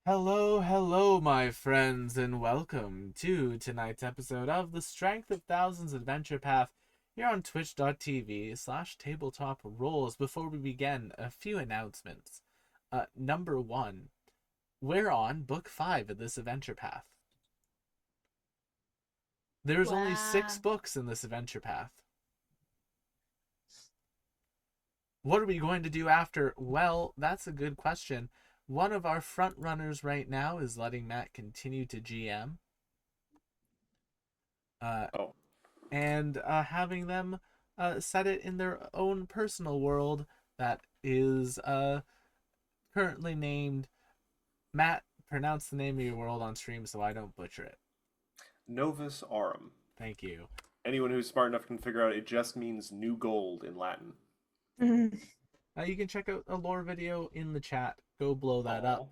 Hello, hello, my friends, and welcome to tonight's episode of the Strength of Thousands Adventure Path here on twitch.tv/tabletop rolls. Before we begin, a few announcements. Number one, we're on book 5 of this adventure path. There's only 6 Wow. books in this adventure path. What are we going to do after? Well, that's a good question. One of our front runners right now is letting Matt continue to GM. Oh, And having them set it in their own personal world that is currently named Matt. Pronounce the name of your world on stream so I don't butcher it. Novus Aurum. Thank you. Anyone who's smart enough can figure out it just means new gold in Latin. You can check out a lore video in the chat. Go blow that up.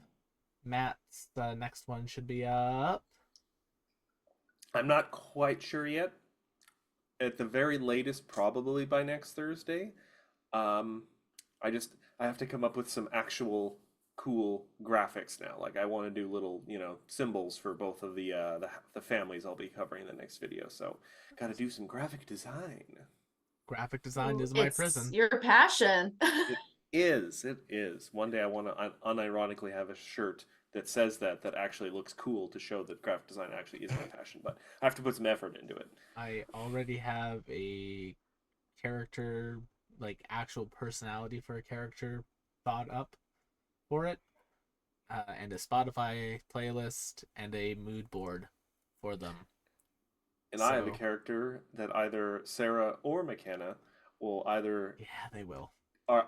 Matt's next one should be up. I'm not quite sure yet. At the very latest, probably by next Thursday. I have to come up with some actual cool graphics now. Like I want to do little, symbols for both of the families I'll be covering in the next video. So, got to do some graphic design. Graphic design is my prison. Your passion. It is. One day I want to unironically have a shirt that says that actually looks cool to show that graphic design actually is my passion, but I have to put some effort into it. I already have a character, like actual personality for a character thought up for it, and a Spotify playlist and a mood board for them. And I have a character that either Sarah or McKenna will either they will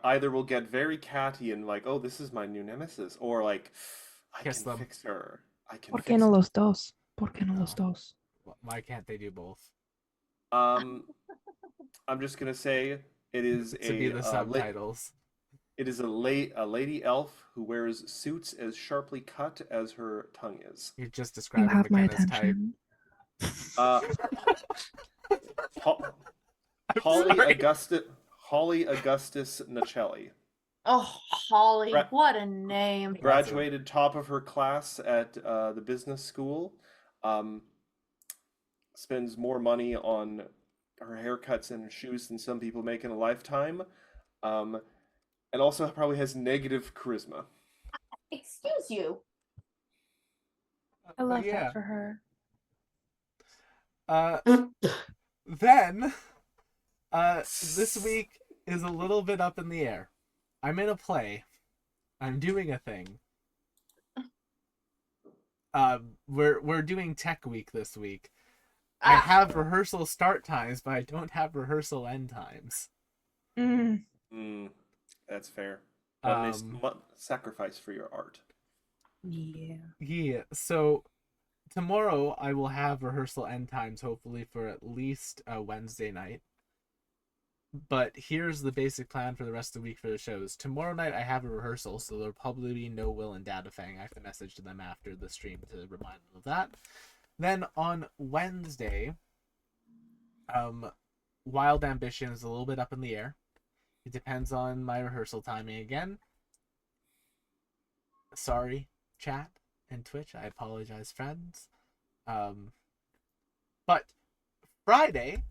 either will get very catty and like, oh, this is my new nemesis, or like, I Kiss can them. fix her. I can. ¿Por fix qué no her. los dos? ¿Por qué no los dos? Why can't they do both? I'm just gonna say it is to be the subtitles. It is a lady elf who wears suits as sharply cut as her tongue is. You're just describing You have my McKenna's type. attention. Holly Augustus Nacelli. Oh, Holly, what a name. Graduated top of her class at the business school. Spends more money on her haircuts and shoes than some people make in a lifetime. And also probably has negative charisma. Excuse you. I love that for her. Then, this week is a little bit up in the air. I'm in a play. I'm doing a thing. We're doing Tech Week this week. I have rehearsal start times, but I don't have rehearsal end times. That's fair. Sacrifice for your art. Yeah. So tomorrow I will have rehearsal end times, hopefully for at least a Wednesday night. But here's the basic plan for the rest of the week for the shows. Tomorrow night I have a rehearsal, so there'll probably be no Will and Data Fang. I have to message to them after the stream to remind them of that. Then on Wednesday, Wild Ambition is a little bit up in the air. It depends on my rehearsal timing again. Sorry, chat and Twitch. I apologize, friends. But Friday,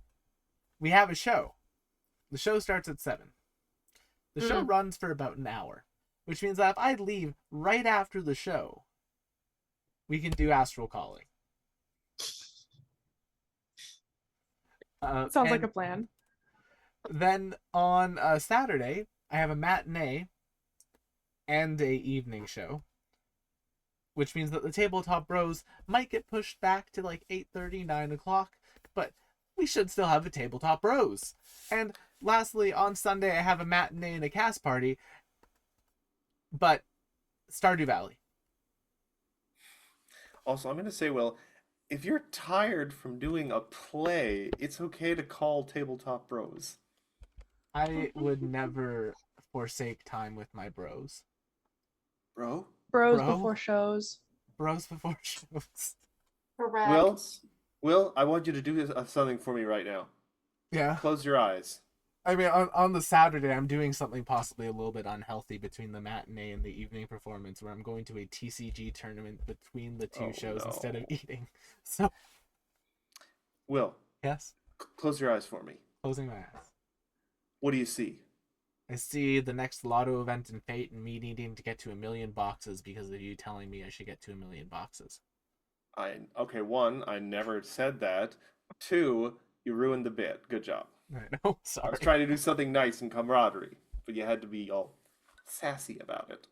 we have a show. The show starts at 7. The show runs for about an hour, which means that if I leave right after the show, we can do Astral Calling. Sounds like a plan. Then on Saturday, I have a matinee and a evening show, which means that the Tabletop Bros might get pushed back to like 8:30, 9 o'clock, but we should still have a Tabletop Bros. And lastly, on Sunday, I have a matinee and a cast party, but Stardew Valley. Also, I'm going to say, Will, if you're tired from doing a play, it's okay to call Tabletop Bros. I would never forsake time with my bros. Bros before shows. Bros before shows. Correct. Will, I want you to do something for me right now. Yeah. Close your eyes. I mean, on the Saturday, I'm doing something possibly a little bit unhealthy between the matinee and the evening performance, where I'm going to a TCG tournament between the two Oh, shows instead of no. eating. So, Will, yes, close your eyes for me. closing my eyes. What do you see? I see the next lotto event in Fate and me needing to get to 1,000,000 boxes because of you telling me I should get to 1,000,000 boxes. Okay, one, I never said that. Two, you ruined the bit. Good job. I know, I sorry. was trying to do something nice and camaraderie, but you had to be all sassy about it.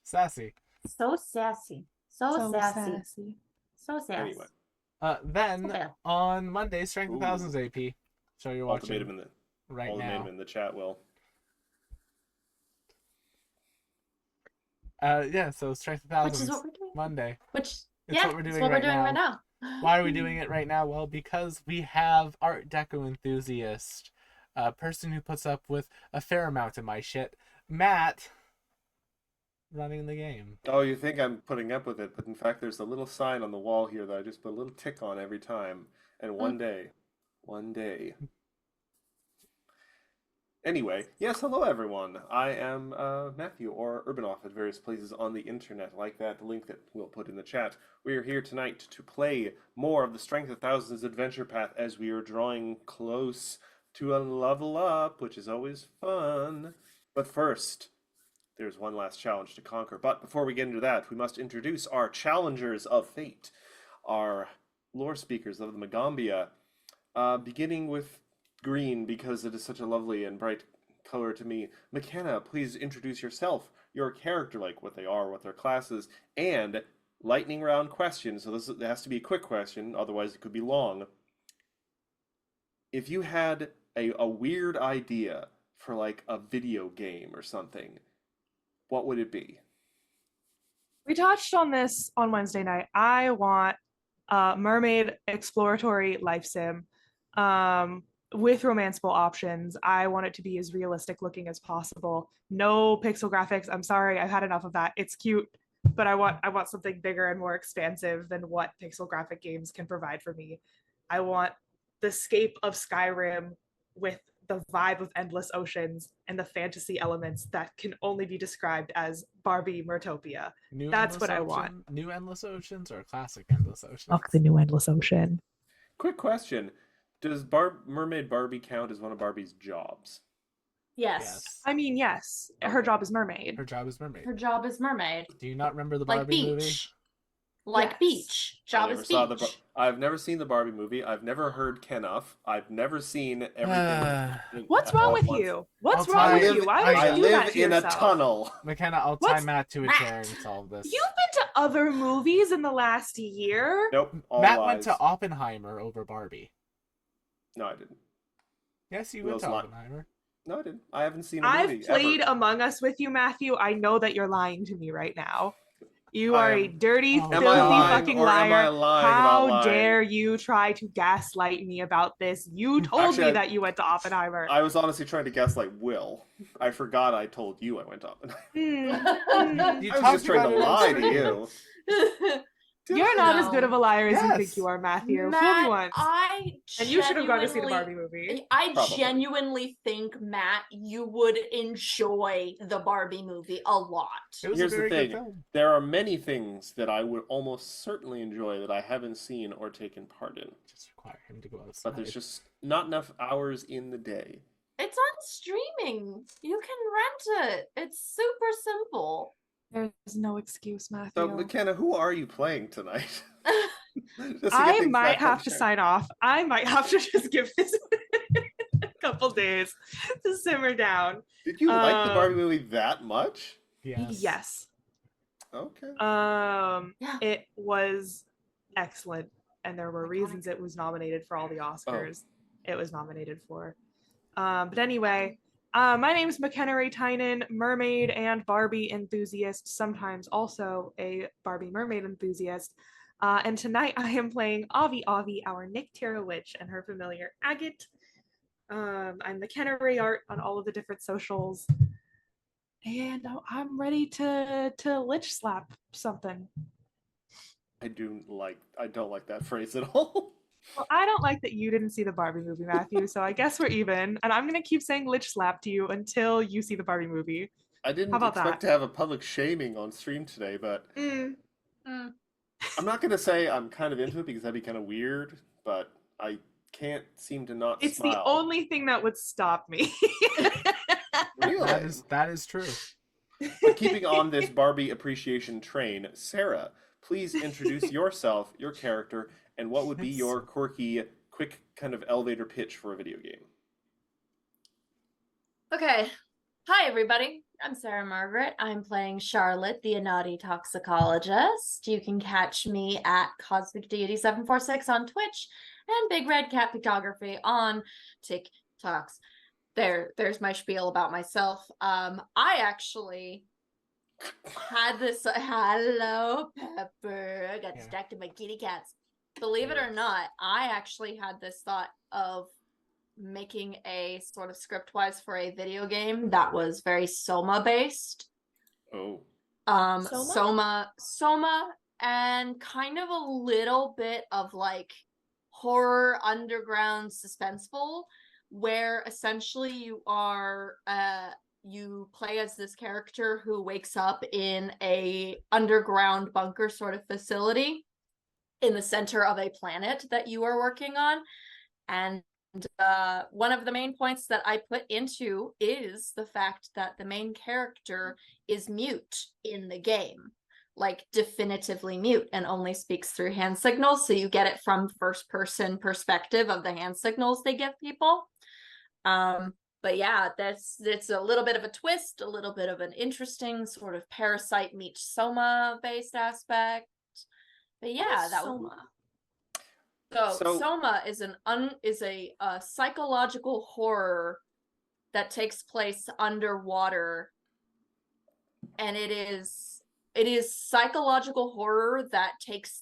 Sassy. So sassy. So sassy. sassy. So sassy. Anyway, Then Okay. on Monday, Strength of Ooh. Thousands AP. So you're watching ultimatum in the right ultimatum now. in the chat, Will. Yeah, so Strength of Which Thousands is what we're doing. Monday. Which, It's yeah, what we're it's doing what we're right doing now. right now. Why are we doing it right now? Well, because we have Art Deco enthusiast, a person who puts up with a fair amount of my shit, Matt, running the game. Oh, you think I'm putting up with it, but in fact, there's a little sign on the wall here that I just put a little tick on every time. And one day. Anyway, yes, hello everyone. I am Matthew, or Urbanoff at various places on the internet, like that link that we'll put in the chat. We are here tonight to play more of the Strength of Thousands adventure path as we are drawing close to a level up, which is always fun. But first, there's one last challenge to conquer. But before we get into that, we must introduce our challengers of fate, our lore speakers of the Magambia, beginning with green because it is such a lovely and bright color to me. McKenna, please introduce yourself, your character, like what they are, what their class is, and lightning round question. So this has to be a quick question, otherwise it could be long. If you had a weird idea for like a video game or something, what would it be? We touched on this on Wednesday night. I want a mermaid exploratory life sim with romanceable options. I want it to be as realistic looking as possible. No pixel graphics. I'm sorry, I've had enough of that. It's cute, but I want something bigger and more expansive than what pixel graphic games can provide for me. I want the scape of Skyrim with the vibe of endless oceans and the fantasy elements that can only be described as Barbie Mertopia. That's what I want. New Endless Oceans or classic Endless Oceans? Fuck the new endless ocean. Quick question. Does Mermaid Barbie count as one of Barbie's jobs? Yes. I mean, yes, her Okay. job is mermaid. Her job is mermaid. Her job is mermaid. Do you not remember the Like Barbie movie? beach. Like Yes. beach. Job is beach. I've never seen the Barbie movie. I've never heard Kenuff. I've never seen everything. What's all wrong at with once. you? What's I'll wrong tell with you, you? Why I would I you do that live to in a yourself? tunnel. McKenna, I'll tie What's- Matt to a chair and solve this. You've been to other movies in the last year. Nope. All Matt lies. went to Oppenheimer over Barbie. No, I didn't. Yes, you Will's went to lying. Oppenheimer. No, I didn't. I haven't seen a I've movie played ever. Among Us with you, Matthew. I know that you're lying to me right now. You I are a am- dirty, Oh, filthy am I lying fucking or am I liar. lying How about lying? dare you try to gaslight me about this? You told Actually, me I- that you went to Oppenheimer. I was honestly trying to guess like Will. I forgot I told you I went to Oppenheimer. You I was talked just trying about to it on lie to stream. you. You're not as No. good of a liar as you Yes. think you are, Matthew. Fool me Matt, once. I And you should have gone to see the genuinely- Barbie movie. I Probably. genuinely think, Matt, you would enjoy the Barbie movie a lot. It was Here's a the very good thing. film. There are many things that I would almost certainly enjoy that I haven't seen or taken part in. Just require him to go outside. But there's just not enough hours in the day. It's on streaming. You can rent it. It's super simple. There's no excuse, Matthew. So, McKenna, who are you playing tonight? Just to get I things might back on have to track. sign off. I might have to just give this a couple days to simmer down. Did you like the Um, Barbie movie that much? Yes. Yes. Okay. Yeah. It was excellent, and there were reasons it was nominated for all the Oscars it was nominated for. But anyway, my name is McKenna Ray Tynan, mermaid and Barbie enthusiast, sometimes also a Barbie mermaid enthusiast. And tonight I am playing Avi, our Nyctera witch, and her familiar Agate. I'm McKenna Ray Art on all of the different socials. And I'm ready to lich slap something. I don't like that phrase at all. Well, I don't like that you didn't see the Barbie movie, Matthew, so I guess we're even. And I'm gonna keep saying Lich slap to you until you see the Barbie movie. I How didn't about expect that? to have a public shaming on stream today, but Mm, Mm. I'm not gonna say I'm kind of into it because that'd be kind of weird, but I can't seem to not it's the smile. only thing that would stop me. Really? That is true. But keeping on this Barbie appreciation train, Sarah, please introduce yourself, your character, and what would be It's- your quirky, quick kind of elevator pitch for a video game. Okay. Hi, everybody. I'm Sarah Margaret. I'm playing Charlotte, the Anati Toxicologist. You can catch me at Cosmic Deity 746 on Twitch and Big Red Cat Photography on TikToks. There's my spiel about myself. I actually had this. Hello, Pepper. I got Yeah. distracted by kitty cats. Believe it or not, I actually had this thought of making a sort of script-wise for a video game that was very Soma based. Oh. Soma, and kind of a little bit of like horror underground suspenseful, where essentially you play as this character who wakes up in a underground bunker sort of facility in the center of a planet that you are working on. And one of the main points that I put into is the fact that the main character is mute in the game, like definitively mute, and only speaks through hand signals. So you get it from first person perspective of the hand signals they give people. But yeah, it's a little bit of a twist, a little bit of an interesting sort of Parasite meets Soma based aspect. But yeah, that would. So Soma is a psychological horror that takes place underwater, and it is psychological horror that takes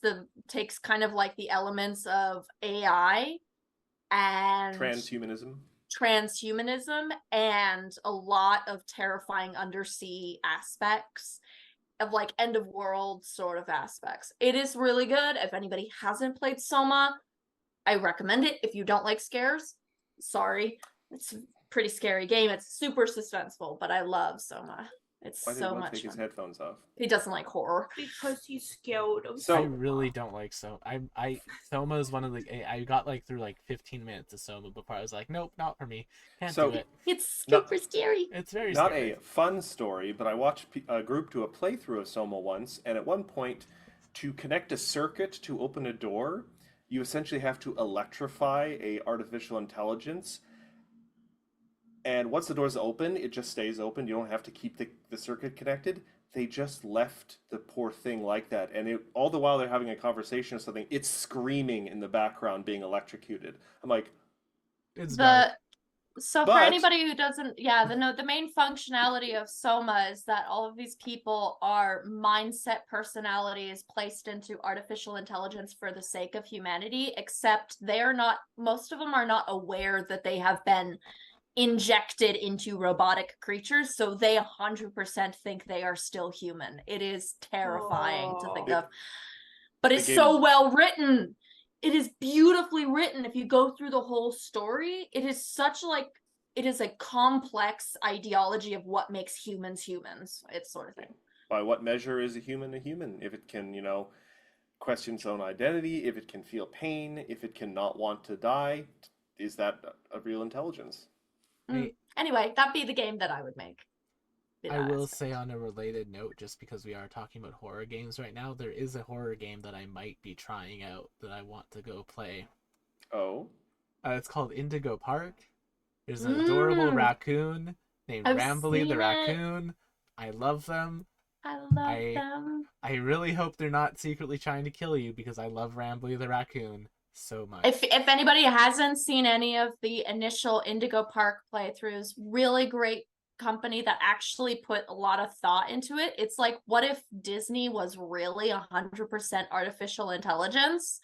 kind of like the elements of AI and transhumanism and a lot of terrifying undersea aspects of like end of world sort of aspects. It is really good. If anybody hasn't played Soma, I recommend it. If you don't like scares, sorry. It's a pretty scary game. It's super suspenseful, but I love Soma. It's Why did so Will much take his fun. headphones off? He doesn't like horror. Because he's scared of So- I really don't like Soma. Soma is one of the I got like through like 15 minutes of Soma before I was like, nope, not for me. Can't So- do it. It's No- super scary. It's very Not scary. a fun story, but I watched a group do a playthrough of Soma once, and at one point, to connect a circuit to open a door, you essentially have to electrify a artificial intelligence. And once the door's open, it just stays open. You don't have to keep the circuit connected. They just left the poor thing like that. And all the while they're having a conversation or something, it's screaming in the background being electrocuted. I'm like, It's dark. So for But- anybody who doesn't, the main functionality of Soma is that all of these people are mindset personalities placed into artificial intelligence for the sake of humanity, except most of them are not aware that they have been injected into robotic creatures, so they 100% think they are still human. It is terrifying to think Oh. of. But it's The so game- well written. It is beautifully written. If you go through the whole story, it is it is a complex ideology of what makes humans humans. It's sort of thing. by what measure is a human a human? If it can, question its own identity, if it can feel pain, if it can not want to die, is that a real intelligence? Anyway, that'd be the game that I would make. I will say on a related note, just because we are talking about horror games right now, there is a horror game that I might be trying out that I want to go play. Oh, It's called Indigo Park. There's an adorable raccoon named I've Rambly the seen it. raccoon. I love them. I love them. I really hope they're not secretly trying to kill you because I love Rambly the raccoon so much. If anybody hasn't seen any of the initial Indigo Park playthroughs, really great company that actually put a lot of thought into it. It's like, what if Disney was really 100% artificial intelligence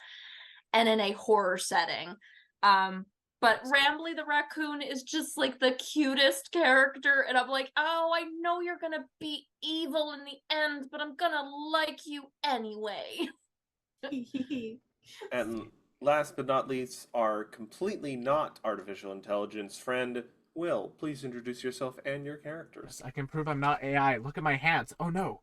and in a horror setting? But Rambly the raccoon is just like the cutest character, and I'm like, oh, I know you're gonna be evil in the end, but I'm gonna like you anyway. and last but not least, our completely not artificial intelligence friend, Will. Please introduce yourself and your characters. Yes, I can prove I'm not AI. Look at my hands. Oh no.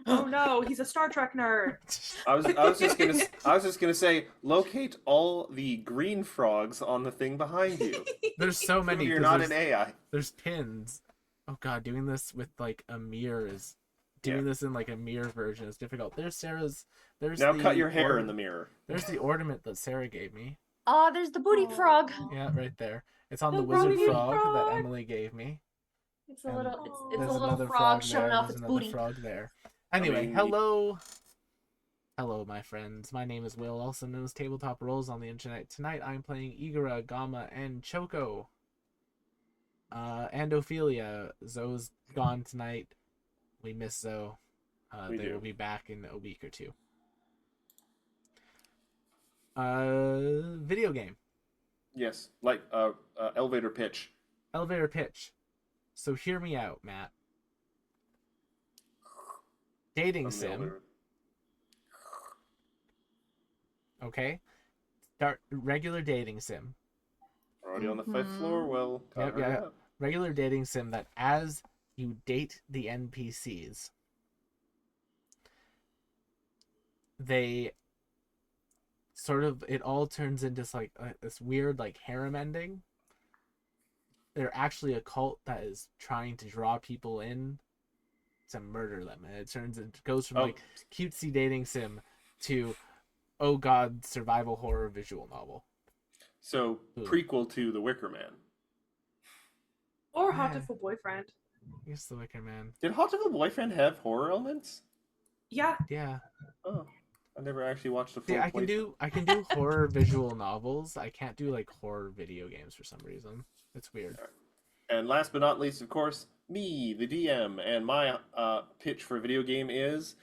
Oh no, he's a Star Trek nerd. I was just gonna say, locate all the green frogs on the thing behind you. There's so many. You're 'cause not there's, an AI. there's pins. Oh god, doing this with like a mirror is doing this in like a mirror version is difficult. There's Sarah's. There's Now the cut your hair in the mirror. There's the ornament that Sarah gave me. Oh, there's the booty frog. Yeah, right there. It's on The the wizard booty frog that frog. Emily gave me. It's a And little, it's there's a There's little another frog there, showing off there's its another booty. frog there. Anyway, mean, hello. Hello, my friends. My name is Will, also known as Tabletop Roles on the internet. Tonight I'm playing Igara, Gama, and Choco. And Ophelia. Zoe's gone tonight. We miss Zoe. We They do. will be back in a week or two. Video game. Yes, like elevator pitch. Elevator pitch. So hear me out, Matt. Dating From the sim. elevator. Okay. Start regular dating sim. Already on the fifth floor. Well, Yep, hurry yeah. up. Regular dating sim that as you date the NPCs, they sort of it all turns into like this weird like harem ending. They're actually a cult that is trying to draw people in to murder them, and it goes from Oh. like cutesy dating sim to oh god survival horror visual novel. So Ooh. prequel to The Wicker Man. Or Yeah. Hatoful Boyfriend. I guess the Wicker Man. Did Hot of a Boyfriend have horror elements? Yeah, Yeah. Oh, I never actually watched a full. See, I can do horror visual novels. I can't do like horror video games for some reason. It's weird. And last but not least, of course, me, the DM, and my pitch for a video game is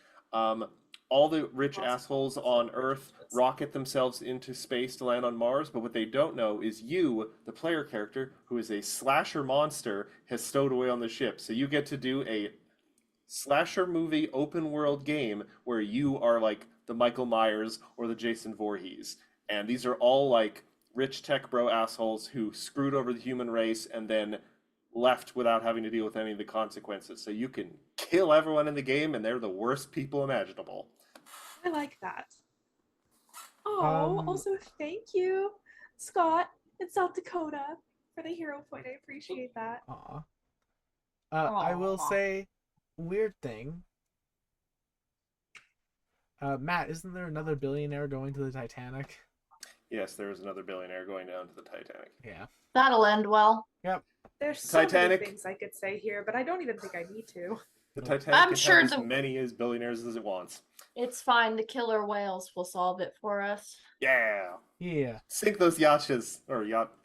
all the rich assholes on Earth rocket themselves into space to land on Mars, but what they don't know is you, the player character, who is a slasher monster, has stowed away on the ship. So you get to do a slasher movie open world game where you are like the Michael Myers or the Jason Voorhees. And these are all like rich tech bro assholes who screwed over the human race and then left without having to deal with any of the consequences. So you can kill everyone in the game and they're the worst people imaginable. I like that. Oh, Um, also thank you, Scott in South Dakota, for the hero point. I appreciate that. Aw. I will Aw. say, weird thing. Matt, isn't there another billionaire going to the Titanic? Yes, there is another billionaire going down to the Titanic. Yeah. That'll end well. There's so Titanic. many things I could say here, but I don't even think I need to. The Nope. Titanic I'm can sure have as the- many as billionaires as it wants. It's fine. The killer whales will solve it for us. Yeah. Yeah. Sink those yachts. Or yachts?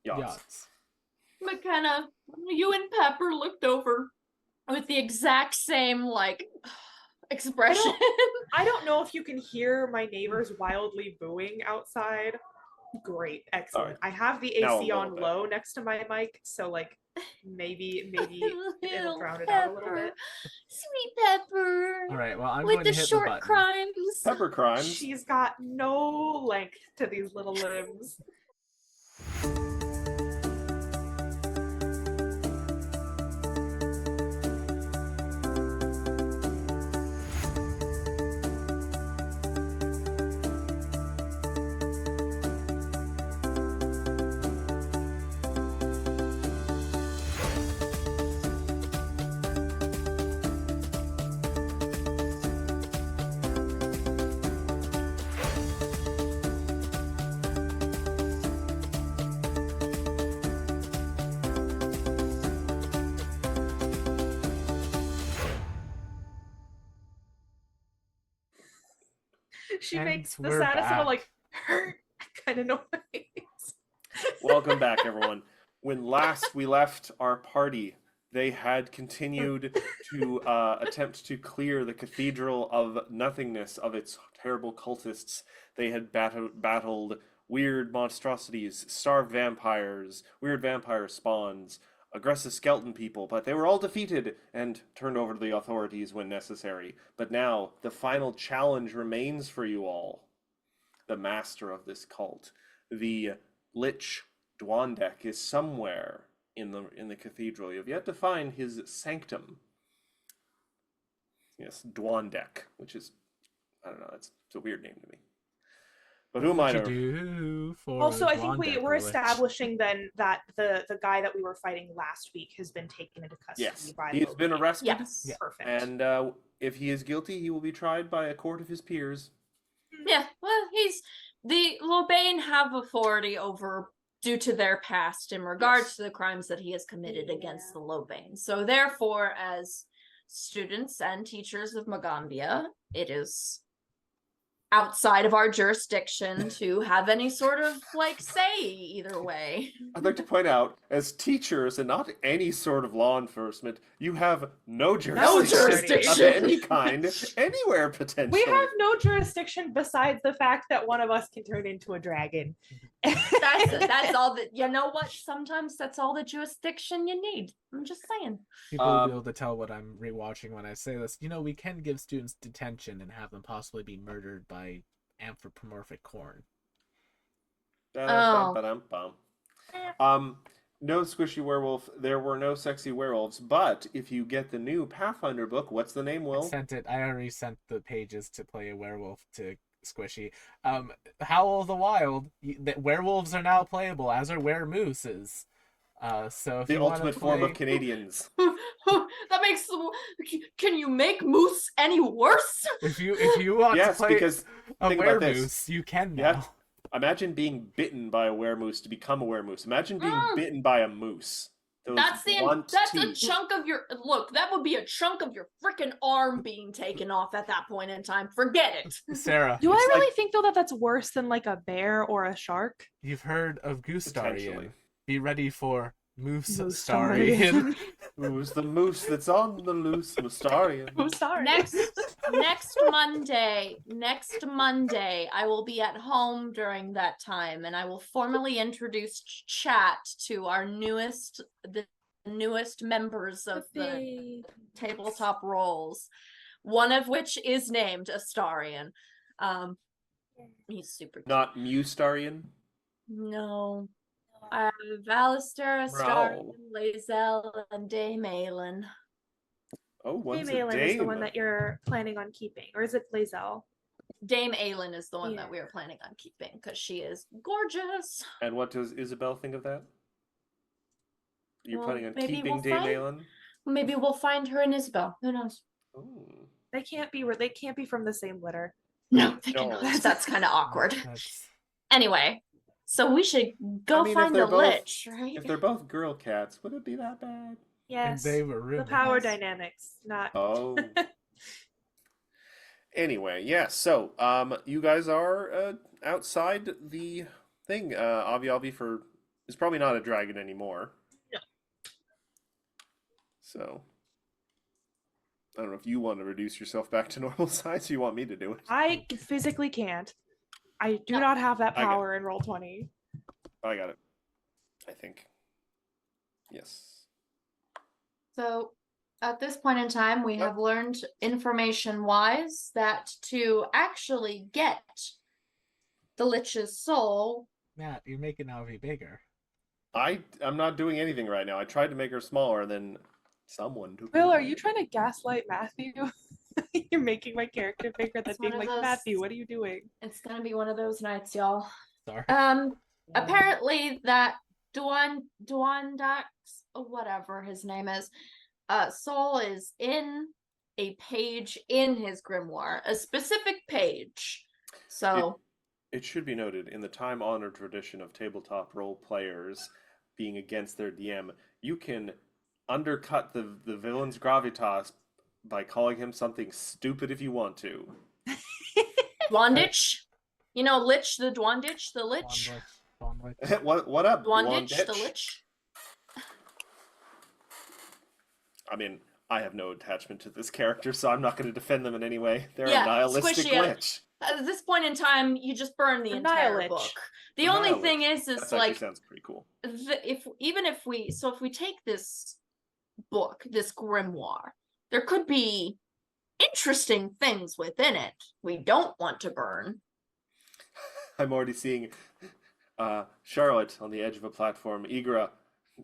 Yachts. McKenna, you and Pepper looked over with the exact same like expression. I don't know if you can hear my neighbors wildly booing outside. Great, excellent. Alright. I have the Now a AC little on bit. low next to my mic, so like maybe it'll Little drown it out a little Pepper. bit. Sweet Pepper. All right. Well, I'm with going the to hit short the button. crimes. Pepper crimes. She's got no length to these little limbs. She And makes the we're saddest little back. like hurt kind of noise. Welcome back, everyone. When last we left our party, they had continued to attempt to clear the cathedral of nothingness of its terrible cultists. They had battled weird monstrosities, starved vampires, weird vampire spawns, aggressive skeleton people, but they were all defeated and turned over to the authorities when necessary. But now the final challenge remains for you all. The master of this cult, the Lich Dwandek, is somewhere in the cathedral. You have yet to find his sanctum. Yes, Dwandek, which is, I don't know, it's a weird name to me. But who am I What to... you do for Also, I think Blonde we're Lich? establishing then that the guy that we were fighting last week has been taken into custody Yes, by he's Loki. been arrested. Yes. Yeah. Perfect. And if he is guilty, he will be tried by a court of his peers. Yeah, well, the Lobane have authority over due to their past in regards Yes. to the crimes that he has committed against Yeah. the Lobane. So therefore, as students and teachers of Magambia, it is outside of our jurisdiction to have any sort of like say either way. I'd like to point out, as teachers and not any sort of law enforcement, you have no jurisdiction of jurisdiction. any kind, anywhere potentially. We have no jurisdiction besides the fact that one of us can turn into a dragon. That's all that, you know what? Sometimes that's all the jurisdiction you need. I'm just saying. People will be able to tell what I'm rewatching when I say this. You know, we can give students detention and have them possibly be murdered by anthropomorphic corn. Ba-dum-bum-ba-dum-bum. No squishy werewolf. There were no sexy werewolves, but if you get the new Pathfinder book, what's the name, Will? I already sent the pages to play a werewolf to Squishy. Howl of the Wild. Werewolves are now playable, as are weremooses. So if The you wanna ultimate form of play- Canadians. That makes can you make moose any worse? If you want Yes, to play because a think about weremoose, this. you can You now. have- Imagine being bitten by a weremoose to become a weremoose. Imagine being Mm. bitten by a moose. Those That's blunt a teeth. chunk of your look. That would be a chunk of your freaking arm being taken off at that point in time. Forget it. Sarah, Do I It's really like- think though that that's worse than like a bear or a shark? you've heard of Potentially. Goostarian. Be ready for Moose Moose-tarian. Starian. Who's the moose that's on the loose, Mustarian? I'm sorry. Next Monday, I will be at home during that time, and I will formally introduce chat to our the newest members of the tabletop roles. One of which is named Astarian. He's super cute. Not Mustarian? No. I have Alistair, Astarian, Growl. Lae'zel, and Dame Aelin. Oh, one's a Malin is the one dame. that you're planning on keeping, or is it Lae'zel? Dame Aelin is the one Yeah. that we are planning on keeping because she is gorgeous. And what does Isabel think of that? You're Well, planning on maybe keeping we'll Dame find- Aelin? Maybe we'll find her in Isabel. Who knows? Oh. They can't be from the same litter. No, No. that's kind of awkward. That's Anyway, so we should go I mean, if find the they're both- lich, right? If they're both girl cats, would it be that bad? and Yes. they were The roommates. power dynamics, not Oh. Anyway, yeah, so you guys are outside the thing. Avi is probably not a dragon anymore. No. So I don't know if you want to reduce yourself back to normal size or you want me to do it. I physically can't. I do No. not have that I got power in roll 20. I got it. I think. Yes. So at this point in time, we have learned information wise that to actually get the lich's soul, Matt, you're making Avi bigger. I'm not doing anything right now. I tried to make her smaller and then someone took Will, me are away. you trying to gaslight Matthew? You're making my character bigger than It's being one like, of those- Matthew, what are you doing? it's gonna be one of those nights, y'all. Sorry. Apparently that Duandax, whatever his name is, soul is in a page in his grimoire, a specific page. So It should be noted, in the time-honored tradition of tabletop role players being against their DM, you can undercut the villain's gravitas by calling him something stupid if you want to. Dwandich, you know, Lich, the Dwandich, the Lich, Bonwich. What up, Dwandich, the Blonditch? Lich. I mean, I have no attachment to this character, so I'm not going to defend them in any way. They're Yeah, a nihilistic squishy. lich. At this point in time, you just burn the A entire Nihilich. book. The A only Nihilich. thing is That like sounds pretty cool. if we take this book, this grimoire, there could be interesting things within it we don't want to burn. I'm already seeing Charlotte on the edge of a platform, Igra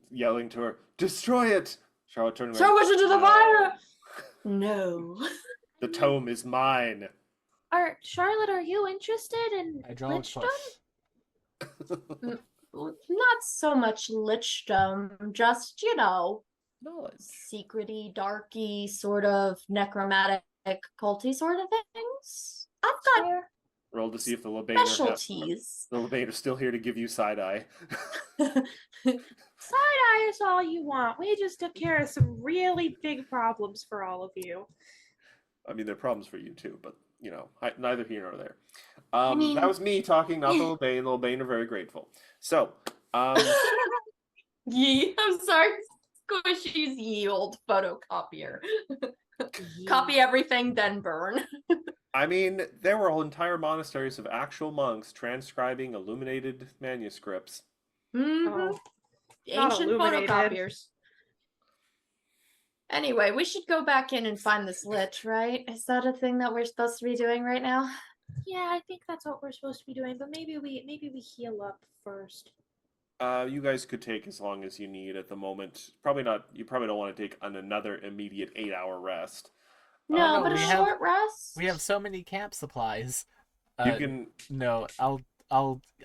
yelling to her, "Destroy it!" Charlotte turning Throw around, it into the "No, fire! No. the tome is mine." Charlotte, are you interested in Hydraulic Lichdom? push. Not so much lichdom, just, Knowledge. secrety, darky, sort of necromantic, culty sort of things. I've got Sure. Roll to see if the Lebaner specialties. the Lebaner's still here to give you side eye. Side eye is all you want. We just took care of some really big problems for all of you. I mean, there are problems for you too, but neither here nor there. mean- That was me talking, not the Lebane. The Lebane are very grateful. So, Yee, I'm sorry. Squishy's ye old photocopier. Copy everything, then burn. I mean, there were whole entire monasteries of actual monks transcribing illuminated manuscripts. Mhm. Oh, not Ancient illuminated. photocopiers. Anyway, we should go back in and find this lich, right? Is that a thing that we're supposed to be doing right now? Yeah, I think that's what we're supposed to be doing, but maybe we heal up first. You guys could take as long as you need at the moment. Probably not. You probably don't want to take another immediate 8-hour rest. No, no, but a we have- short rest. We have so many camp supplies. You can. No,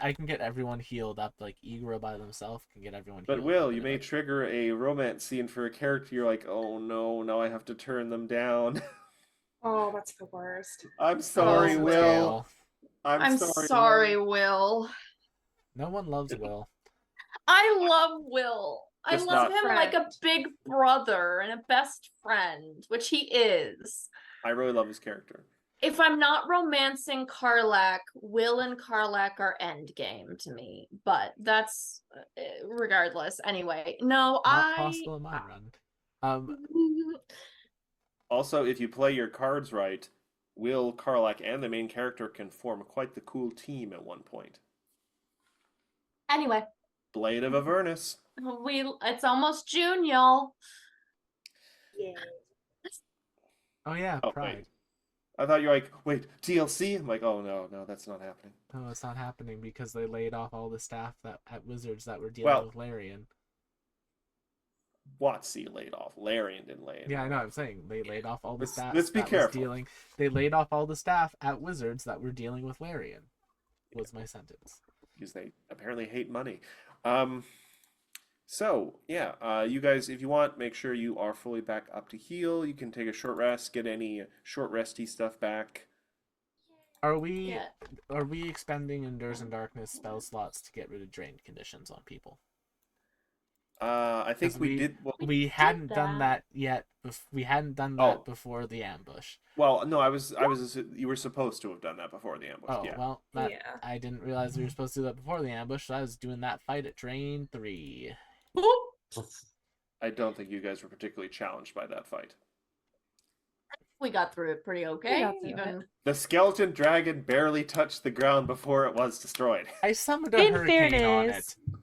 I can get everyone healed up. Like Igra by themselves can get everyone. But healed Will, up you in may it. trigger a romance scene for a character. You're like, oh no, now I have to turn them down. oh, that's the worst. I'm sorry, Oh, Will. Scale. I'm sorry, Will. No one loves Will. I love Will. I Just love not- him like a Friend. big brother and a best friend, which he is. I really love his character. If I'm not romancing Karlak, Will and Karlak are endgame to me. But that's regardless. Anyway, no, Not possible in my run. Also, if you play your cards right, Will, Karlak, and the main character can form quite the cool team at one point. Anyway, Blade of Avernus. it's almost June, y'all. Yeah. Oh yeah, Oh, Pride. wait. I thought you were like, wait, DLC? I'm like, oh no, that's not happening. No, it's not happening because they laid off all the staff at Wizards that were dealing Well- with Larian. WotC laid off. Larian didn't lay it Yeah, I off. know. I'm saying they laid off all the staff. Let's be that was careful. dealing. They laid off all the staff at Wizards that were dealing with Larian. Was my sentence. Because they apparently hate money. So yeah, you guys, if you want, make sure you are fully back up to heal. You can take a short rest, get any short resty stuff back. Are we Yeah. are we expending Endures in Darkness spell slots to get rid of drained conditions on people? I think 'Cause we did. We hadn't done that. that yet. We hadn't done that Oh. before the ambush. Well, no, I was. You were supposed to have done that before the ambush. Oh Yeah. well, that, Yeah. I didn't realize we were supposed to do that before the ambush. So I was doing that fight at Drain 3. I don't think you guys were particularly challenged by that fight. We got through it pretty okay. got through Even The skeleton dragon barely touched the ground before it was destroyed. I summoned a In hurricane on fairness, it.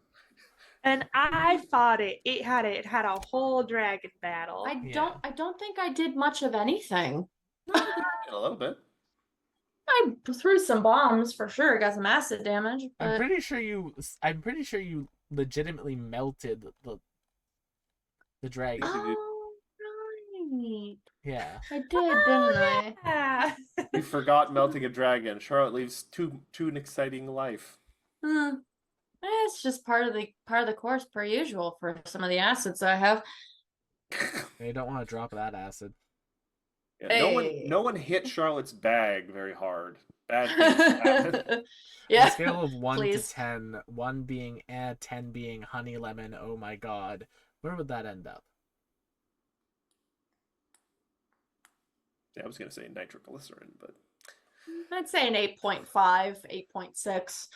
And I fought it. It had a whole dragon battle. Yeah. I don't think I did much of anything. A little bit. I threw some bombs for sure, got some acid damage, I'm but pretty sure you legitimately melted the dragon. oh right. Yeah. I did, didn't I? Yeah. You forgot melting a dragon. Charlotte leaves too an exciting life. Hmm. It's just part of the course per usual for some of the acids I have. They don't want to drop that acid. Yeah, Hey. no one hit Charlotte's bag very hard. Bad things happen. On a Yeah. scale of 1 please. to 10, 1 being 10 being honey lemon, oh my god, where would that end up? Yeah, I was gonna say nitroglycerin, but I'd say an 8.5, 8.6.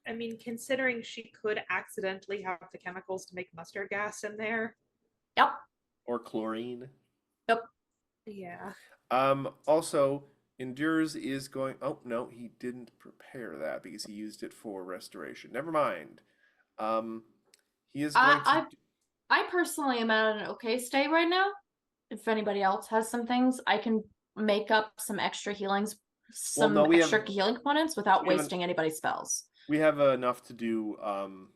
I mean, considering she could accidentally have the chemicals to make mustard gas in there. Yep. or chlorine. Yeah. Also, Endures is going. Oh no, he didn't prepare that because he used it for restoration. Never mind. He is going to. I personally am at an okay state right now. If anybody else has some things, I can make up some extra healings, some no, extra healing components without we haven't- wasting anybody's spells. We have enough to do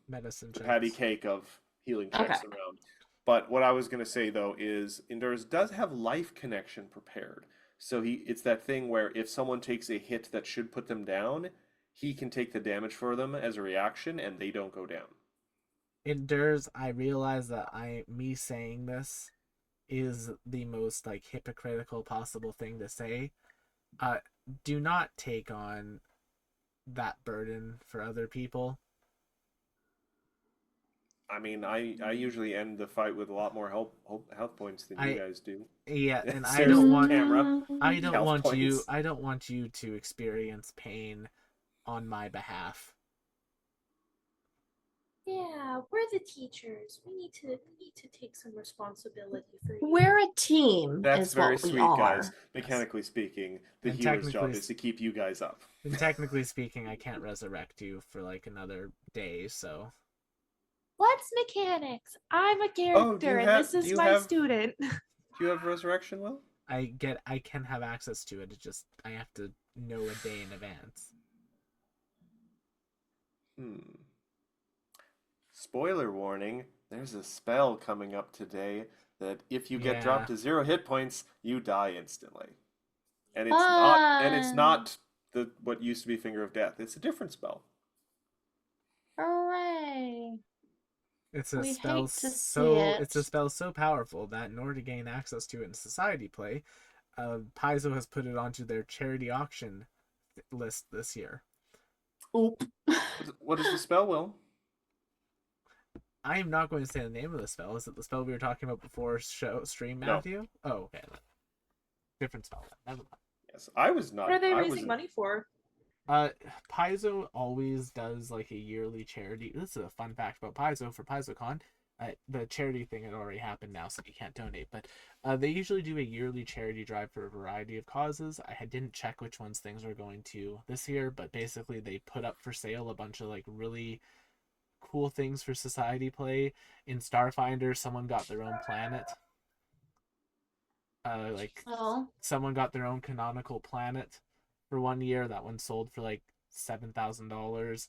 Medicine the checks. patty cake of healing checks Okay. around. But what I was going to say though is Endurance does have life connection prepared. So it's that thing where if someone takes a hit that should put them down, he can take the damage for them as a reaction and they don't go down. Endures, I realize that me saying this is the most like hypocritical possible thing to say. Do not take on that burden for other people. I mean, I usually end the fight with a lot more health points than you guys do. Yeah, and I Seriously, don't want camera. I don't Health want you points. I don't want you to experience pain on my behalf. Yeah, we're the teachers. We need to take some responsibility for you. We're a team, That's is very what we sweet, are. guys. Mechanically speaking, the And healer's job technically is to keep you guys up. And technically speaking, I can't resurrect you for like another day, so What's mechanics? I'm a character, and this do is you my have- student. Do you have resurrection, Will? I can have access to it. It just I have to know a day in advance. Spoiler warning, there's a spell coming up today that if you get Yeah. dropped to 0 hit points, you die instantly. And it's not the what used to be Finger of Death. It's a different spell. Hooray! It's a We spell hate to see so it. it's a spell so powerful that in order to gain access to it in society play, Paizo has put it onto their charity auction list this year. Oop. What is the spell, Will? I am not going to say the name of the spell. Is it the spell we were talking about before stream, No. Matthew? Oh, okay. Different spell. Never mind. Yes, I was not. What are they I raising money for? Paizo always does like a yearly charity. This is a fun fact about Paizo for PaizoCon. The charity thing had already happened now, so you can't donate. But they usually do a yearly charity drive for a variety of causes. didn't check which ones things are going to this year, but basically they put up for sale a bunch of like really cool things for society play. In Starfinder, someone got their own planet. Oh. Someone got their own canonical planet for 1 year. That one sold for like $7,000.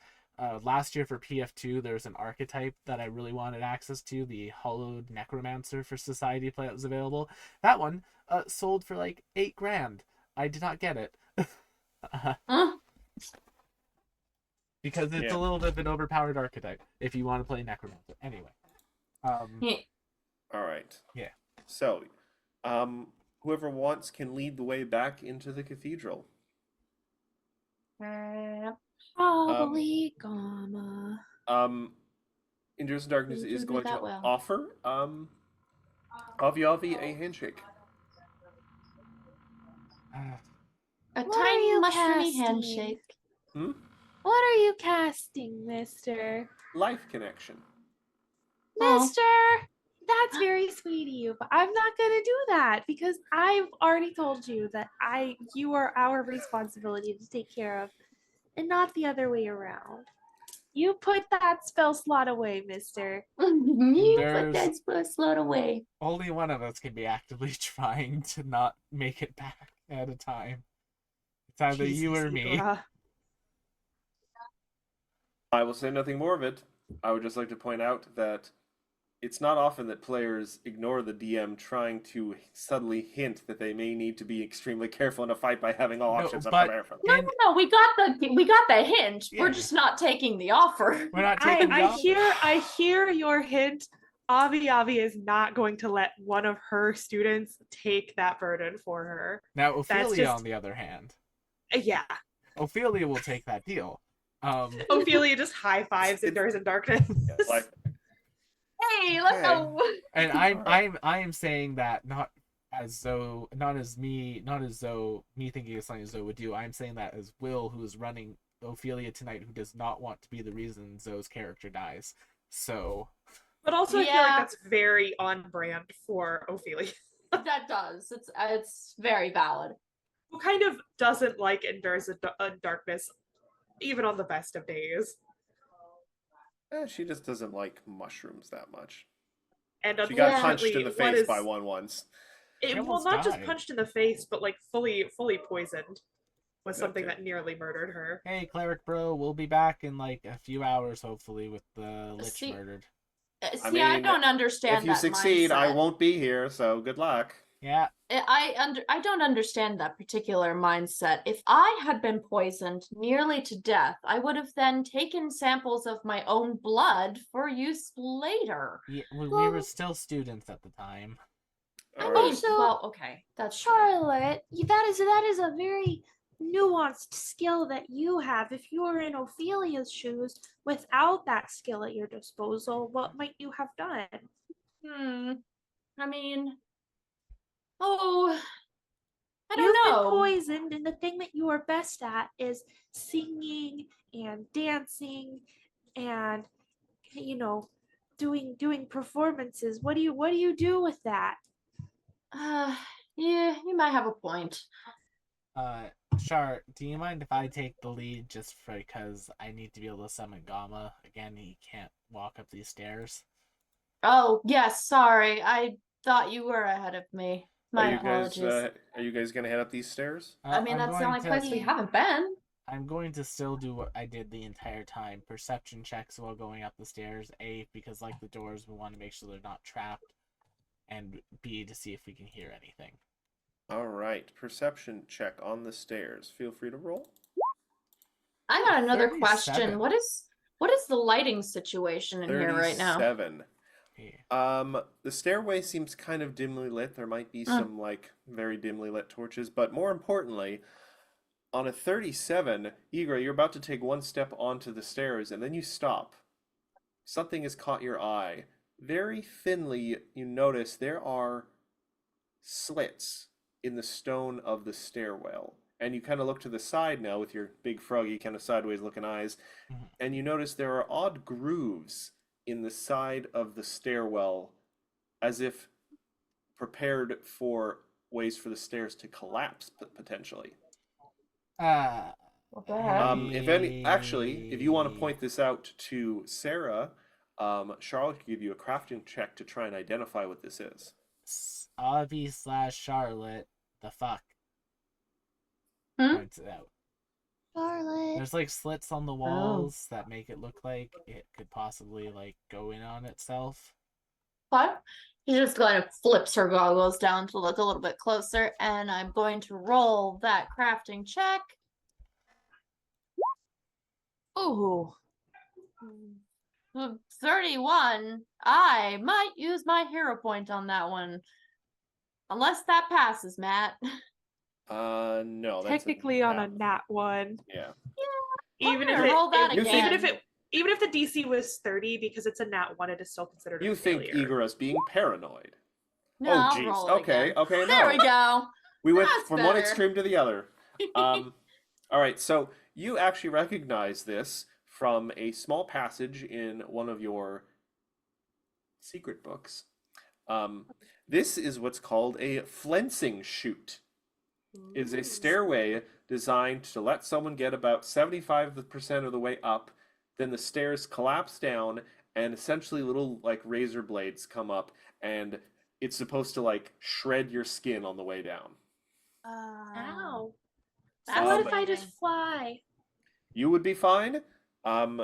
Last year for PF2, there's an archetype that I really wanted access to, the Hollowed Necromancer for Society play that was available. That one sold for like $8,000. I did not get it. Because it's a little bit of an overpowered archetype if you want to play Necromancer. Anyway. Yeah. All right. Yeah. So, whoever wants can lead the way back into the cathedral. Probably gonna. Endurance and Darkness You is do going to that well. offer Avi a handshake. A What are tiny you mushroomy casting? handshake. What are you casting, mister? Life connection. Oh. Mister! That's very sweet of you, but I'm not gonna do that because I've already told you that you are our responsibility to take care of, and not the other way around. You put that spell slot away, mister. You put There's- that spell slot away. Only one of us can be actively trying to not make it back at a time. It's either you or Jesus, me. Igora. I will say nothing more of it. I would just like to point out that it's not often that players ignore the DM trying to subtly hint that they may need to be extremely careful in a fight by having all No, options up but- there for them. And No, we got the hint. Yeah. We're just not taking the offer. we're not taking the offer. I hear your hint. Avi is not going to let one of her students take that burden for her. Now, Ophelia, just- on the other hand, Yeah. Ophelia will take that deal. Ophelia just high fives Endures in Darkness. Yes, like, Hey, let's Okay. go. And Alright. I am saying that not as though me thinking of something Zoe would do. I'm saying that as Will, who is running Ophelia tonight, who does not want to be the reason Zoe's character dies. So But also, I feel Yeah. like that's very on brand for Ophelia, That does. It's very valid. who kind of doesn't like Endures in Darkness, even on the best of days. She just doesn't like mushrooms that much. And She got punched unfortunately, in the what face is by one once. She well, almost not just died. punched in the face, but like fully poisoned was That something too. that nearly murdered her. Hey, cleric bro, we'll be back in like a few hours, hopefully, with the lich See- murdered. See, I mean, don't understand If you that succeed, I mindset. won't be here, so good luck. Yeah, I don't understand that particular mindset. If I had been poisoned nearly to death, I would have then taken samples of my own blood for use later. we Well- were still students at the time. I All mean, right. Also, well, okay, that's true. Charlotte, that is a very nuanced skill that you have. If you were in Ophelia's shoes without that skill at your disposal, what might you have done? I mean, oh, I don't You've know. been poisoned, and the thing that you are best at is singing and dancing and doing performances. What do you do with that? Yeah, you might have a point. Char, do you mind if I take the lead just because I need to be able to summon Gamma? Again, he can't walk up these stairs. Oh, yes, sorry. I thought you were ahead of me. My apologies. Are you guys gonna head up these stairs? I mean, I'm that's the going only to- place we haven't been. I'm going to still do what I did the entire time. Perception checks while going up the stairs. A, because like the doors, we want to make sure they're not trapped. And B, to see if we can hear anything. All right, perception check on the stairs. Feel free to roll. I got another 37. question. What is the lighting situation in here right now? 37. Yeah. The stairway seems kind of dimly lit. There might be Mm. some like very dimly lit torches, but more importantly, on a 37, Igra, you're about to take one step onto the stairs and then you stop. Something has caught your eye. Very thinly, you notice there are slits in the stone of the stairwell. And you kind of look to the side now with your big froggy kind of sideways looking eyes, Mhm. and you notice there are odd grooves in the side of the stairwell as if prepared for ways for the stairs to collapse potentially. What the heck? If you want to point this out to Sarah, Charlotte can give you a crafting check to try and identify what this is. Avi / Charlotte, the fuck, Hmm? points it out. Charlotte. There's like slits on the walls that make it look like it could possibly like go in on itself. What? She just kind of flips her goggles down to look a little bit closer, and I'm going to roll that crafting check. Ooh. 31. I might use my hero point on that one. Unless that passes, Matt. No, that's Technically on a nat. nat one. Yeah. Even if gonna roll that You think- again. even if the DC was 30, because it's a nat one, it is still considered You a think failure. Igara's being paranoid. No, Oh, I'll jeez. roll it Okay, again. okay, There no. we go. We went That's from one better. extreme to the other. All right, so you actually recognize this from a small passage in one of your secret books. This is what's called a flensing chute. It is a stairway designed to let someone get about 75% of the way up. Then the stairs collapse down, and essentially little like razor blades come up, and it's supposed to like shred your skin on the way down. Ow. That's So what if I amazing. just fly? You would be fine.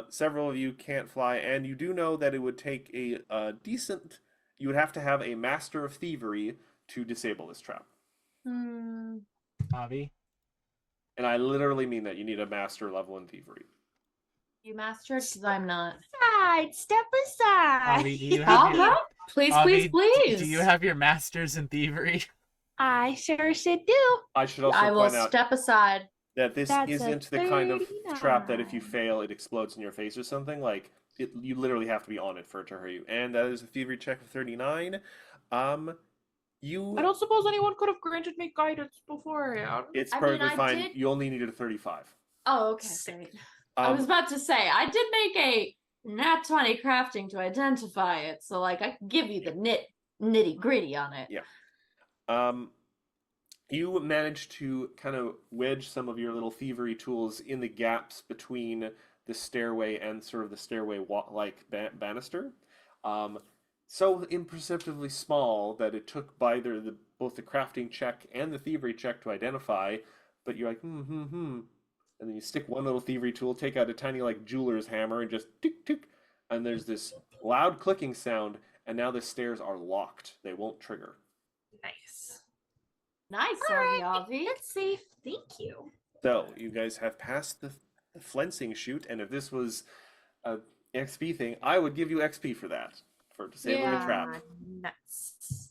Several of you can't fly, and you do know that it would take a decent. You would have to have a master of thievery to disable this trap, Avi, and I literally mean that. You need a master level in thievery. You mastered? Because I'm not. Step aside. Avi, do you have your, Uh-huh. Please, Avi, please. do you have your masters in thievery? I sure should do. I should also I will point out step aside. that this That's a isn't the kind of trap that if you 39. fail, it explodes in your face or something. Like you literally have to be on it for it to hurt you. And that is a thievery check of 39. You. I don't suppose anyone could have granted me guidance beforehand. It's I mean, perfectly I fine. did- You only needed a 35. Oh, okay. Sick. Great. I was Um, about to say, I did make a nat 20 crafting to identify it, so like I could give you the nitty gritty on it. Yeah. You managed to kind of wedge some of your little thievery tools in the gaps between the stairway and sort of the stairway like banister. So imperceptibly small that it took both the crafting check and the thievery check to identify, but you're like, and then you stick one little thievery tool, take out a tiny like jeweler's hammer, and just tick tick, and there's this loud clicking sound, and now the stairs are locked. They won't trigger. Nice. Nice, All right, Avi. that's safe. Thank you. So you guys have passed the flensing chute, and if this was a XP thing, I would give you XP for that, for disabling a trap. Nuts.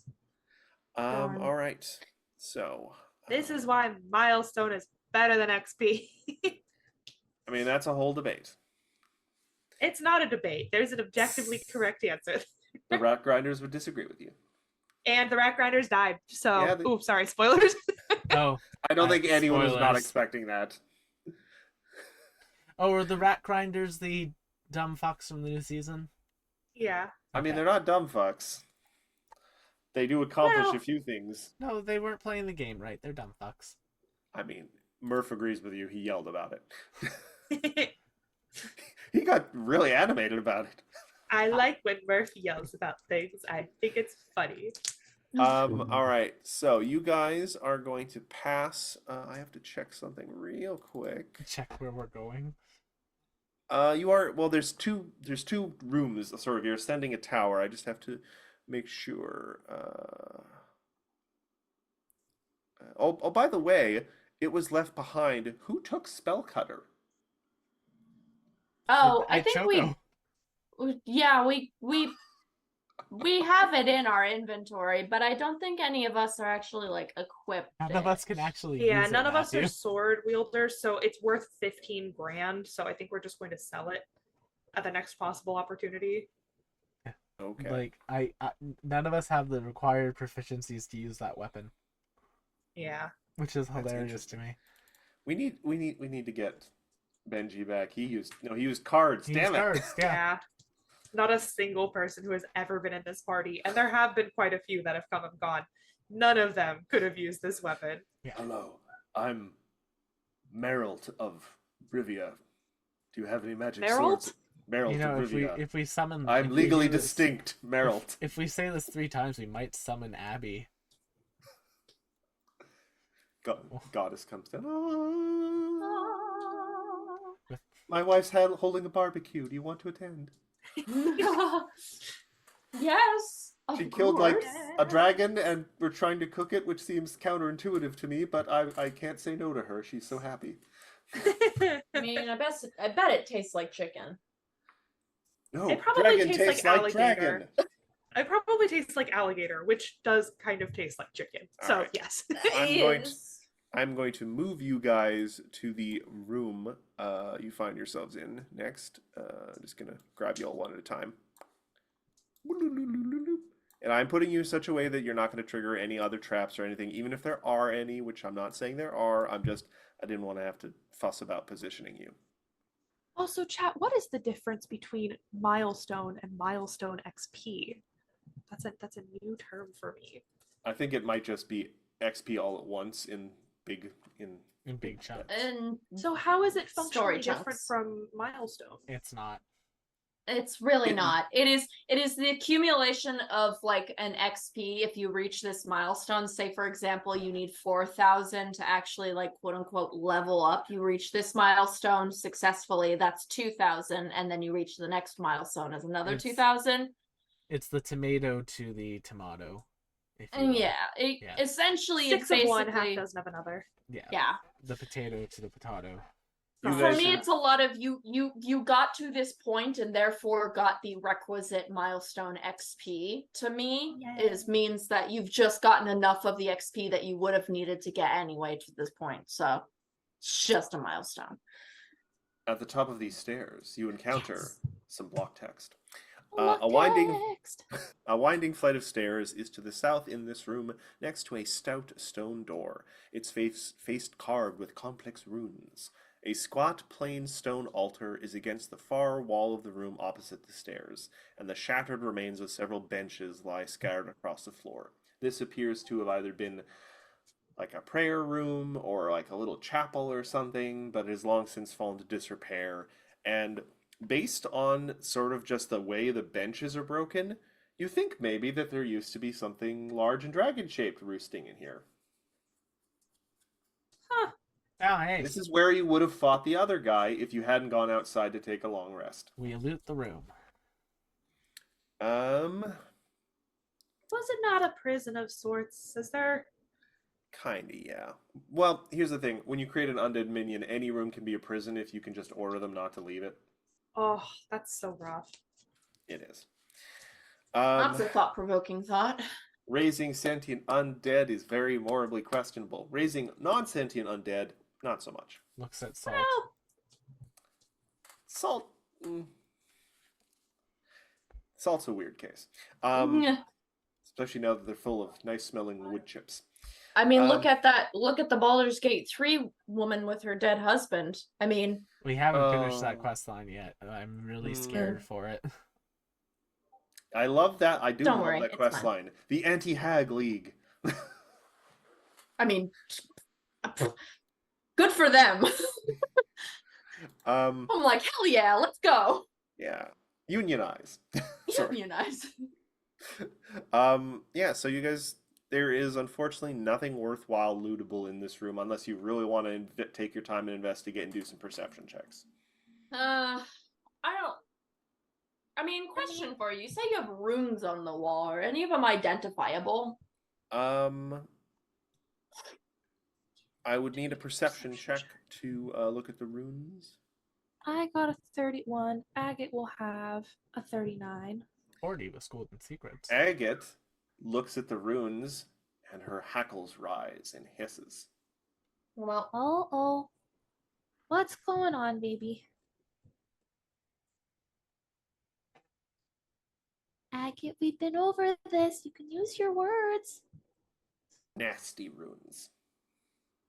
Darn. All right. So This is why milestone is better than XP. I mean, that's a whole debate. It's not a debate. There's an objectively correct answer. The rat grinders would disagree with you. And the rat grinders died. So, Yeah, oops, sorry, spoilers. Oh, I don't think anyone was not spoilers. expecting that. oh, are the rat grinders the dumb fucks from the new season? Yeah. I mean, Okay. they're not dumb fucks. They do accomplish Well- a few things. No, they weren't playing the game right. They're dumb fucks. I mean, Murph agrees with you. He yelled about it. He got really animated about it. I like when Murphy yells about things. I think it's funny. All right. So you guys are going to pass. I have to check something real quick. Check where we're going. You are well. There's two rooms. Sort of. You're ascending a tower. I just have to make sure. Oh, by the way, it was left behind. Who took Spellcutter? Oh, I Hey, think Choco. yeah, we have it in our inventory, but I don't think any of us are actually like equipped. None of us can actually. Yeah, use none it, of us are Matthew. sword wielders, so it's worth 15 grand. So I think we're just going to sell it at the next possible opportunity. Okay. Like none of us have the required proficiencies to use that weapon, Yeah. which is That's hilarious to me. We need to get Benji back. He used cards. He Damn used it. cards, yeah. Not a single person who has ever been in this party, and there have been quite a few that have come and gone. None of them could have used this weapon. Hello, I'm Merrilt of Rivia. Do you have any magic Merrilt? swords? Merrilt You know, of Rivia. if we summon, I'm if we legally do this- distinct, Merrilt. If we say this 3 times, we might summon Abby. Goddess comes down. My wife's holding a barbecue. Do you want to attend? Yes. She of killed like course. a dragon, and we're trying to cook it, which seems counterintuitive to me, but I can't say no to her. She's so happy. I mean, I bet it tastes like chicken. No, It probably dragon tastes tastes like like alligator. dragon. It probably tastes like alligator, which does kind of taste like chicken. So, Alright. yes. I'm going to move you guys to the room you find yourselves in next. Just gonna grab you all one at a time. And I'm putting you in such a way that you're not going to trigger any other traps or anything, even if there are any, which I'm not saying there are. I didn't want to have to fuss about positioning you. Also, chat, what is the difference between milestone and milestone XP? That's a new term for me. I think it might just be XP all at once in big chunks. And So how is it Story functionally different chunks. from milestone? It's not. it's really It- not. It is the accumulation of like an XP if you reach this milestone. Say for example, you need 4,000 to actually like quote unquote level up. You reach this milestone successfully, that's 2,000, and then you reach the next milestone as another It's- 2,000. It's the tomato to the tomato. If you And will. yeah, essentially Six it's of one, basically half dozen of another. yeah. The potato to the potato. You For guys me, should- it's a lot of you got to this point and therefore got the requisite milestone XP. To me, means that you've just gotten enough of the XP that you would have needed to get anyway to this point. So it's just a milestone. At the top of these stairs, you encounter Yes. some block text. Block A winding text. A winding flight of stairs is to the south in this room, next to a stout stone door, its face carved with complex runes. A squat, plain stone altar is against the far wall of the room opposite the stairs, and the shattered remains of several benches lie scattered across the floor. This appears to have either been like a prayer room or like a little chapel or something, but it has long since fallen to disrepair, And based on sort of just the way the benches are broken, you think maybe that there used to be something large and dragon-shaped roosting in here. Huh. Oh, hey, This is where you would have fought the other guy if you hadn't gone outside to take a long rest. we loot the room. Was it not a prison of sorts? Is there? Kinda, yeah. Well, here's the thing. When you create an undead minion, any room can be a prison if you can just order them not to leave it. Oh, that's so rough. It is. That's a thought-provoking thought. Raising sentient undead is very morally questionable. Raising non-sentient undead, not so much. Looks at Salt. Well, Salt. Salt's a weird case. Yeah. Especially now that they're full of nice-smelling wood chips. I mean, look at the Baldur's Gate 3 woman with her dead husband. I mean, We haven't finished that Oh. quest line yet. and I'm really scared for it. I love that. I do Don't love worry, that it's quest fine. line. The Anti-Hag League. I mean, good for them. Um, I'm like, hell yeah, let's go. yeah. Unionize. Sorry. Unionize. Yeah, so you guys, there is unfortunately nothing worthwhile lootable in this room unless you really want to take your time and investigate and do some perception checks. I mean, question for you. You say you have runes on the wall. Are any of them identifiable? I would need a perception check to look at the runes. I got a 31. Agate will have a 39. 40 with Golden Secrets. Agate looks at the runes and her hackles rise and hisses. Well, Oh. What's going on, baby? Agate, we've been over this. You can use your words. Nasty runes.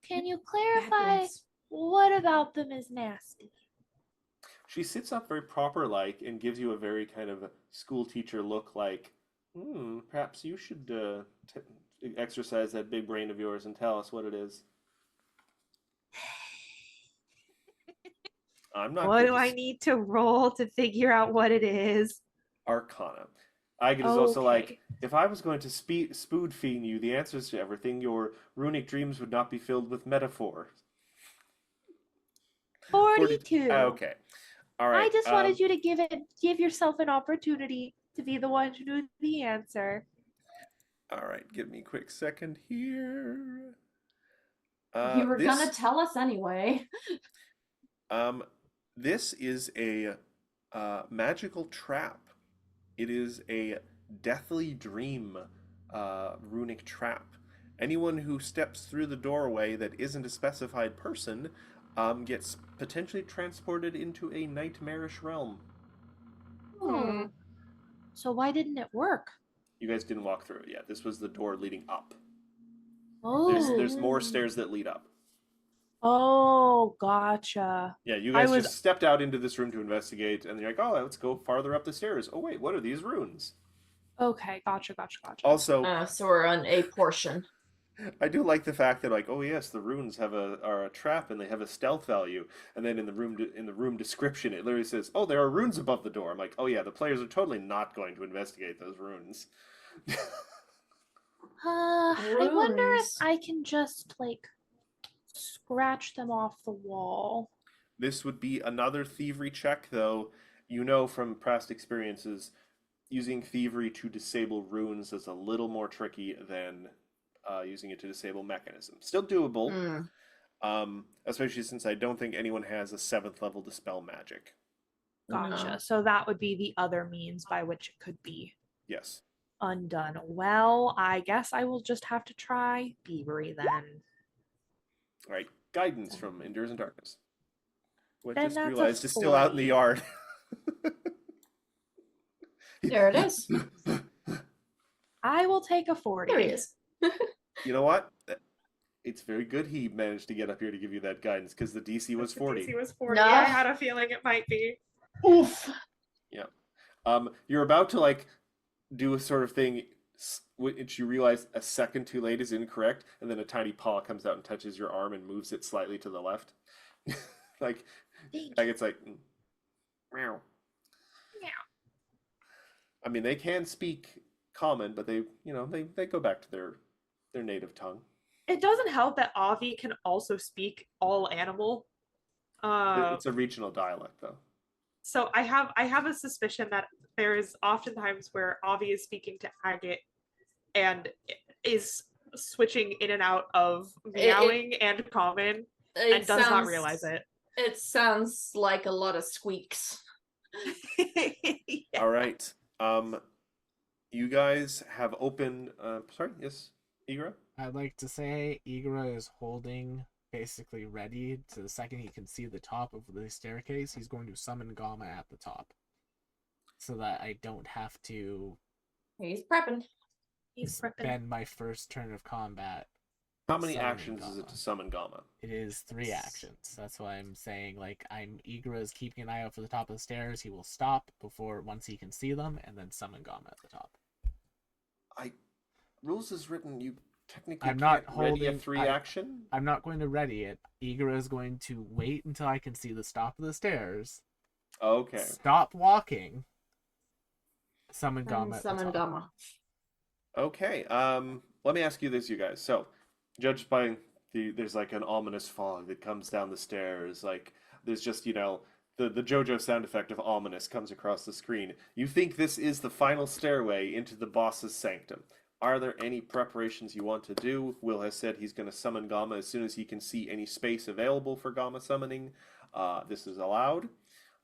Can you clarify what about them is nasty? She sits up very proper-like and gives you a very kind of school teacher look like, perhaps you should exercise that big brain of yours and tell us what it is. I'm not What good do to I need to roll to figure out what it is? Arcana. Agate is also like, Okay. if I was going to spoon feed you the answers to everything, your runic dreams would not be filled with metaphor. 42. Okay. All right. I just wanted you to give yourself an opportunity to be the one to do the answer. All right. Give me a quick second here. you were this, gonna tell us anyway. This is a magical trap. It is a deathly dream runic trap. Anyone who steps through the doorway that isn't a specified person gets potentially transported into a nightmarish realm. Hmm. So why didn't it work? You guys didn't walk through it yet. This was the door leading up. Oh. There's more stairs that lead up. Oh, gotcha. Yeah, you guys was- just stepped out into this room to investigate, and you're like, oh, let's go farther up the stairs. Oh, wait, what are these runes? Okay, gotcha. Also, So we're on a portion. I do like the fact that, like, oh yes, the runes are a trap and they have a stealth value, and then in the room description it literally says, oh, there are runes above the door. I'm like, oh yeah, the players are totally not going to investigate those runes. I wonder if Runes. I can just like scratch them off the wall. This would be another thievery check, though. You know from past experiences, using thievery to disable runes is a little more tricky than using it to disable mechanisms. Still doable, especially since I don't think anyone has a 7th level Dispel Magic. Gotcha. No. So that would be the other means by which it could be Yes. undone. Well, I guess I will just have to try Thievery then. All right. Guidance from Endures in Darkness. What Then just that's a realized is still out in the 40. yard. There it is. I will take a 40. There he is. You know what? It's very good he managed to get up here to give you that guidance because the DC was 40. DC was 40. No. I had a feeling it might be. Oof. You're about to like do a sort of thing which you realize a second too late is incorrect, and then a tiny paw comes out and touches your arm and moves it slightly to the left. Like Thank it's like Meow. Meow. I mean, they can speak common, but they go back to their native tongue. It doesn't help that Avi can also speak all animal. It's a regional dialect, though. So I have a suspicion that there is oftentimes where Avi is speaking to Agate and is switching in and out of meowing and common and does not realize it. It sounds like a lot of squeaks. Yeah. All right. You guys have opened. Sorry, yes, Igra? I'd like to say Igra is holding, basically ready to the second he can see the top of the staircase, he's going to summon Gamma at the top. So that I don't have to He's prepping. He's prepping. spend my first turn of combat. How many Summoning actions is it Gamma. to summon Gamma? It is 3 actions. That's why I'm saying, like, Igra is keeping an eye out for the top of the stairs. He will stop once he can see them, and then summon Gamma at the top. Rules is written. You technically I'm not can't ready a holding- 3 I- action. I'm not going to ready it. Igra is going to wait until I can see the top of the stairs. Okay. Stop walking. Summon And Gamma at the summon top. Gamma. Okay. Let me ask you this, you guys. So, judged by there's like an ominous fog that comes down the stairs. Like there's just the JoJo sound effect of ominous comes across the screen. You think this is the final stairway into the boss's sanctum? Are there any preparations you want to do? Will has said he's going to summon Gamma as soon as he can see any space available for Gamma summoning. This is allowed.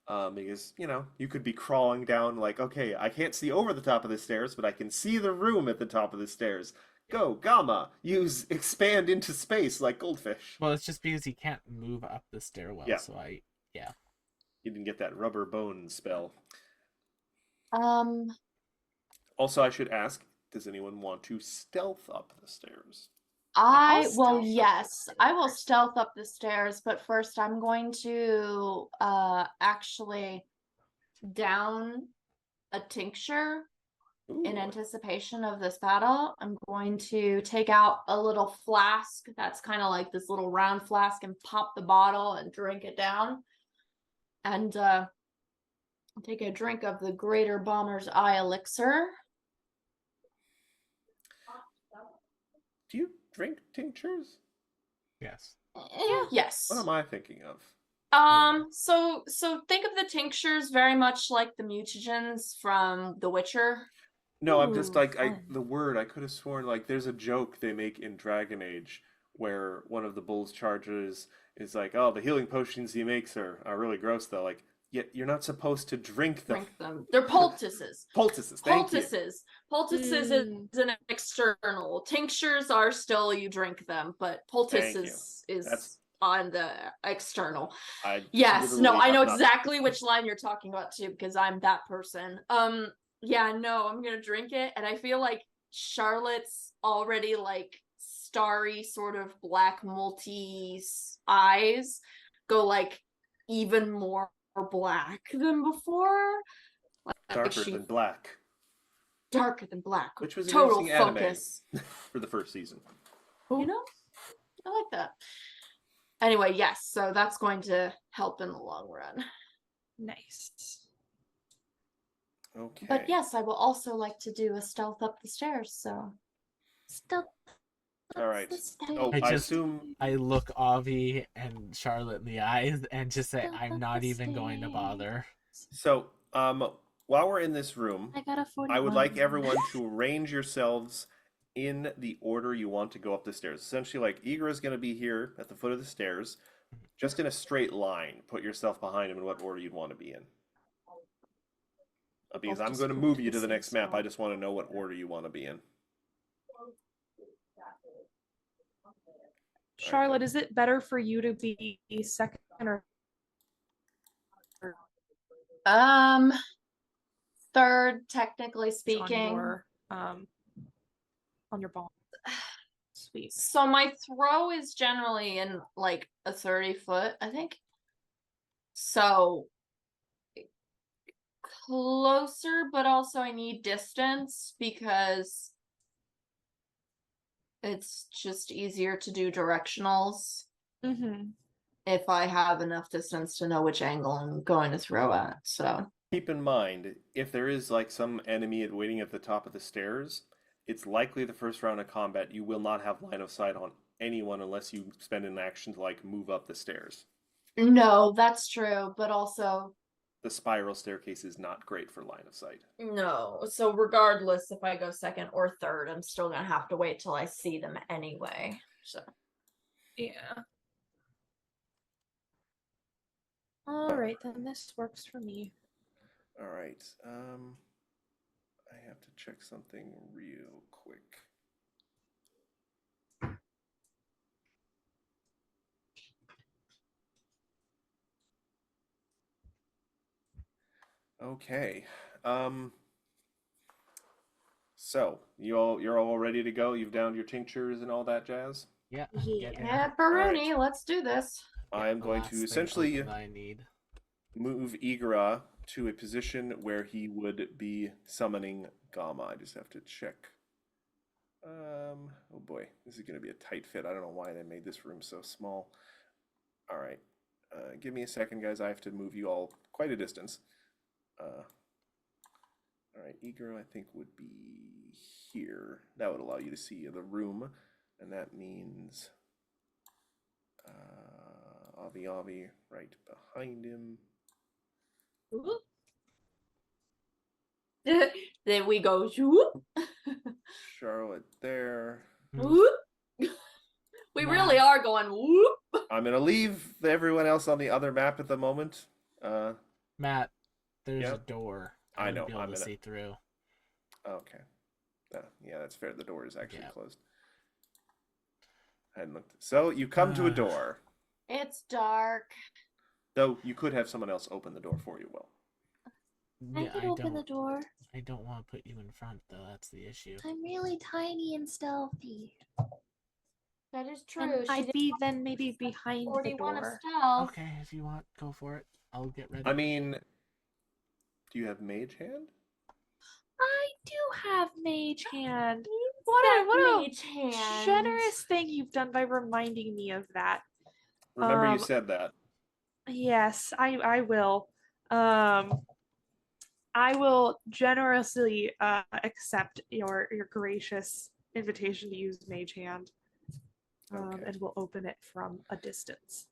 Because, you could be crawling down like, okay, I can't see over the top of the stairs, but I can see the room at the top of the stairs. Go, Gamma! Expand into space like goldfish. Well, it's just because he can't move up the stairwell, Yeah. so You didn't get that rubber bone spell. Um, Also, I should ask, does anyone want to stealth up the stairs? I I'll well, stealth up yes, the I will stairs. stealth up the stairs, but first I'm going to actually down a tincture in Ooh, anticipation of this battle. I'm going to take out a little flask that's kind of like this little round flask and pop the bottle and drink it down. And take a drink of the Greater Bomber's Eye elixir. do you drink tinctures? yes. Yes. What am I thinking of? So think of the tinctures very much like the mutagens from The Witcher. No, I'm just Ooh, like fun. the word. I could have sworn like there's a joke they make in Dragon Age where one of the bull's chargers is like, "Oh, the healing potions he makes are really gross though." Like, yet you're not supposed to drink them. Drink them. They're poultices. Poultices. Thank you. Poultices Mm. is an external. Tinctures are still you drink them, but poultice Thank you. is That's- on the external. I Yes, no, literally I know have not- exactly which line you're talking about too, because I'm that person. Yeah, no, I'm gonna drink it, and I feel like Charlotte's already like starry, sort of black multi eyes go like even more black than before. Like darker she than black darker than black. Which was an total interesting anime. focus. for the first season. You know? I like that. Anyway, yes, so that's going to help in the long run. Nice. Okay. But yes, I will also like to do a stealth up the stairs, so Stealth. All right. The Oh, I I just- assume I look Avi and Charlotte in the eyes and just say, Stealth I'm up not the even going to bother. so. While we're in this room, I got a 41. I would like everyone to arrange yourselves in the order you want to go up the stairs. Essentially, like Igra is going to be here at the foot of the stairs, just in a straight line. Put yourself behind him in what order you'd want to be in. Because I'm just going to move move to you the to the same next map. spot. I just want to know what order you want to be in. Charlotte, is it better for you to be second or third, technically on speaking. your ball? Sweet. So my throw is generally in like a 30-foot, I think. So closer, but also I need distance because it's just easier to do directionals. Mm-hmm. if I have enough distance to know which angle I'm going to throw at. So Keep in mind, if there is like some enemy waiting at the top of the stairs, it's likely the first round of combat you will not have line of sight on anyone unless you spend an action to like move up the stairs. no, that's true, but also The spiral staircase is not great for line of sight. no. So regardless if I go second or third, I'm still gonna have to wait till I see them anyway. So Yeah. All right, then this works for me. All right. I have to check something real quick. Okay. So you're all ready to go? You've downed your tinctures and all that jazz? Yeah. Yeah. pepperoni, let's do this. I am The going last to thing essentially open I need. move Igara to a position where he would be summoning Gamma. I just have to check. Oh boy, this is going to be a tight fit. I don't know why they made this room so small. All right, give me a second, guys. I have to move you all quite a distance. All right, Igara, I think would be here. That would allow you to see the room, and that means Avi right behind him. Ooh. Then we go whoop. Charlotte there. Whoop. We really are going whoop. I'm gonna leave everyone else on the other map at the moment. Matt, there's Yeah. a door. I wouldn't know, Be able I'm to gonna- see through. Okay. Yeah, that's fair. The door is actually Yeah. closed. I hadn't looked. So you come to a door. It's dark. Though you could have someone else open the door for you, Will. I Yeah, can open the door. I don't want to put you in front, though. That's the issue. I'm really tiny and stealthy. That is true. And She I'd did be then maybe behind the 41 of door. stealth. Okay, if you want, go for it. I'll get ready. I mean, do you have mage hand? I do have mage hand. That What a mage hand. generous thing you've done by reminding me of that. Remember you Um, said that. Yes, I will. I will generously accept your gracious invitation to use Mage Hand, Okay. and we'll open it from a distance.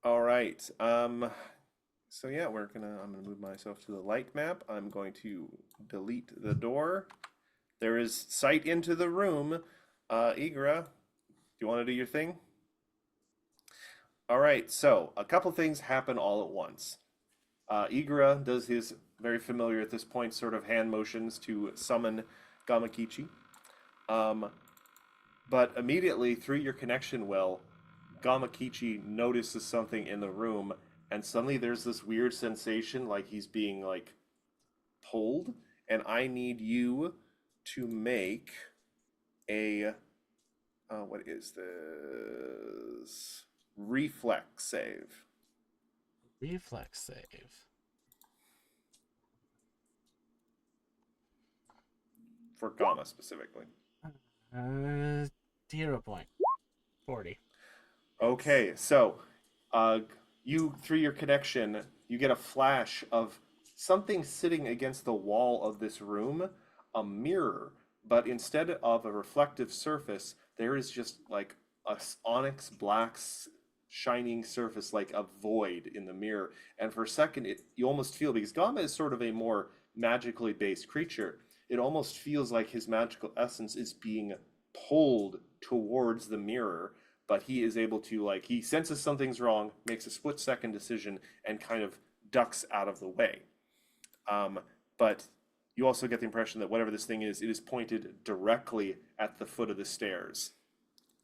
All right. So yeah, I'm gonna move myself to the light map. I'm going to delete the door. There is sight into the room. Igara, do you want to do your thing? All right. So a couple things happen all at once. Igara does his very familiar at this point sort of hand motions to summon Gamakichi. But immediately through your connection well, Gamakichi notices something in the room, and suddenly there's this weird sensation like he's being like pulled, and I need you to make a what is this? Reflex save. Reflex save. For Gamma specifically. 0 point. 40. Okay, so you through your connection, you get a flash of something sitting against the wall of this room, a mirror, but instead of a reflective surface, there is just like a onyx black shining surface, like a void in the mirror. And for a second, you almost feel, because Gamma is sort of a more magically based creature, it almost feels like his magical essence is being pulled towards the mirror, but he is able to, like, he senses something's wrong, makes a split-second decision, and kind of ducks out of the way. But you also get the impression that whatever this thing is, it is pointed directly at the foot of the stairs.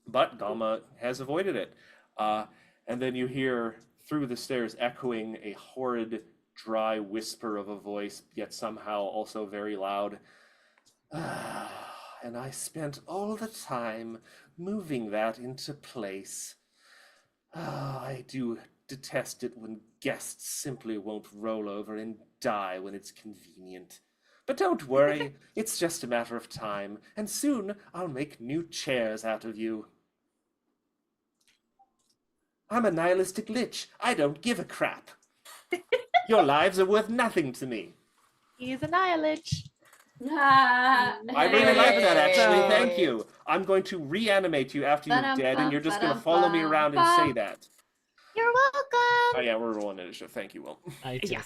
But Gamma has avoided it. And then you hear through the stairs echoing a horrid, dry whisper of a voice, yet somehow also very loud. And I spent all the time moving that into place. I do detest it when guests simply won't roll over and die when it's convenient. But don't worry, it's just a matter of time, and soon I'll make new chairs out of you. I'm a nihilistic lich. I don't give a crap. Your lives are worth nothing to me. He's a Nihilich. Ah, I really like that, actually. Thank hey. you. I'm going to reanimate you after you're dead, and you're just going to Ba-dum-bum, follow me around and say ba-dum-bum. that. You're welcome. Oh, yeah, we're rolling initiative. Thank you, Will. Yeah.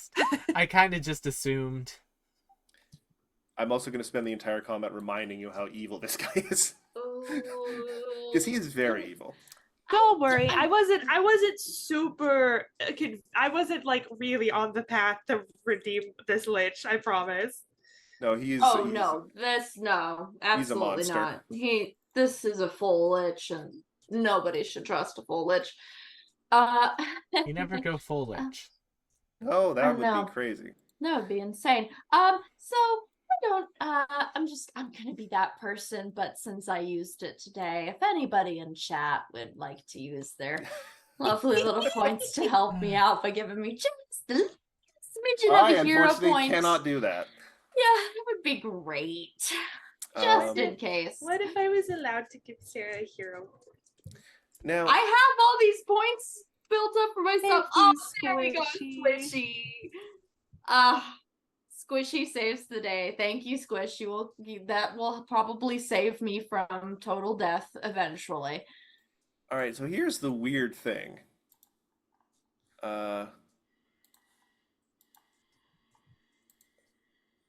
I kind of just assumed. I'm also going to spend the entire combat reminding you how evil this guy is. Ooh. Because he is very evil. Don't worry. I wasn't super. I wasn't like really on the path to redeem this lich. I promise. No, he's. Oh he's no, no, He's a absolutely monster. not. This is a full lich, and nobody should trust a full lich. You never go full lich. Oh, that would no. be crazy. That would be insane. So I don't. I'm gonna be that person. But since I used it today, if anybody in chat would like to use their lovely little points to help me out by giving me just a smidgen I of a hero unfortunately point, cannot do that. yeah, it would be great. Just in case. What if I was allowed to give Sarah a hero? Now, I have all these points built up for myself. Thank Oh, you, there we go, Squishy. Squishy. Squishy saves the day. Thank you, Squish. That will probably save me from total death eventually. all right, so here's the weird thing.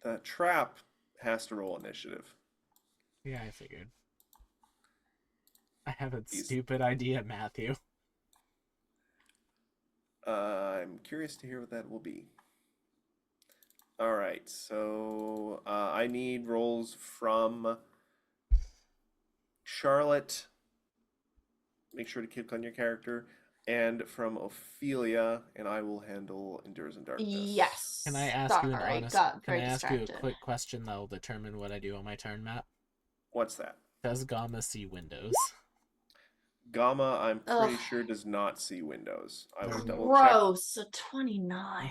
The trap has to roll initiative. Yeah, I figured. I have a stupid idea, Matthew. I'm curious to hear what that will be. All right, so I need rolls from Charlotte. Make sure to click on your character, and from Ophelia, and I will handle Endures in Darkness. Yes. Can I ask you an Sorry, honest? got Can very I ask you a distracted. quick question that will determine what I do on my turn, Matt? What's that? Does Gamma see windows? Gamma, I'm pretty Ugh. sure does not see windows. I will double check. Gross. A 29.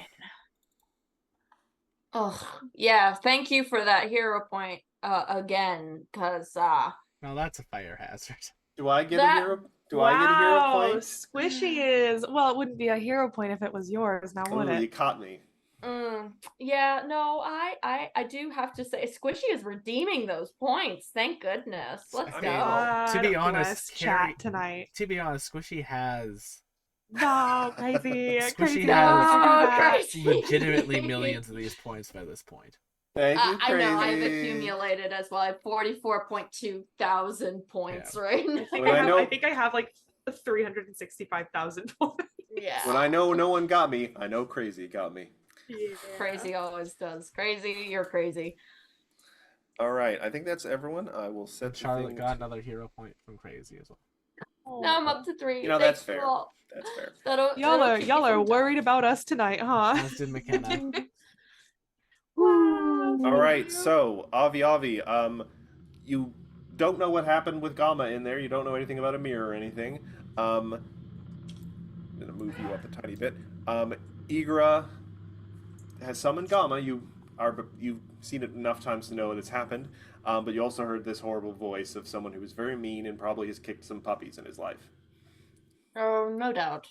Oh, yeah. Thank you for that hero point again, because No, that's a fire hazard. Do I get That- a hero? Do I get a hero point? Squishy is well. It wouldn't be a hero point if it was yours. Now would Ooh, you it? caught me. yeah, no, I do have to say Squishy is redeeming those points. Thank goodness. Let's I go. mean, To be God honest, bless Carrie- chat tonight. To be honest, Squishy has No, crazy, Squishy crazy. has- Why would you do Oh, that? crazy. legitimately millions of these points by this point. Thank you, I know I've Crazy. accumulated as well. I have 44.2 thousand points right now. I I think I have like 365,000 points. Yeah. When I know no one got me, I know Crazy got me. Yeah. Crazy always does. Crazy, you're crazy. All right, I think that's everyone. I will And set the Charlotte thing got to- another hero point from Crazy as well. Now I'm up to 3. You know, that's Thanks fair. a lot. That's fair. That'll keep me Y'all are from worried about us tonight, huh? As did McKenna. Wow. All right, so Avi, you don't know what happened with Gamma in there. You don't know anything about a mirror or anything. I'm gonna move you up a tiny bit. Igra has summoned Gamma. You've seen it enough times to know that it's happened. But you also heard this horrible voice of someone who was very mean and probably has kicked some puppies in his life. Oh, no doubt.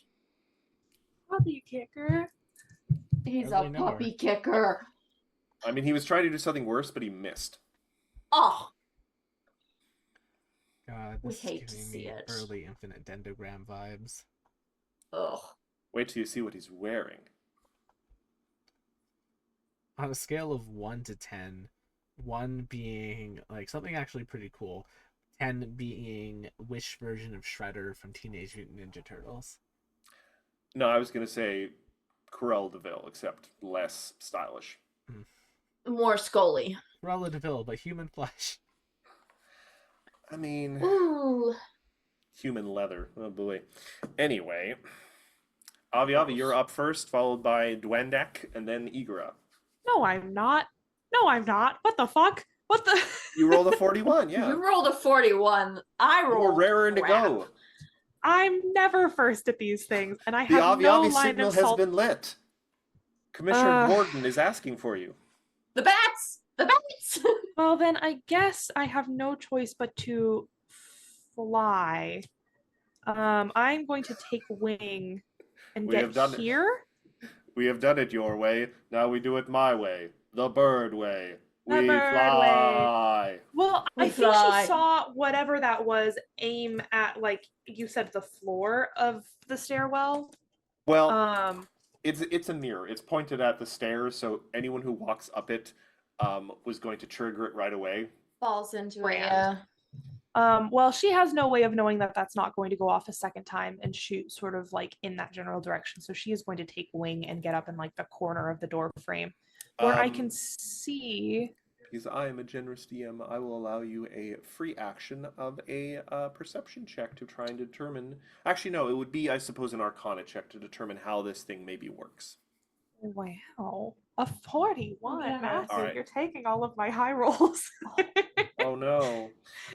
Puppy kicker. He's Hardly a know her. puppy kicker. I mean, he was trying to do something worse, but he missed. Oh, God, We this is hate to giving see me it. early Infinite Dendogram vibes. ugh. Wait till you see what he's wearing. On a scale of 1 to 10, 1 being like something actually pretty cool, 10 being Wish version of Shredder from Teenage Mutant Ninja Turtles. No, I was gonna say Corel Deville, except less stylish. More Scully. Cruella de Vil, but human flesh. I mean, Ooh. human leather. Oh boy. Anyway, Avi, you're up first, followed by Dwendak, and then Igra. No, I'm not. No, I'm not. What the fuck? What the? You rolled a 41, yeah. You rolled a 41. I You were rolled raring to crap. go. I'm never first at these things, and I The have Avi no Avi line signal of has salt. been lit. Commissioner Uh. Gordon is asking for you. The bats! The bats! Well, then I guess I have no choice but to fly. I'm going to take wing and We have get done it. here. We have done it your way. Now we do it my way. The bird way. The We bird fly. Well, We I think fly. she saw whatever that was aim at, like you said, the floor of the stairwell. Well, Um, it's a mirror. It's pointed at the stairs, so anyone who walks up it was going to trigger it right away. Falls into it. Grand. Yeah. well, she has no way of knowing that that's not going to go off a second time and shoot sort of like in that general direction. So she is going to take wing and get up in like the corner of the door frame where I can see. Because I am a generous DM, I will allow you a free action of a perception check to try and determine. Actually, no, it would be, I suppose, an Arcana check to determine how this thing maybe works. Wow, a 41, Yeah. Matthew. All right. You're taking all of my high rolls. Oh no,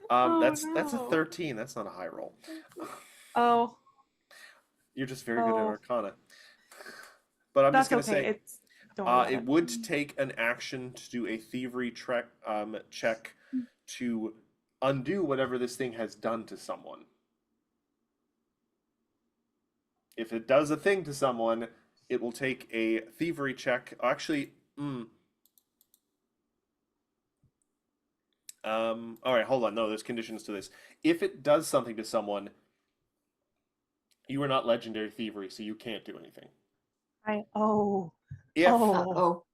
Oh, that's a no. 13. That's not a high roll. Oh, You're just very good at Oh. Arcana. But I'm that's just gonna okay. say. It's don't worry about It would take an action to do a thievery check to undo whatever this thing has done to someone. If it does a thing to someone, it will take a thievery check. Actually, all right, hold on. No, there's conditions to this. If it does something to someone, you are not legendary thievery, so you can't do anything. If Oh.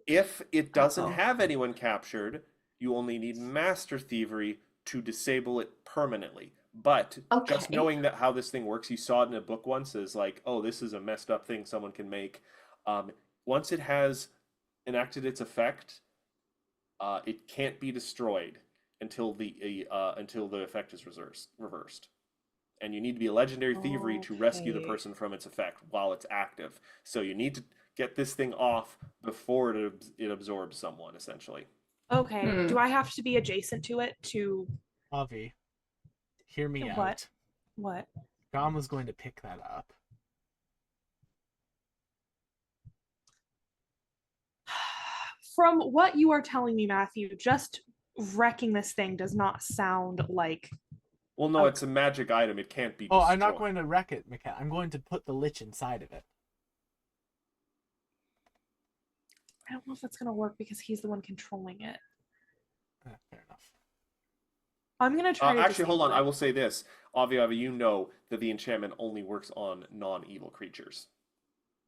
If it doesn't Uh-oh. have anyone captured, you only need Master Thievery to disable it permanently. But just Okay. knowing that how this thing works, you saw it in a book once as like, oh, this is a messed up thing someone can make. Once it has enacted its effect, it can't be destroyed until the effect is reversed. And you need to be a legendary thievery to rescue the Okay. person from its effect while it's active. So you need to get this thing off before it absorbs someone, essentially. Okay. Hmm. Do I have to be adjacent to it to Avi, hear me What? out. what? Gama's going to pick that up. From what you are telling me, Matthew, just wrecking this thing does not sound like. Well, no, Oh. it's a magic item. It can't be Oh, destroyed. I'm not going to wreck it, Mika. I'm going to put the lich inside of it. I don't know if that's gonna work because he's the one controlling it. Fair enough. I'm gonna try to Actually, hold on. disable I it. will say this. Avi, you know that the enchantment only works on non-evil creatures.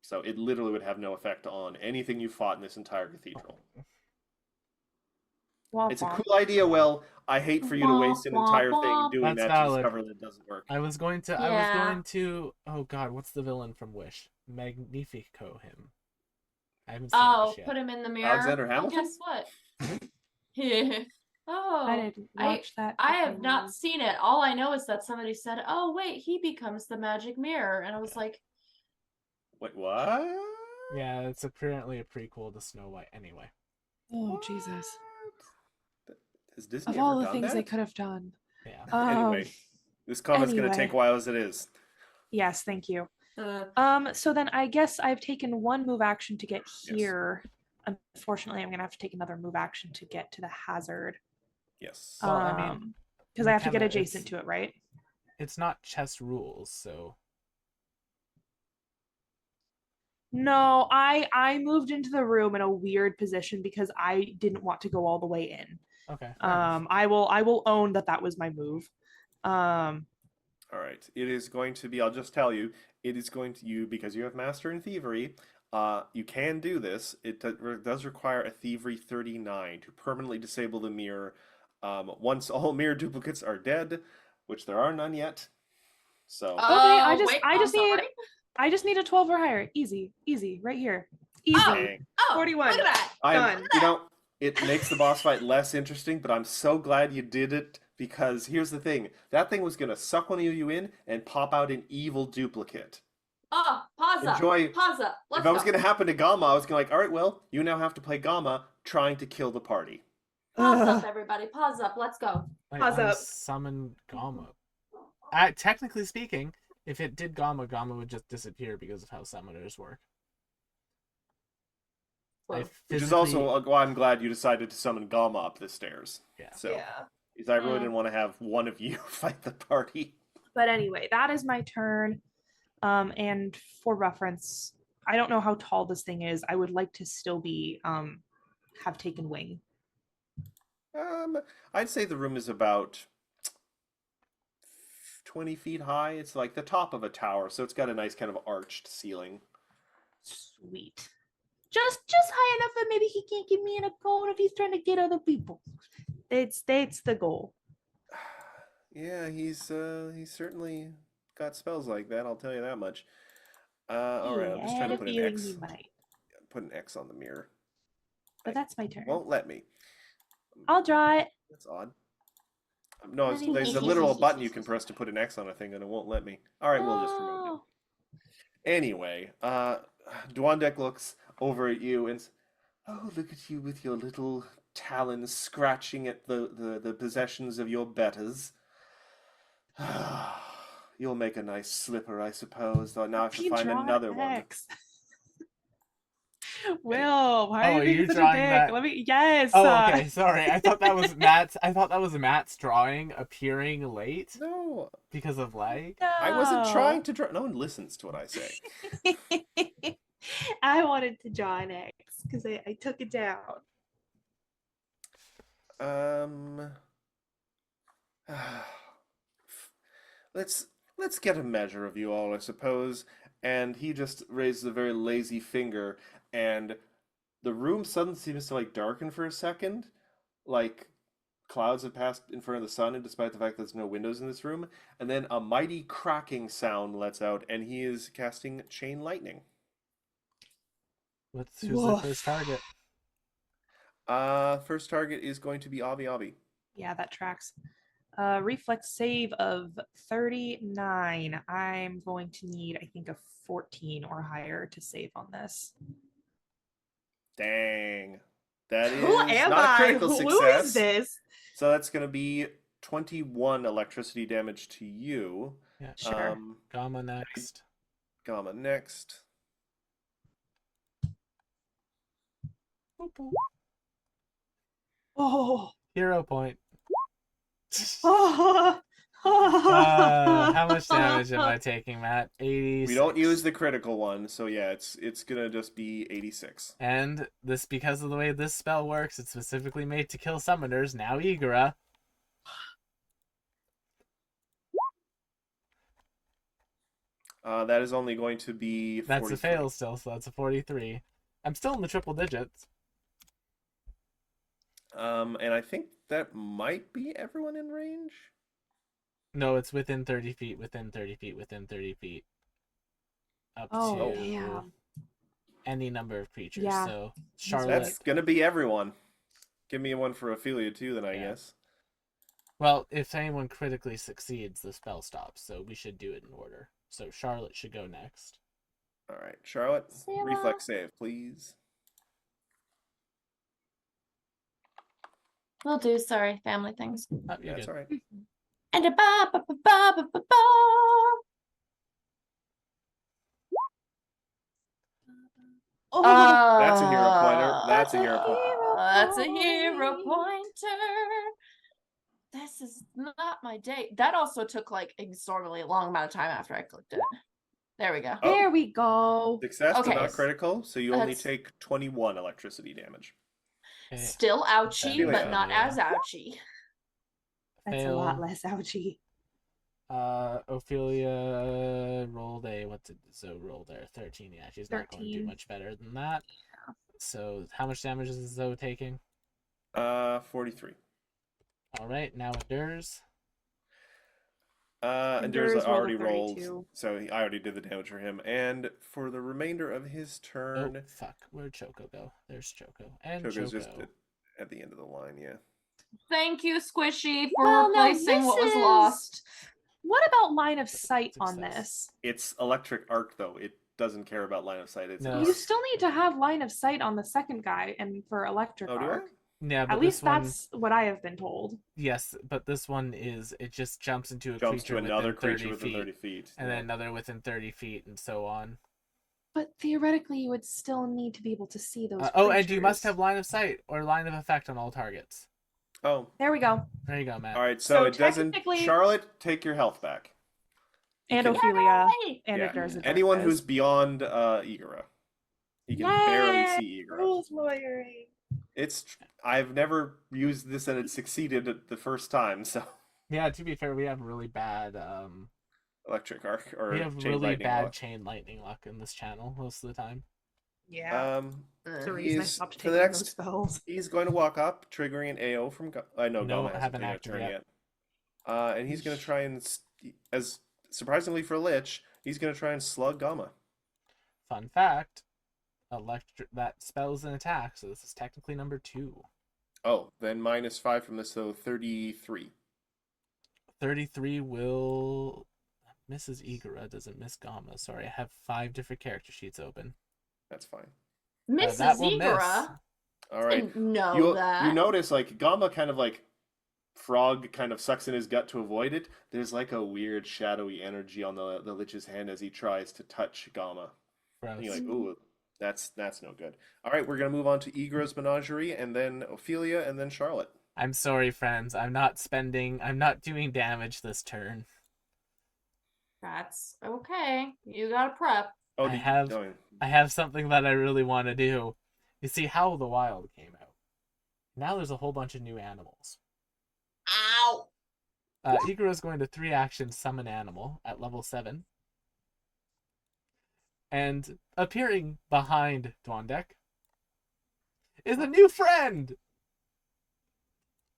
So it literally would have no effect on anything you fought in this entire cathedral. Womp It's a womp. cool idea, Will. I hate for you to waste an entire thing Womp doing That's that to valid. discover that it doesn't work. I was going Yeah. to oh god, what's the villain from Wish? Magnifico him. I haven't seen Oh, Wish yet. put him in the mirror. Alexander Well, Hamilton? guess what? Yeah. Oh, I didn't watch that. I have fucking not movie. seen it. All I know is that somebody said, "Oh, wait, he becomes the magic mirror," and I was like, Wait, what? Yeah, it's apparently a prequel to Snow White anyway. Oh Jesus! Has Disney Of ever all the done things that? they could have done. Yeah. Anyway, this comment's going to anyway. take a while as it is. Yes, thank you. uh, So then I guess I've taken one move action to get Yes. here. Unfortunately, I'm gonna have to take another move action to get to the hazard. Yes. Well, I mean, because I have to get McKenna, adjacent it's- to it, right? It's not chess rules, so No, I moved into the room in a weird position because I didn't want to go all the way in. okay. fair enough. I will own that was my move. All right. It is going to be, I'll just tell you, it is going to, because you have Master in Thievery, you can do this. It does require a Thievery 39 to permanently disable the mirror once all mirror duplicates are dead, which there are none yet. So, I just- wait, I I'm just need- sorry. I just need a 12 or higher. Easy, right here. Easy. dang. Oh, 41. Look at that. Done. It makes the boss fight less interesting, but I'm so glad you did it because here's the thing. That thing was going to suck one of you in and pop out an evil duplicate. Oh, pause up. Enjoy- Pause up. Let's If that was go. going to happen to Gamma, I was going to like, all right, well, you now have to play Gamma trying to kill the party. Pause Ugh. up, everybody. Pause up. Let's go. Pause up. Summon Gamma. Technically speaking, if it did Gamma, Gamma would just disappear because of how summoners work. I Well, Which is physically- also why I'm glad you decided to summon Gamma up the stairs. Yeah. So, yeah. because I really Yeah. didn't want to have one of you fight the party. But anyway, that is my turn. And for reference, I don't know how tall this thing is. I would like to still be have taken wing. I'd say the room is about 20 feet high. It's like the top of a tower, so it's got a nice kind of arched ceiling. Sweet. Just high enough that maybe he can't give me in a cone if he's trying to get other people. It's the goal. Yeah, he's certainly got spells like that, I'll tell you that much. All right, I'm Yeah, just I trying had to a put an feeling X. he might. Put an X on the mirror. But that's my turn. Won't let me. I'll draw it. That's odd. No, Anyway. there's a literal button you can press to put an X on a thing, and it won't let me. All right, we'll just remove it. No. Anyway, Dwandek looks over at you and says, "Oh, look at you with your little talons scratching at the possessions of your betters. You'll make a nice slipper, I suppose, though now I have to You find draw another an one." X. Will, why Oh, are are you being you such a drawing dick? that? Let me. Yes. Oh, okay. Sorry. I thought that was Matt's. I thought that was Matt's drawing appearing late No, because of lag. I wasn't No. trying to draw. No one listens to what I say. I wanted to draw an X because I took it down. Let's get a measure of you all, I suppose. And he just raises a very lazy finger, and the room suddenly seems to like darken for a second, like clouds have passed in front of the sun, and despite the fact that there's no windows in this room, and then a mighty cracking sound lets out, and he is casting Chain Lightning. Who's the Woof. first target? First target is going to be Avi Avi. Yeah, that tracks. Reflex save of 39. I'm going to need, I think, a 14 or higher to save on this. Dang. That is Who am not a I? critical Who success. is this? So that's going to be 21 electricity damage to you. Yeah. Sure. Gamma next. Gamma next. Oh. Hero point. Oh. How much damage am I taking, Matt? 80. We don't use the critical one, so yeah, it's gonna just be 86. And this, because of the way this spell works, it's specifically made to kill summoners. Now Igra. That is only going to be 43. That's a fail still, so that's a 43. I'm still in the triple digits. And I think that might be everyone in range. No, it's within 30 feet, within 30 feet, within 30 feet. Up Oh, to damn. any number of creatures. Yeah. So Charlotte. That's gonna be everyone. Give me one for Ophelia too, then I Yeah. guess. Well, if anyone critically succeeds, the spell stops, so we should do it in order. So Charlotte should go next. All right, Charlotte, Sarah. reflex save, please. Will do. Sorry, family things. Oh, you're That's good. all right. And a ba ba ba ba ba ba ba. Oh, That's a hero pointer. That's a hero pointer. That's a hero pointer. This is not my day. That also took like exorbitantly a long amount of time after I clicked it. There we go. Oh. there we go. Success, Okay. but not critical, so you only That's- take 21 electricity damage. Okay. Still ouchy, Fail. but not as ouchy. That's a Fail. lot less ouchy. Ophelia rolled a rolled there 13. Yeah, she's not going to do 13. much better than that. So how much damage is Zoe taking? 43. All right, now endures. Endures Endures rolled a already rolled, 32. so I already did the damage for him. And for the remainder of his Oh turn, fuck, where'd Choco go? There's Choco and Choco's Choco. just at the end of the line, yeah. Thank you, Squishy, for Well, now replacing what this was is- lost. What about line of sight on Success. this? It's electric arc, though. It doesn't care about line of sight. It's No. You still need to have line of sight on the second guy and for electric Oh, do I? arc. Yeah, but At this least one, that's what I have been told. yes, but this one is it just jumps into a Jumps creature to another within 30 creature within feet, 30 feet. and yeah. then another within 30 feet, and so on. But theoretically, you would still need to be able to see those. Oh, and you must creatures. have line of sight or line of effect on all targets. Oh, There we go. There you go, Matt. all right. So So it doesn't. technically- Charlotte, take your health back. And can- Ophelia Yay! and Yeah. Ignor's Anyone Adorcus. who's beyond Igora. He can barely see Igora. Rules lawyering. I've never used this and it succeeded at the first time, so Yeah, to be fair, we have really bad electric arc or we have chain really lightning bad luck. chain lightning luck in this channel most of the time. Yeah. Um That's the reason I he's- stopped for taking the those next- spells. he's going to walk up, triggering an AO from no, No, Gama hasn't haven't taken a acted turn yet. yet. And he's going to try and as surprisingly for Lich, he's going to try and slug Gama. Fun fact, that spell's an attack, so this is technically number 2. Oh, then -5 from this, so 33. 33 will Mrs. Igora doesn't miss Gamma. Sorry, I have 5 different character sheets open. That's fine. Mrs. that will miss. Igora All right. didn't know You that. notice like Gama kind of like frog kind of sucks in his gut to avoid it. There's like a weird shadowy energy on the Lich's hand as he tries to touch Gama. Gross. And you're like, ooh, that's no good. All right, we're gonna move on to Igra's Menagerie, and then Ophelia, and then Charlotte. I'm sorry, friends. I'm not doing damage this turn. That's okay. You gotta prep. Oh, I have- I have something that I really want to do. You see how the Wild came out. Now there's a whole bunch of new animals. Ow! Igor is going to 3 action summon animal at level 7. And appearing behind Dwandek is a new friend!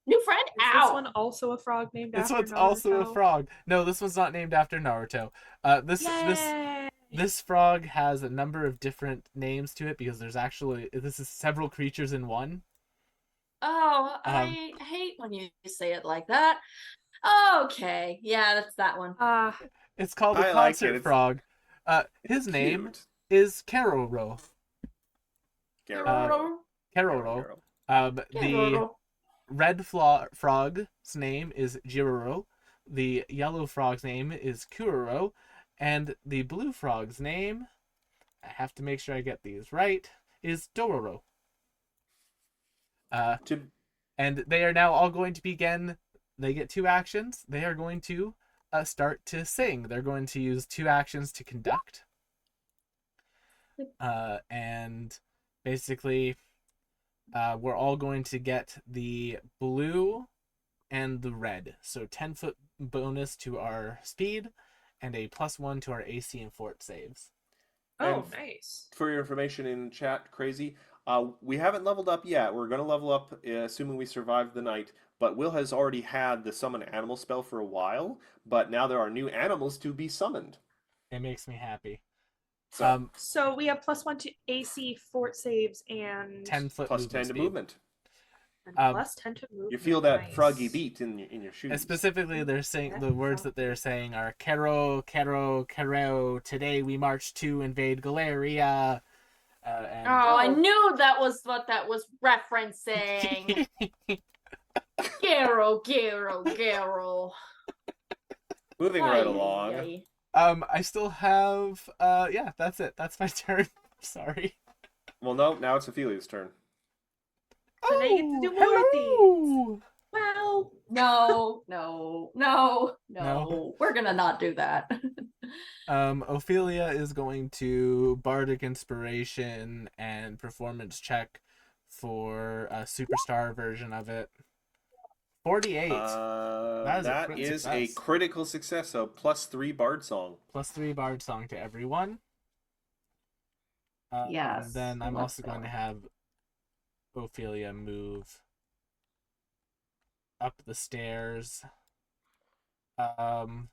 New friend? Is Ow! this one also a frog named This after one's also a Naruto? frog. No, this one's not named after Naruto. Yay! This frog has a number of different names to it because this is several creatures in one. Oh, I hate when you say it like that. Okay, yeah, that's that one. It's called I a like concert it. It's frog. His name Cute. is Keroro. Garrow. Keroro. Garrow. The red frog's name is Jiroro. The yellow frog's name is Kuroro. And the blue frog's name, I have to make sure I get these right, is Dororo. To And they are now all going to begin. They get 2 actions. They are going to start to sing. They're going to use 2 actions to conduct. And basically, we're all going to get the blue and the red. So 10-foot bonus to our speed and a +1 to our AC and fort saves. Oh, And nice. for your information in chat, Crazy, we haven't leveled up yet. We're going to level up assuming we survive the night. But Will has already had the summon animal spell for a while. But now there are new animals to be summoned. It makes me happy. So So we have +1 to AC, fort saves, and 10-foot plus movement 10 to speed. movement. and um, +10 to move. You feel that Nice. froggy beat in your shoes. And specifically, they're saying That the words sounds that they're saying are "Kero, Kero, Kero. Today we march to invade Galeria." And Oh, I knew that was what that was referencing. Garo, Garo, Garo. Moving right along. I still have. Yeah, that's it. That's my turn. Sorry. Well, no, now it's Ophelia's turn. So now you get to do more of these. hello! Well, no, no, no, no. No. We're gonna not do that. Ophelia is going to Bardic Inspiration and Performance check for a superstar version of it. 48 That crit is a success. critical success, so +3 Bard Song. +3 Bard Song to everyone. Yes, And then I'm love also going to that. have Ophelia move up the stairs. And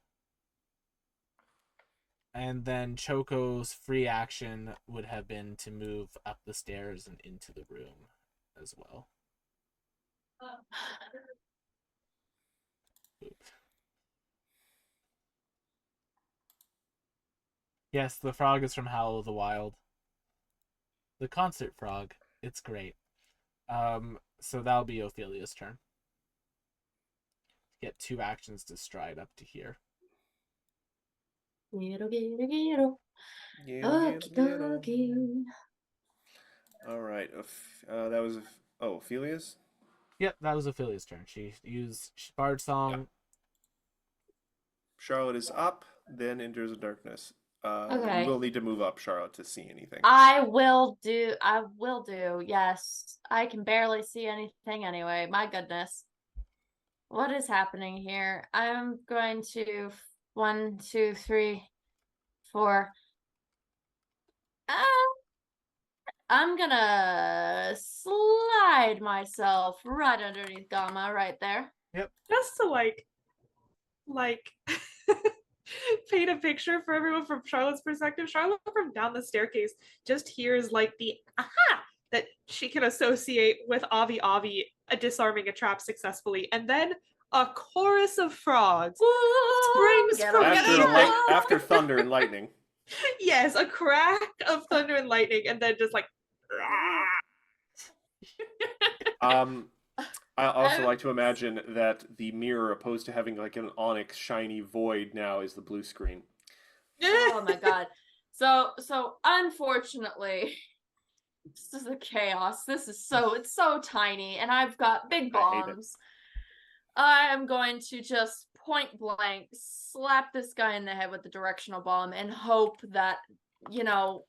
then Choco's free action would have been to move up the stairs and into the room as well. Oop. Yes, the frog is from Howl of the Wild. The concert frog. It's great. So that'll be Ophelia's turn. Get 2 actions to stride up to here. Giro, giro, giro. Okie dokie. All right. That was Ophelia's. Yep, that was Ophelia's turn. She used Bard Song. Charlotte is up. then Endures of Darkness. Okay. You will need to move up, Charlotte, to see anything. I will do. Yes. I can barely see anything anyway. My goodness. What is happening here? I'm going to 1, 2, 3, 4. I'm gonna slide myself right underneath Gamma right there. Just to like paint a picture for everyone from Charlotte's perspective. Charlotte from down the staircase just hears like the aha that she can associate with Avi disarming a trap successfully, and then a chorus of frogs springs Get from up, get the up. After thunder and lightning. yes, a crack of thunder and lightning, and then just like I also like to imagine that the mirror, opposed to having like an onyx shiny void, now is the blue screen. Oh my god. So unfortunately, this is a chaos. It's so tiny, and I've got big I hate it. bombs. I am going to just point blank slap this guy in the head with the directional bomb and hope that, you know,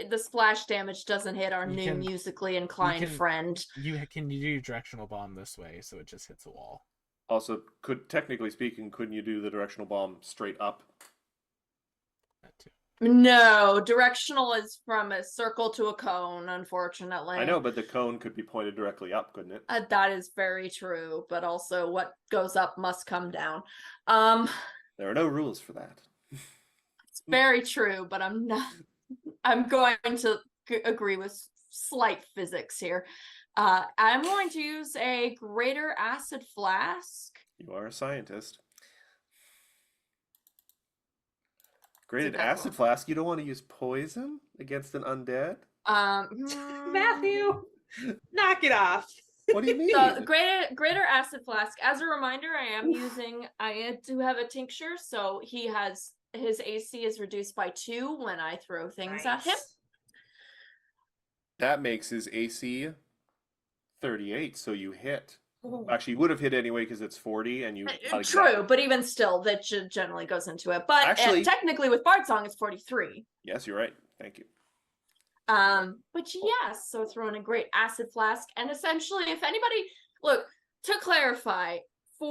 the splash damage doesn't hit our You new can- musically inclined can- friend. You do directional bomb this way, so it just hits a wall. Also, technically speaking, couldn't you do the directional bomb straight up? That too. No, directional is from a circle to a cone, unfortunately. I know, but the cone could be pointed directly up, couldn't it? That is very true, but also what goes up must come down. There are no rules for that. It's very true, but I'm going to agree with slight physics here. I'm going to use a greater acid flask. You are a scientist. Graded that acid one. flask? You don't want to use poison against an undead? Matthew, knock it off. What do you mean? So greater acid flask. As a reminder, I do have a tincture, so his AC is reduced by 2 when I throw things at him. That makes his AC 38, so you hit. Actually, you would have hit anyway because it's 40, and you. True, but even still, that generally goes into it. But Actually- technically, with Bard Song, it's 43. Yes, you're right. Thank you. But yes, so throw in a great acid flask, and essentially, if anybody look to clarify, we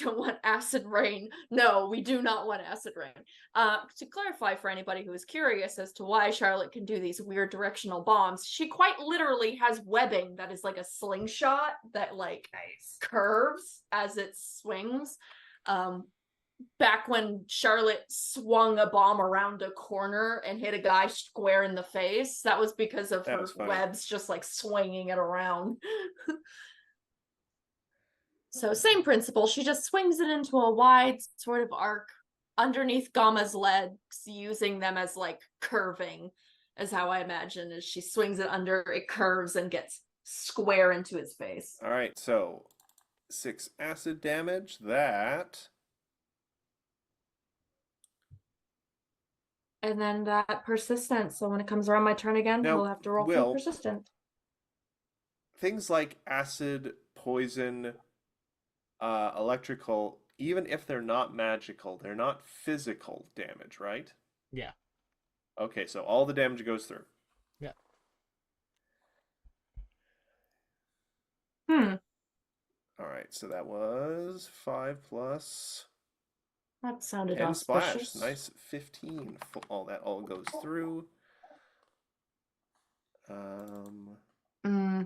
don't want acid rain. No, we do not want acid rain. To clarify for anybody who is curious as to why Charlotte can do these weird directional bombs, she quite literally has webbing that is like a slingshot that like curves as it swings. Back when Charlotte swung a bomb around a corner and hit a guy square in the face, that was because of That her was funny. webs just like swinging it around. So same principle, she just swings it into a wide sort of arc underneath Gamma's legs, using them as like curving, is how I imagine, as she swings it under, it curves and gets square into his face. All right, so 6 acid damage. That. And then that persistent, so when it comes around my turn again, Now, we'll have to roll Will- for persistent. Things like acid, poison, electrical, even if they're not magical, they're not physical damage, right? Yeah. Okay, so all the damage goes through. Yeah. All right, so that was 5 plus That sounded 10 splash. auspicious. Nice 15. All that all goes through. Mm-hmm.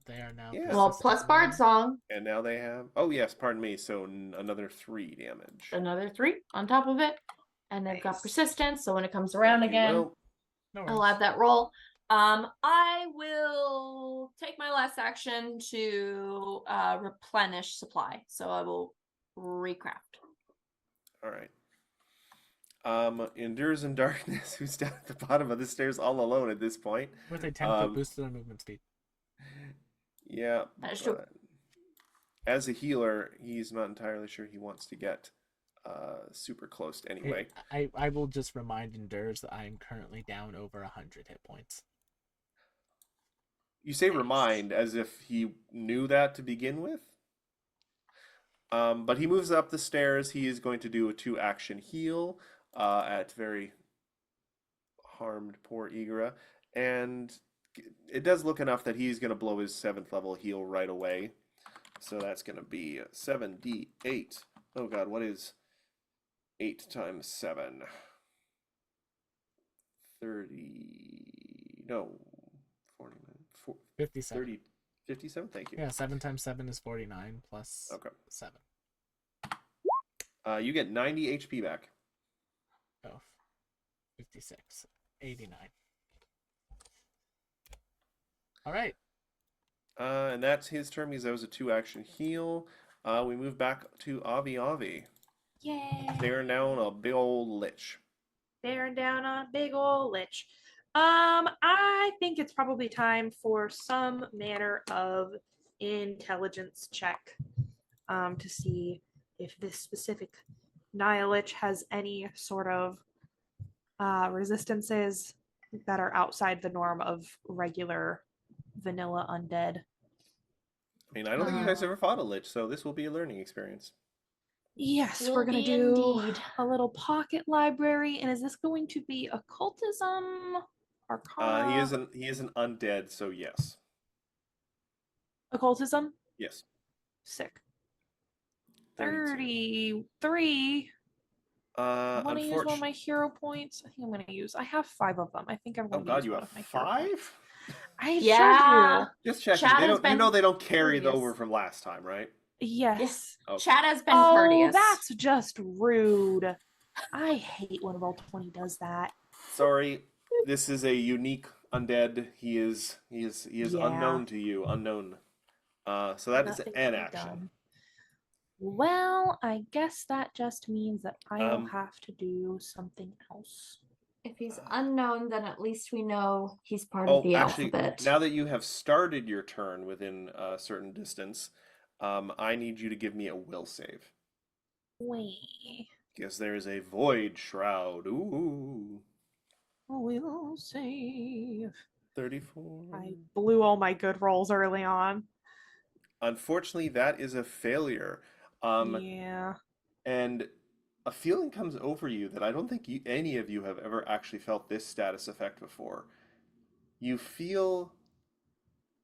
They are now. Yeah. Well, persistent plus Bard now. Song, And now they have. Oh, yes, pardon me. So another 3 damage. another 3 on top of it. And they've got Nice. persistence, so when it comes around Thank you, again, Will. No I'll worries. have that roll. I will take my last action to replenish supply. So I will recraft. All right. Endures in Darkness, who's down at the bottom of the stairs all alone at this point. With a 10-foot Um, boost to their movement speed. Yeah. That is true. but as a healer, he's not entirely sure he wants to get super close to anyway. I will just remind Endures that I am currently down over 100 hit points. You say remind as if he knew that to begin with? But he moves up the stairs. He is going to do a 2-action heal at very harmed poor Igra. And it does look enough that he's going to blow his 7th level heal right away. So that's going to be 7d8. Oh god, what is 8 times 7? 30. No. 49. 57. 30. 57? Thank you. Yeah, 7 times 7 is 49 plus Okay. 7. You get 90 HP back. Oh, 56. 89. All right. And that's his turn because that was a 2-action heal. We move back to Avi Avi. Yay. They're now on a big old lich. Bearing down on big ol' lich. I think it's probably time for some manner of intelligence check to see if this specific Nihilich has any sort of resistances that are outside the norm of regular vanilla undead. I mean, I don't think you guys ever fought a lich, so this will be a learning experience. Yes, Will we're gonna be do indeed. a little pocket library. And is this going to be occultism, arcana? He is an undead, so yes. Occultism? Yes. Sick. 32. 33. I want to use one of Unfortunately. my hero points. I think I'm going to use. I have 5 of them. I think I'm Oh going to god, use you one have of my hero points. 5? I Yeah. Just checking. Chad They has don't, you been know they don't carry courteous. over from last time, right? Yes. Yes. Okay. Chad has been Oh, courteous. that's just rude. I hate when Roll20 does that. Sorry, this is a unique undead. He is Yeah. unknown to you, unknown. So that is Nothing an to be action. done. Well, I guess that just means that I will Um, have to do something else. If he's unknown, then at least we know he's part Oh, of the actually, alphabet. now that you have started your turn within a certain distance, I need you to give me a will save. Wait. Because there is a void shroud. Ooh, We'll save. 34. I blew all my good rolls early on. Unfortunately, that is a failure. Yeah. And a feeling comes over you that I don't think any of you have ever actually felt this status effect before. You feel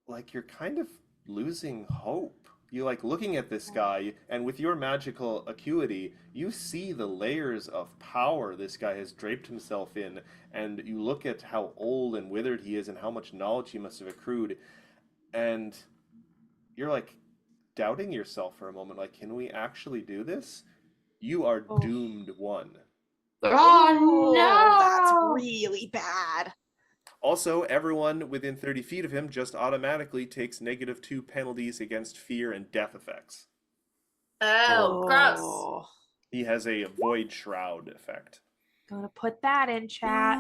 like you're kind of losing hope. You like looking at this guy, and with your magical acuity, you see the layers of power this guy has draped himself in, and you look at how old and withered he is and how much knowledge he must have accrued, and you're like doubting yourself for a moment, like, can we actually do this? You are Oh. doomed one. Oh, no! That's really bad. Also, everyone within 30 feet of him just automatically takes -2 penalties against fear and death effects. Oh, gross. He has a void shroud effect. Gonna put that in chat.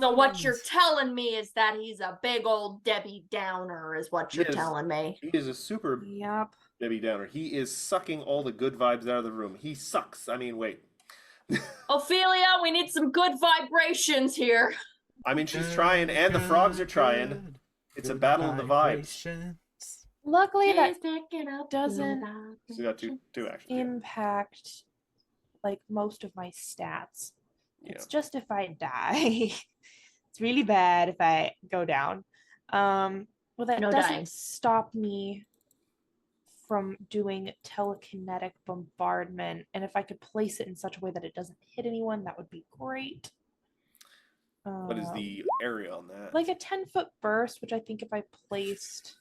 So what you're telling me is that he's a big old Debbie Downer, is what you're Yes. telling me. He is a super Yep. Debbie Downer. He is sucking all the good vibes out of the room. He sucks. I mean, wait. Ophelia, we need some good vibrations here. I mean, she's trying, and the frogs are trying. It's a battle of the vibes. Luckily, that She's picking up doesn't the So we got two actions. Yeah. impact like most of my stats. Yeah. It's just if I die. It's really bad if I go down. Well, that No doesn't dying. stop me from doing telekinetic bombardment. And if I could place it in such a way that it doesn't hit anyone, that would be great. What is the area on that? Like a 10-foot burst, which I think if I placed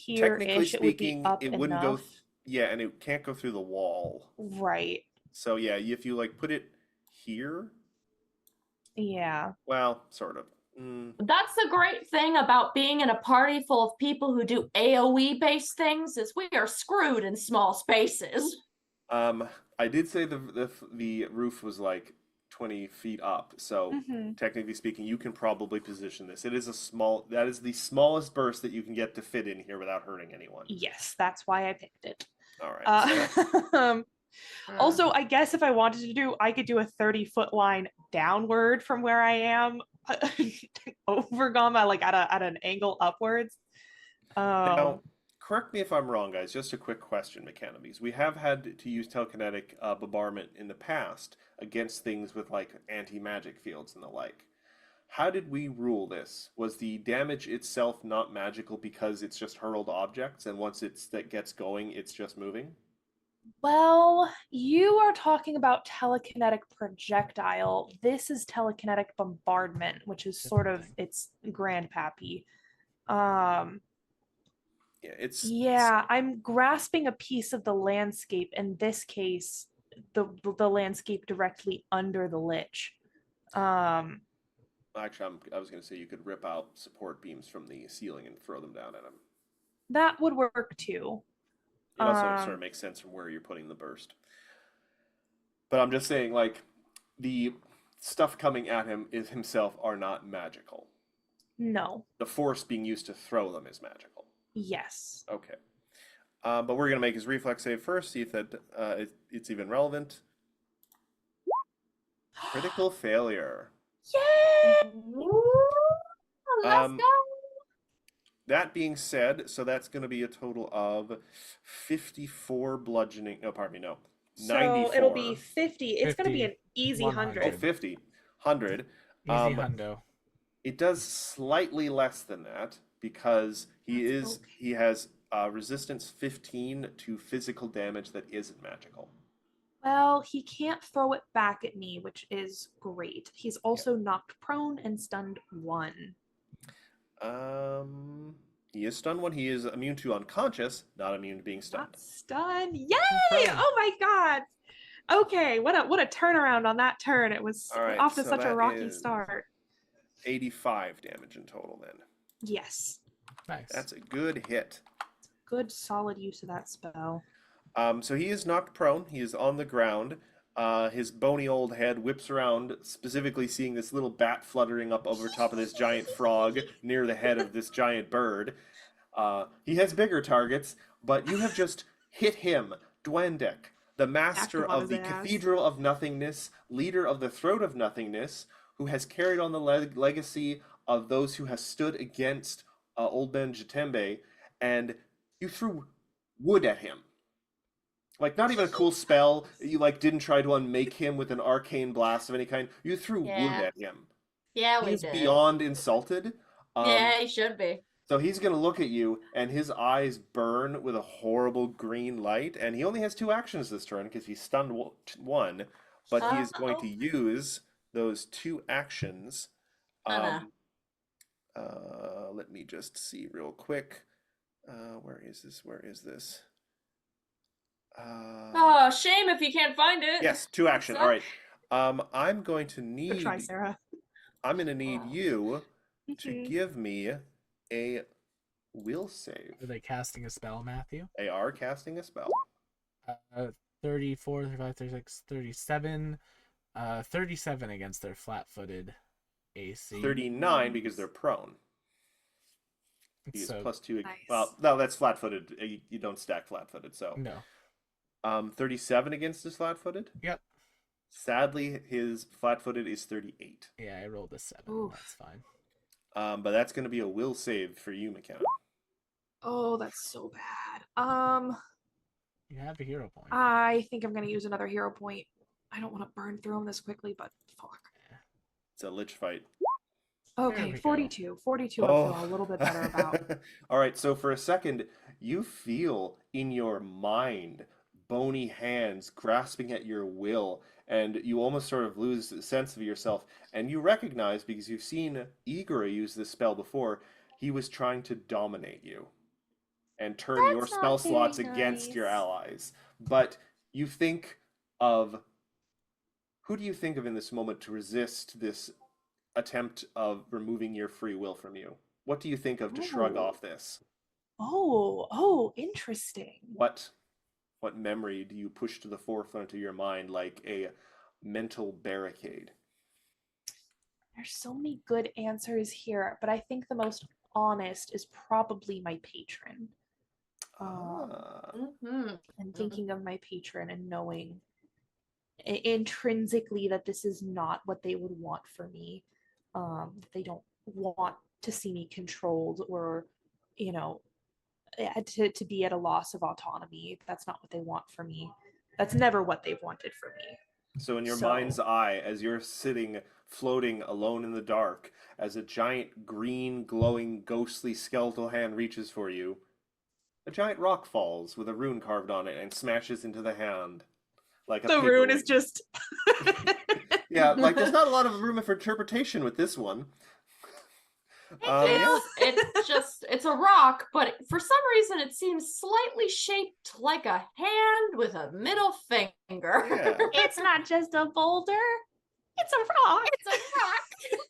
Technically here-ish, it would be speaking, up it wouldn't go. enough. Yeah, and it can't go through the wall. Right. So yeah, if you like put it here, Yeah. well, sort of. That's the great thing about being in a party full of people who do AoE based things is we are screwed in small spaces. I did say the roof was like 20 feet up, so Mhm. technically speaking, you can probably position this. That is the smallest burst that you can get to fit in here without hurting anyone. Yes, that's why I picked it. All right. So Also, I guess if I wanted to do, I could do a 30-foot line downward from where I am, over Gama, like at an angle upwards. now, correct me if I'm wrong, guys. Just a quick question, McKenna, because we have had to use telekinetic bombardment in the past against things with like anti-magic fields and the like. How did we rule this? Was the damage itself not magical because it's just hurled objects, and once that gets going, it's just moving? Well, you are talking about telekinetic projectile. This is telekinetic bombardment, which is sort of Different its grandpappy. Um, Yeah, it's yeah, I'm grasping a piece of the landscape. In this case, the landscape directly under the lich. Um, actually I was going to say you could rip out support beams from the ceiling and throw them down at him. that would work too. It also sort of makes sense from where you're putting the burst. But I'm just saying, like, the stuff coming at him is himself are not magical. No. The force being used to throw them is magical. Yes. Okay. But we're going to make his reflex save first, see if that it's even relevant. Critical failure. Yay! Ooh, let's Um, go. That being said, so that's going to be a total of 54 bludgeoning. No, pardon me, no. So 94. it'll be 50. It's going to be 50, an easy 100. 100. Oh, 50. 100. Easy hundo. It does slightly less than that because he has resistance 15 to physical damage that isn't magical. Well, he can't throw it back at me, which is great. He's also knocked prone and stunned 1. He is stunned when he is immune to unconscious, not immune to being stunned. Not stunned. Yay! Prone. Oh my god. Okay, what a turnaround on that turn. It was All right, off to so such a that rocky is- start. 85 damage in total then. Yes. Nice. That's a good hit. Good solid use of that spell. So he is knocked prone. He is on the ground. His bony old head whips around, specifically seeing this little bat fluttering up over top of this giant frog near the head of this giant bird. He has bigger targets, but you have just hit him, Dwendek, the master him on of the his ass. Cathedral of Nothingness, leader of the Throat of Nothingness, who has carried on the legacy of those who have stood against Old Ben Jatembe, and you threw wood at him. Like, not even a cool spell. You, like, didn't try to unmake him with an arcane blast of any kind. You threw wood Yeah. at him. Yeah, we He's did. beyond insulted. Yeah, he should be. So he's going to look at you, and his eyes burn with a horrible green light. And he only has 2 actions this turn because he's stunned 1. But he is going to use those 2 actions. Let me just see real quick. Where is this? Where is this? Oh, shame if you can't find it. Yes, 2 action. All right. I'm going to Good need. try, Sarah. I'm going to need you to Mhm. give me a will save. Are they casting a spell, Matthew? They are casting a spell. 34, 35, 36, 37. 37 against their flat-footed AC. 39 because they're prone. He is So, +2. Nice. Well, no, that's flat-footed. You don't stack flat-footed. So, no. 37 against his flat-footed. Yep. Sadly, his flat-footed is 38. Yeah, I rolled a 7. Oof. That's fine. But that's going to be a will save for you, McKenna. Oh, that's so bad. You have a hero point. I think I'm gonna use another hero point. I don't want to burn through them this quickly, but fuck. It's a lich fight. Okay, we go. 42. 42 I feel a little bit better about. All right, so for a second, you feel in your mind bony hands grasping at your will, and you almost sort of lose the sense of yourself. And you recognize, because you've seen Igor use this spell before, he was trying to dominate you and turn your That's not spell very slots against your nice. allies. But you think of who do you think of in this moment to resist this attempt of removing your free will from you? What do you think of to shrug Oh. off this? Oh, interesting. What memory do you push to the forefront of your mind like a mental barricade? There's so many good answers here, but I think the most honest is probably my patron. Ah, And thinking of my patron and knowing intrinsically that this is not what they would want for me. That they don't want to see me controlled or, you know, to be at a loss of autonomy. That's not what they want for me. That's never what they've wanted for me. So in your So- mind's eye, as you're sitting, floating alone in the dark, as a giant green, glowing, ghostly skeletal hand reaches for you, a giant rock falls with a rune carved on it and smashes into the hand. Like a The rune is paperweight. just Yeah, like there's not a lot of room for interpretation with this one. Yeah. It's a rock, but for some reason it seems slightly shaped like a hand with a middle finger. Yeah. It's not just a boulder. It's a rock. It's a rock.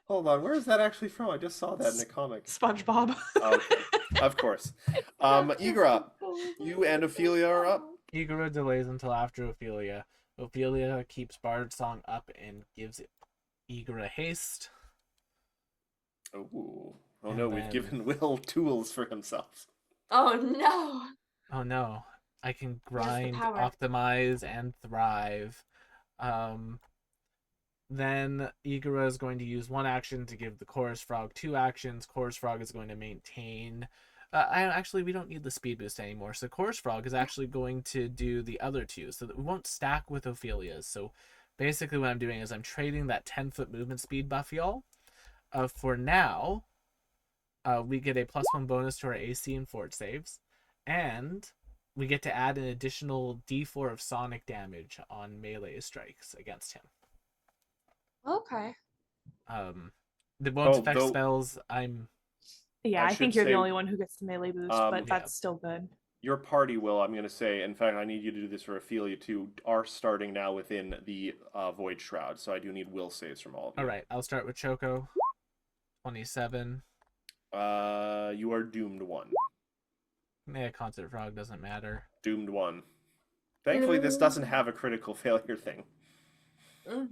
Hold on, where is that actually from? I just saw that in a comic. SpongeBob. Okay, of course. Igra, you and Ophelia are up. Igora delays until after Ophelia. Ophelia keeps Bard's song up and gives Igora haste. Oh And no, we've then- given Will tools for himself. Oh no. Oh no, I can grind, power. optimize, and thrive. Then Igora is going to use one action to give the Chorus Frog 2 actions. Chorus Frog is going to maintain. We don't need the speed boost anymore. So Chorus Frog is actually going to do the other 2, so that we won't stack with Ophelia's. So basically, what I'm doing is I'm trading that 10-foot movement speed buff, y'all. For now, we get a +1 bonus to our AC and fort saves, and we get to add an additional D4 of sonic damage on melee strikes against him. Okay. The won't Oh, affect though- spells. Yeah, I I think should you're the say, only one who gets the melee boost, um, but Yeah. that's still good. Your party will, I'm going to say, in fact, I need you to do this for Ophelia too, are starting now within the Void Shroud, so I do need will saves from all of you. All right, I'll start with Choco. 27. You are doomed 1. Concert Frog doesn't matter. Doomed 1. Thankfully, this doesn't have a critical failure thing. Mm.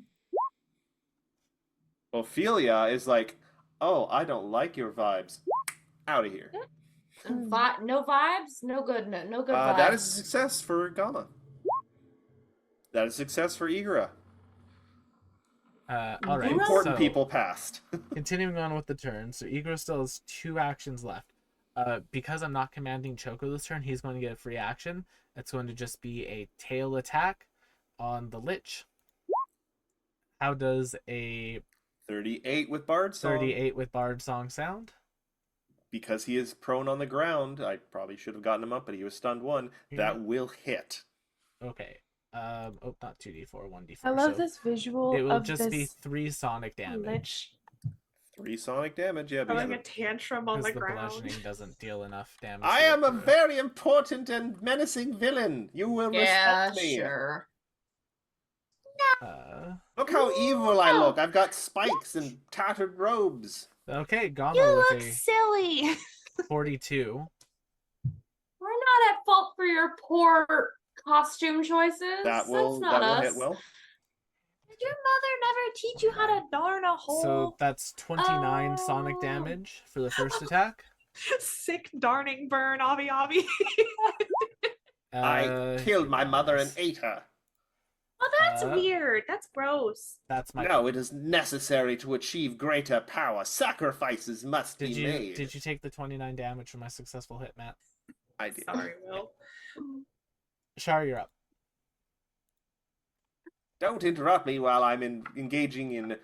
Ophelia is like, oh, I don't like your vibes. Out of here. No vibes, no good, no good vibes. That is a success for Gamma. That is a success for Igora. All right. Important so, people passed. Continuing on with the turn, so Igor still has 2 actions left. Because I'm not commanding Choco this turn, he's going to get a free action. It's going to just be a tail attack on the Lich. How does a 38 with Bard Song. 38 with Bard Song sound? Because he is prone on the ground, I probably should have gotten him up, but he was stunned 1. That will hit. Okay. Not 2d4, 1d4. I love so this visual It will of just be this 3 sonic damage. lich 3 sonic damage, yeah. Throwing Because a tantrum on Because the the ground. bludgeoning doesn't deal enough damage. I to am a get through. very important and menacing villain. You will Yeah, respect me. sure. Look how evil I look. I've got spikes and tattered robes. Okay, You Gama look with silly. a 42. We're not at fault for your poor costume choices. That will That's not us. hit well. Did your mother never teach you how to darn a hole? So that's 29 sonic Oh. damage for the first attack. Sick darning burn, Avi Avi. I killed my mother and ate her. Oh, that's Uh, weird. That's gross. That's my. No, it is necessary to achieve greater power. Sacrifices must Did be you made. did you take the 29 damage from my successful hit, Matt? I did. Sorry, Will. Shar, you're up. Don't interrupt me while I'm engaging in.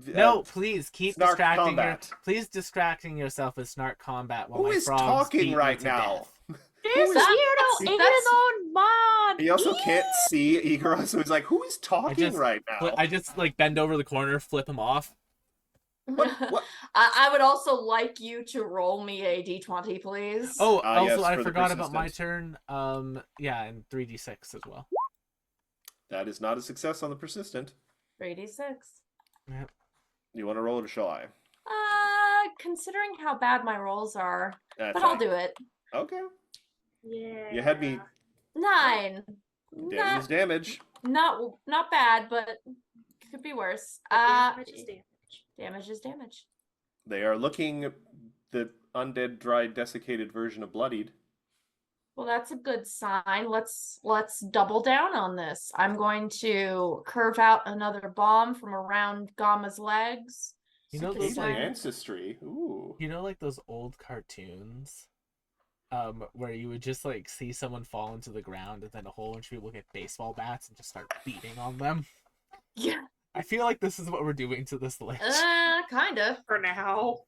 No, please keep snark distracting. combat. Please distracting yourself with snark combat while Who my is frogs talking beat you right to now? death. This that- weirdo ate that's- his own mom. He also can't see Igor, so he's like, "Who is talking just right now?" I just like bend over the corner, flip him off. What? I would also like you to roll me a d20, please. Oh, Yes, also I for the forgot about my persistent. turn. Yeah, and 3d6 as well. That is not a success on the persistent. 3d6. You want to roll it or shall I? Considering how bad my rolls are, That's but I'll fine. do it. Okay. Yeah. You had me 9. damage, damage. Not bad, but could be worse. Damage is damage. Damage is damage. They are looking the undead, dry, desiccated version of bloodied. Well, that's a good sign. Let's double down on this. I'm going to curve out another bomb from around Gamma's legs. You know Super those Caving like sign. ancestry. Ooh. you know like those old cartoons where you would just like see someone fall into the ground and then a whole bunch of people get baseball bats and just start beating on them. Yeah. I feel like this is what we're doing to this lich. Kinda. For now.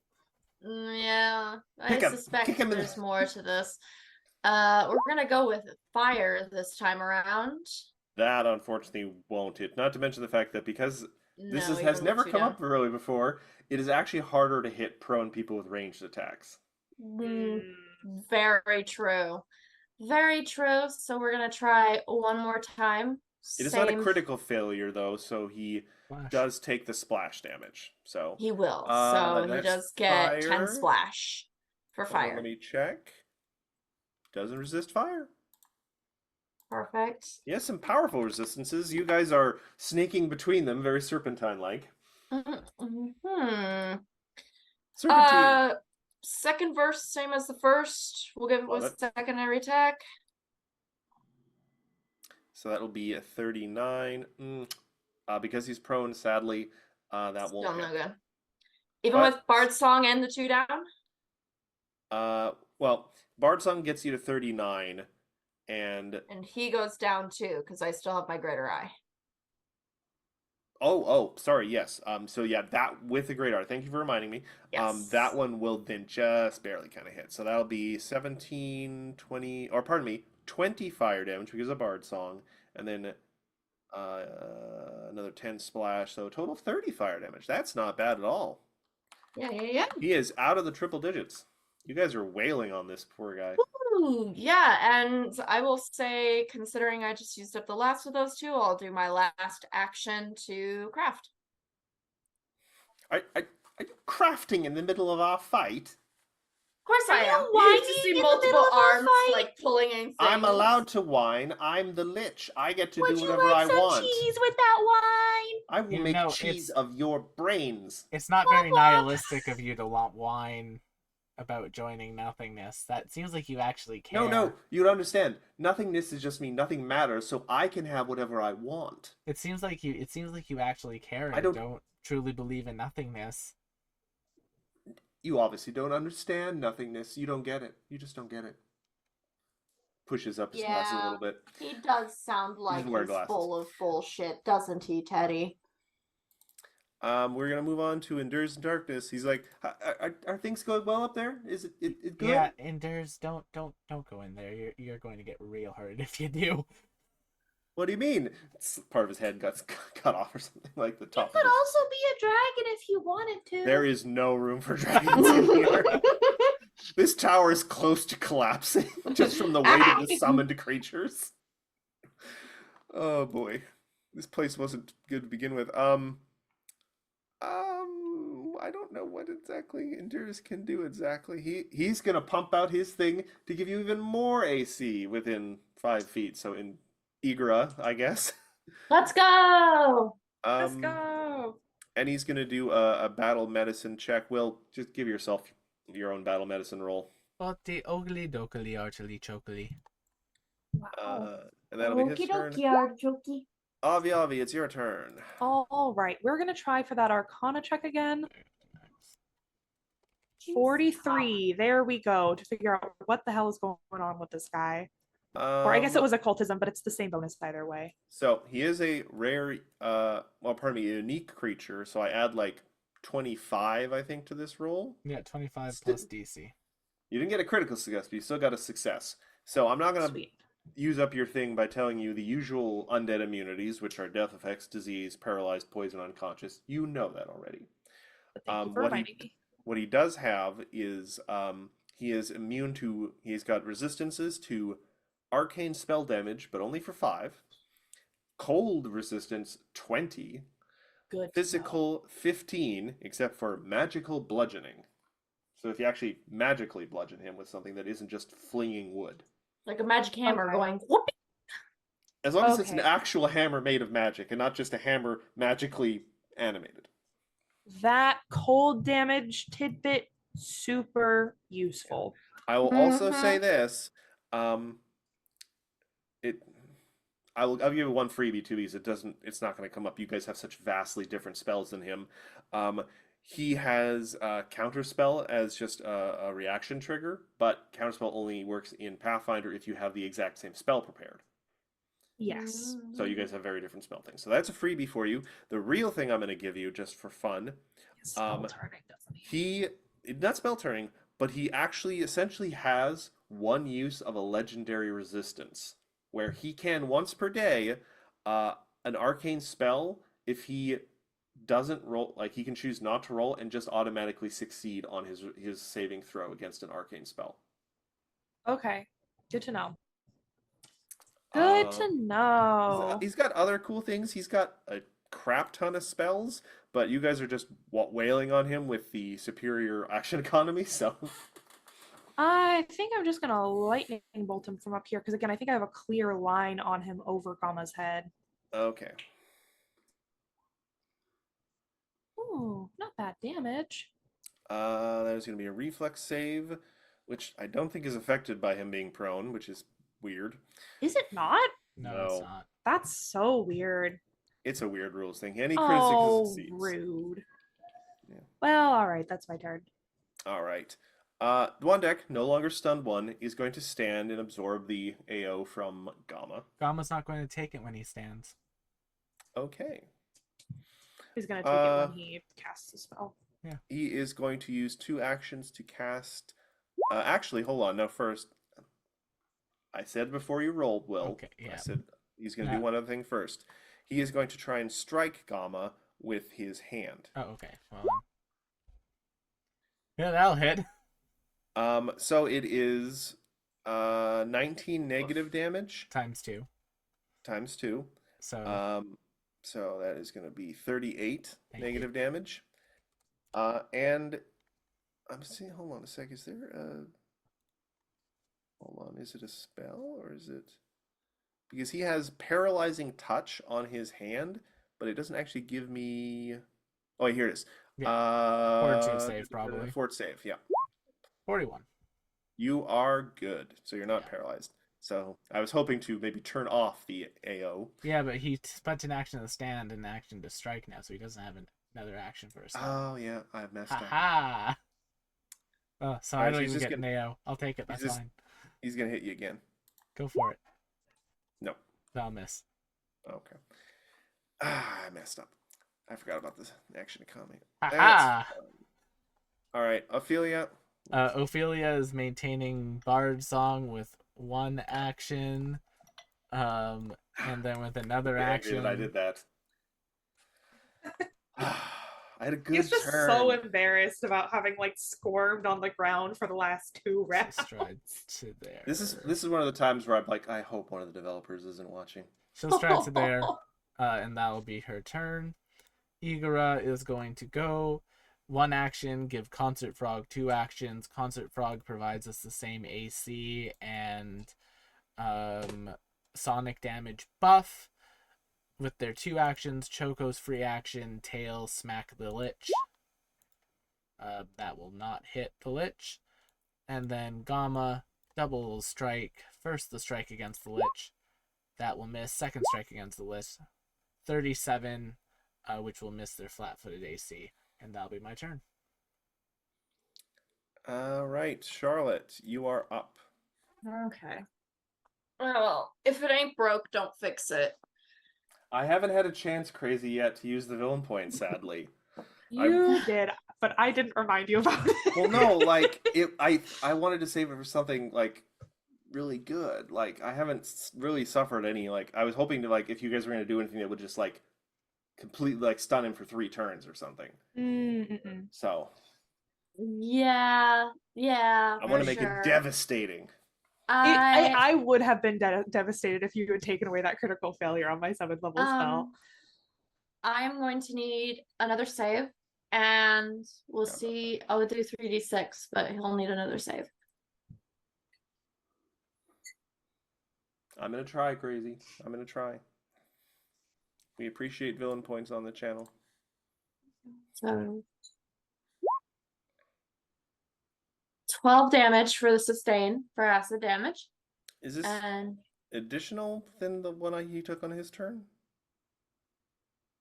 Yeah, I Kick him. suspect Kick him in the- there's more to this. We're gonna go with fire this time around. That unfortunately won't hit. Not to mention the fact that because this No, has even never with two come down. up really before, it is actually harder to hit prone people with ranged attacks. Very true. Very true. So we're gonna try one more time. It is not a Same- critical failure though, so he Flash. does take the splash damage. So He will. Uh, So he that's does get 10 fire. splash for hold on, fire. let me check. Doesn't resist fire. Perfect. He has some powerful resistances. You guys are sneaking between them, very serpentine-like. Hmm. Serpentine. Second verse, same as the first. We'll give it Love with it. secondary attack. So that'll be a 39. Because he's prone, sadly, that Still won't no hit. good. Even But- with Bard Song and the 2 down? Well, Bard Song gets you to 39, and And he goes down too, because I still have my greater eye. sorry, yes. So yeah, that with the great art. Thank you for reminding me. Yes. That one will then just barely kind of hit. So that'll be 17, 20, or pardon me, 20 fire damage because of Bard Song, and then another 10 splash. So a total of 30 fire damage. That's not bad at all. Yeah. He is out of the triple digits. You guys are wailing on this poor guy. Ooh, yeah, and I will say, considering I just used up the last of those 2, I'll do my last action to craft. Are you crafting in the middle of our fight? Of course I Are you am. You whining just see in the multiple middle of our arms fight? like pulling in things. I'm allowed to whine. I'm the lich. I get to Would do you whatever I like some want. cheese with that wine? I will You make know, cheese it's- of your brains. It's not very Wah, wah. nihilistic of you to want wine about joining nothingness. That seems like you actually care. No, you don't understand. Nothingness is just me. Nothing matters, so I can have whatever I want. It seems like you actually care and I don't- don't truly believe in nothingness. You obviously don't understand nothingness. You don't get it. You just don't get it. Pushes up his glasses a Yeah. little bit. He does sound like doesn't wear he's glasses. full of bullshit, doesn't he, Teddy? We're gonna move on to Endures in Darkness. He's like, are things going well up there? Is it good? Yeah, Enders, don't go in there. You're going to get real hurt if you do. What do you mean? Part of his head got cut off or something like the You top. could of his... also be a dragon if you wanted to. There is no room for dragons in here. This tower is close to collapsing just from the weight of the summoned creatures. Oh boy, this place wasn't good to begin with. I don't know what exactly Endurus can do exactly. He's gonna pump out his thing to give you even more AC within 5 feet. So in Igra, I guess. Let's go! Let's Um, go. And he's gonna do a battle medicine check. Will, just give yourself your own battle medicine roll. Otti ogly dokily archly chokily. And that'll be his turn. Arjoki. Avi, it's your turn. All right, we're gonna try for that Arcana check again. 43. There we go. To figure out what the hell is going on with this guy. Or I guess it was occultism, but it's the same bonus either way. So he is a rare, pardon me, a unique creature. So I add like 25, I think, to this roll. Yeah, 25 Sti- plus DC. You didn't get a critical success, but you still got a success. So I'm not gonna Sweet. use up your thing by telling you the usual undead immunities, which are death effects, disease, paralyzed, poison, unconscious. You know that already. But thank you for what reminding me. What he does have is he is immune to. He's got resistances to arcane spell damage, but only for 5. Cold resistance 20. Good. to know. Physical 15, except for magical bludgeoning. So if you actually magically bludgeon him with something that isn't just flinging wood. Like a magic hammer Okay. going whoop. As long as it's an Okay. actual hammer made of magic and not just a hammer magically animated. That cold damage tidbit, super useful. I will also Mhm. say this. I'll give you one freebie too because it's not going to come up. You guys have such vastly different spells than him. He has Counterspell as just a reaction trigger, but Counterspell only works in Pathfinder if you have the exact same spell prepared. Yes. So you guys have very different spell things. So that's a freebie for you. The real thing I'm going to give you, just for fun, Spell turning, doesn't he? not spell turning, but he actually essentially has one use of a legendary resistance, where he can once per day, an arcane spell, if he doesn't roll, like he can choose not to roll and just automatically succeed on his saving throw against an arcane spell. Okay. Good to know. Good to know. He's got other cool things. He's got a crap ton of spells, but you guys are just wailing on him with the superior action economy, so I think I'm just gonna lightning bolt him from up here because again, I think I have a clear line on him over Gama's head. okay. Ooh, not that damage. That is going to be a reflex save, which I don't think is affected by him being prone, which is weird. Is it not? No, it's No. not. That's so weird. It's a weird rules thing. Any critical Oh, succeeds. rude. Yeah. Well, all right, that's my turn. All right. Dwandek, no longer stunned one, is going to stand and absorb the AO from Gama. Gama's not going to take it when he stands. Okay. He's gonna take it when he casts the spell. He is going to use 2 actions to cast. Actually, hold on. No, first, I said before you rolled, Will. Okay, yeah. I said he's going to do Yeah. one other thing first. He is going to try and strike Gama with his hand. Oh, okay. Well, then. Yeah, that'll hit. So it is 19 negative damage Times 2. times 2. So So that is going to be 38 Thank negative damage. And I'm seeing, hold on a sec, is there a, hold on, is it a spell or is it, because he has paralyzing touch on his hand, but it doesn't actually give me, oh, here it is. Fortitude save, probably. Fort save, yeah. 41. You are good, so you're not Yeah. paralyzed. So I was hoping to maybe turn off the AO. Yeah, but he spent an action to stand and an action to strike now, so he doesn't have another action for a stun. Oh yeah, I messed up. Ha! Oh, so I Alright, don't so he's even just get an AO. I'll take it. he's That's just- fine. He's gonna hit you again. Go for it. No. I'll miss. Okay. I messed up. I forgot about this action economy. Ha That's ha! fine. All right, Ophelia. Ophelia is maintaining Bard Song with 1 action, and then with another Yeah, action. I did that. I had a good He's just turn. so embarrassed about having like squirmed on the ground for the last 2 rounds. She strides to there. This is one of the times where I'm like, I hope one of the developers isn't watching. She'll stride to there, and that will be her turn. Igora is going to go 1 action, give Concert Frog 2 actions. Concert Frog provides us the same AC and sonic damage buff. With their 2 actions, Choco's free action, Tail, Smack the Lich. That will not hit the Lich. And then Gama, double strike. First the strike against the Lich. That will miss. Second strike against the Lich. 37, which will miss their flat-footed AC. And that'll be my turn. All right, Charlotte, you are up. Okay. Well, if it ain't broke, don't fix it. I haven't had a chance, Crazy, yet to use the villain point, sadly. You did, but I didn't remind you about it. Well, no, like I wanted to save it for something like really good. Like I haven't really suffered any. Like I was hoping to like if you guys were gonna do anything that would just like completely like stun him for 3 turns or something. Mm-mm. So Yeah, I want to for make sure. it devastating. I would have been devastated if you had taken away that critical failure on my 7th level spell. I'm going to need another save, and we'll Forgot about see. I'll do 3d6, but he'll need another save. I'm gonna try, Crazy. I'm gonna try. We appreciate villain points on the channel. So 12 damage for the sustain for acid damage, Is this and additional than the one he took on his turn?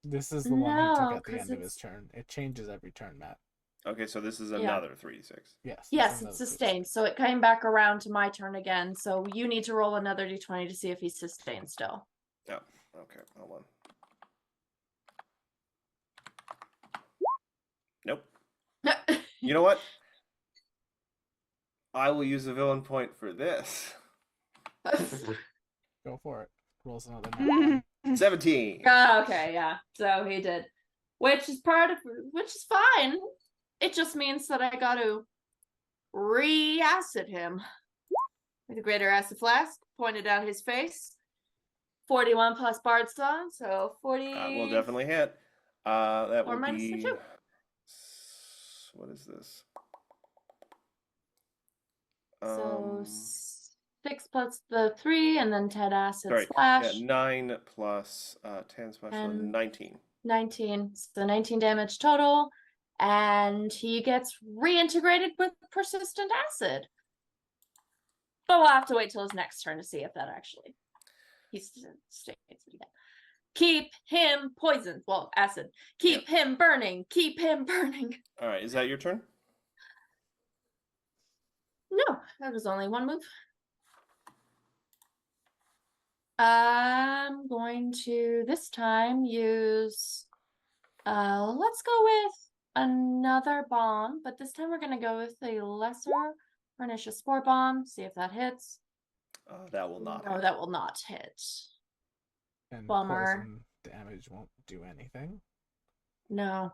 This is the one he took No, at the 'cause end of his it's- turn. It changes every turn, Matt. Okay, so this is Yeah. another 3d6. Yes. Yes, another it's 3d6. sustained. So it came back around to my turn again. So you need to roll another d20 to see if he's sustained still. Oh, okay, hold on. Nope. You know what? I will use the villain point for this. Go for it. Rolls another nat 1. 17. Okay, yeah. So he did. Which is fine. It just means that I gotta re-acid him. With a greater acid flask pointed at his face. 41 plus Bard Song, so 40. That will definitely hit. That Or will minus the be. 2. What is this? So 6 plus the 3, and then 10 acid sorry. splash. Yeah, 9 plus 10 splash, so And- 19. 19. So 19 damage total. And he gets reintegrated with persistent acid. But we'll have to wait till his next turn to see if that actually he stays it again. Keep him poisoned. Well, acid. Keep him burning. Keep him burning. All right, is that your turn? No, that was only one move. I'm going to this time use let's go with another bomb, but this time we're gonna go with a lesser pernicious spore bomb, see if that hits. That will not. No, hit. that will not hit. And Bummer. poison damage won't do anything. No.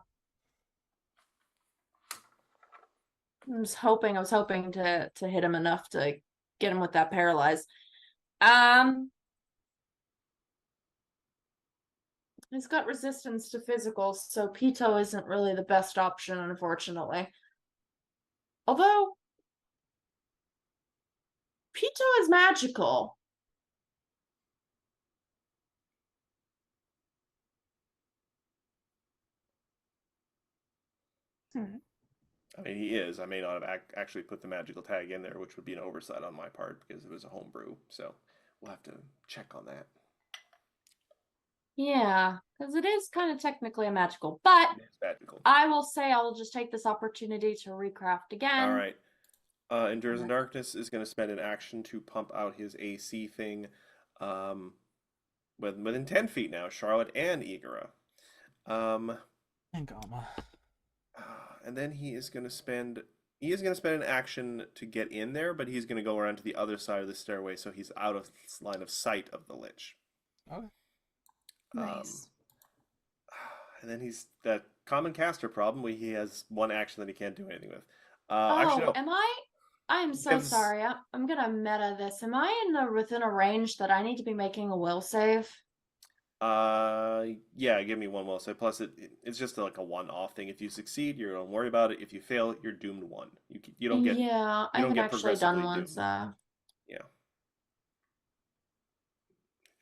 I was hoping to hit him enough to get him with that paralyze. He's got resistance to physical, so Pito isn't really the best option, unfortunately. Although Pito is magical. I mean, he is. I may not have actually put the magical tag in there, which would be an oversight on my part because it was a homebrew. So we'll have to check on that. Yeah, because it is kind of technically a magical, but It's magical. I will say I'll just take this opportunity to recraft again. All right. Endures in Darkness is going to spend an action to pump out his AC thing within 10 feet now, Charlotte and Igora. And Gama. And then he is going to spend an action to get in there, but he's going to go around to the other side of the stairway, so he's out of line of sight of the Lich. Okay. Nice. And then he's that common caster problem where he has one action that he can't do anything with. Oh, Actually, no. am I? I'm so Because- sorry. I'm gonna meta this. Am I within a range that I need to be making a will save? Yeah, give me one will save. Plus, it's just like a one-off thing. If you succeed, you don't worry about it. If you fail, you're doomed one. You don't get. Yeah, I you don't haven't get actually done progressively one, doomed. so Yeah.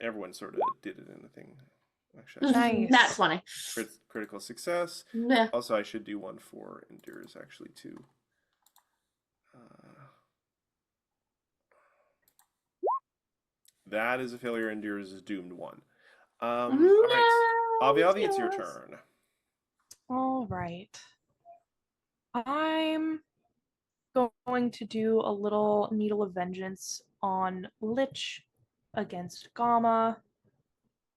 Everyone sort of did it in the thing. Actually, Nice. Nat 20. critical success. Meh. Also, I should do one for endures actually too. That is a failure. Endures is doomed one. All right, No, Avi, it's your yes. turn. All right. I'm going to do a little Needle of Vengeance on Lich against Gamma.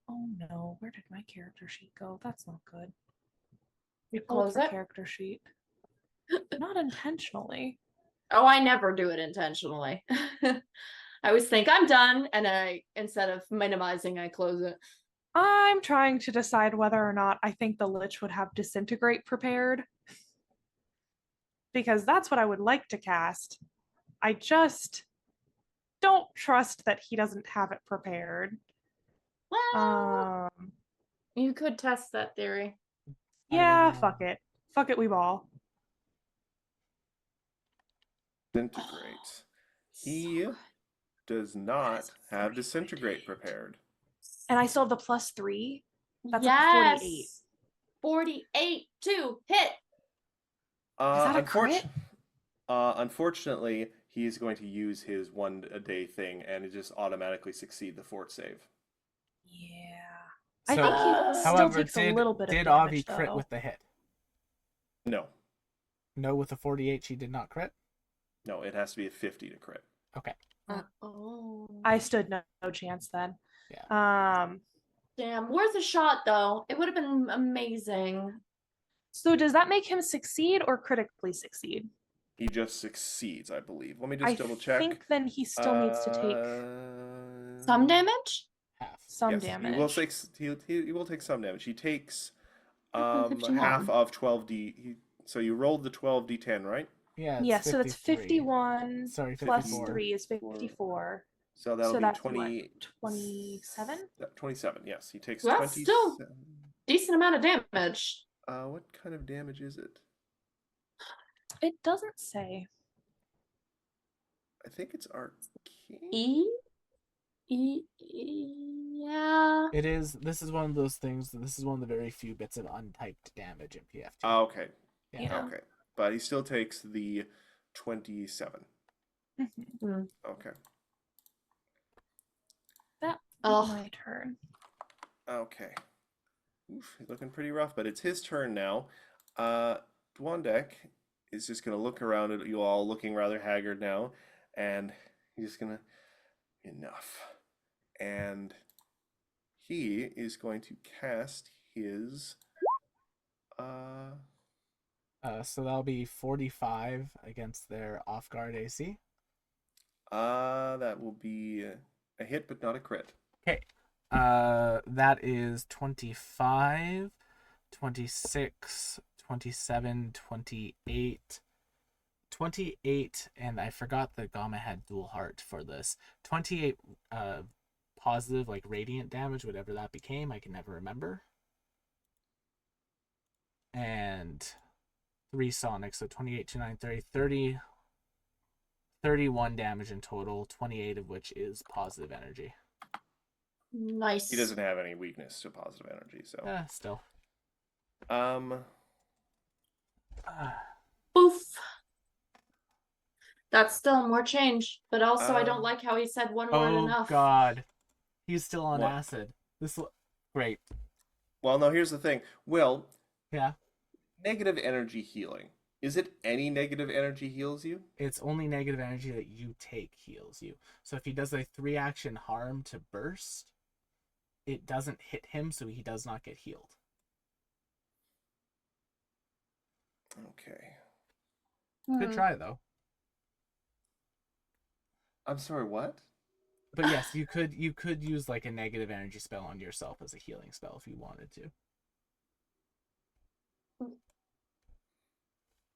Oh no, where did my character sheet go? That's not good. You Hold close for it. character sheet. Not intentionally. Oh, I never do it intentionally. I always think I'm done, and instead of minimizing, I close it. I'm trying to decide whether or not I think the Lich would have Disintegrate prepared. Because that's what I would like to cast. I just don't trust that he doesn't have it prepared. Well, you could test that theory. Yeah, know. fuck it. Fuck it, we ball. Disintegrate. He does not have disintegrate prepared. And I still have the +3. That's a yes. 48. 48 to hit. that a crit? Unfortunately, he's going to use his one a day thing and it just automatically succeed the fort save. Yeah. I So, think he Uh, still however, takes a little bit of did damage, Avi crit though. with the hit? No, No, with the 48, she did not crit. no, it has to be a 50 to crit. Okay. oh. I stood no chance then. Yeah. Damn, worth a shot though. It would have been amazing. So does that make him succeed or critically succeed? He just succeeds, I believe. Let me I just double check. think then he still needs to take Some damage? Half. some yes, damage. He will take. He will take some damage. He takes Oh, 51. half of 12d. So you rolled the 12d10, right? Yeah. It's Yeah, so that's 53. 51 Sorry, plus 54. 3 is 54. So that'll So be that's 20. what, 27? 27. Yes, he takes That's 27. still- Decent amount of damage. What kind of damage is it? It doesn't say. I think it's arcane. Yeah. It is. This is one of those things. This is one of the very few bits of untyped damage in PFT. Oh, okay. Yeah. Okay. But he still takes the 27. Mhm. Okay. That Ugh. my turn. Okay. Oof, he's looking pretty rough, but it's his turn now. Dwandek is just gonna look around at you all, looking rather haggard now, and he's just gonna enough. And he is going to cast his So that'll be 45 against their off guard AC. that will be a hit but not a crit. Okay. That is 25, 26, 27, 28, 28, and I forgot that Gamma had dual heart for this. 28 positive, like radiant damage, whatever that became, I can never remember. And 3 sonic, so 28, 29, 30, 30, 31 damage in total, 28 of which is positive energy. Nice. He doesn't have any weakness to positive energy, so Still. Boof. That's still more change, but also I don't Um, like how he said one word Oh enough. god. He's still on What? acid. Great. well, no, here's the thing. Will, Yeah. negative energy healing. Is it any negative energy heals you? It's only negative energy that you take heals you. So if he does a 3-action harm to burst, it doesn't hit him, so he does not get healed. Okay. Good try though. I'm sorry, what? But yes, you could use like a negative energy spell on yourself as a healing spell if you wanted to.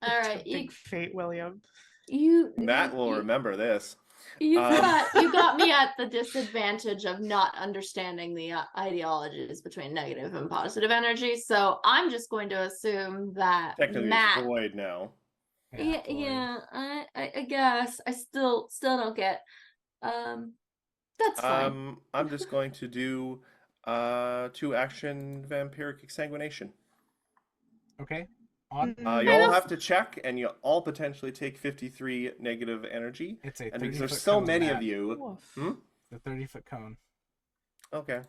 All right, Big fate, William. Matt will remember this. You Um, got me at the disadvantage of not understanding the ideologies between negative and positive energy. So I'm just going to assume that Technically, Matt. it's void now. Yeah, Floyd. yeah. I guess I still don't get. That's fine. I'm just going to do 2-action vampiric exsanguination. Okay. On. You Fair all enough. have to check, and you all potentially take 53 negative energy. It's a 30 And because there's foot so cone, many Matt. of you, Woof. The 30-foot cone. okay,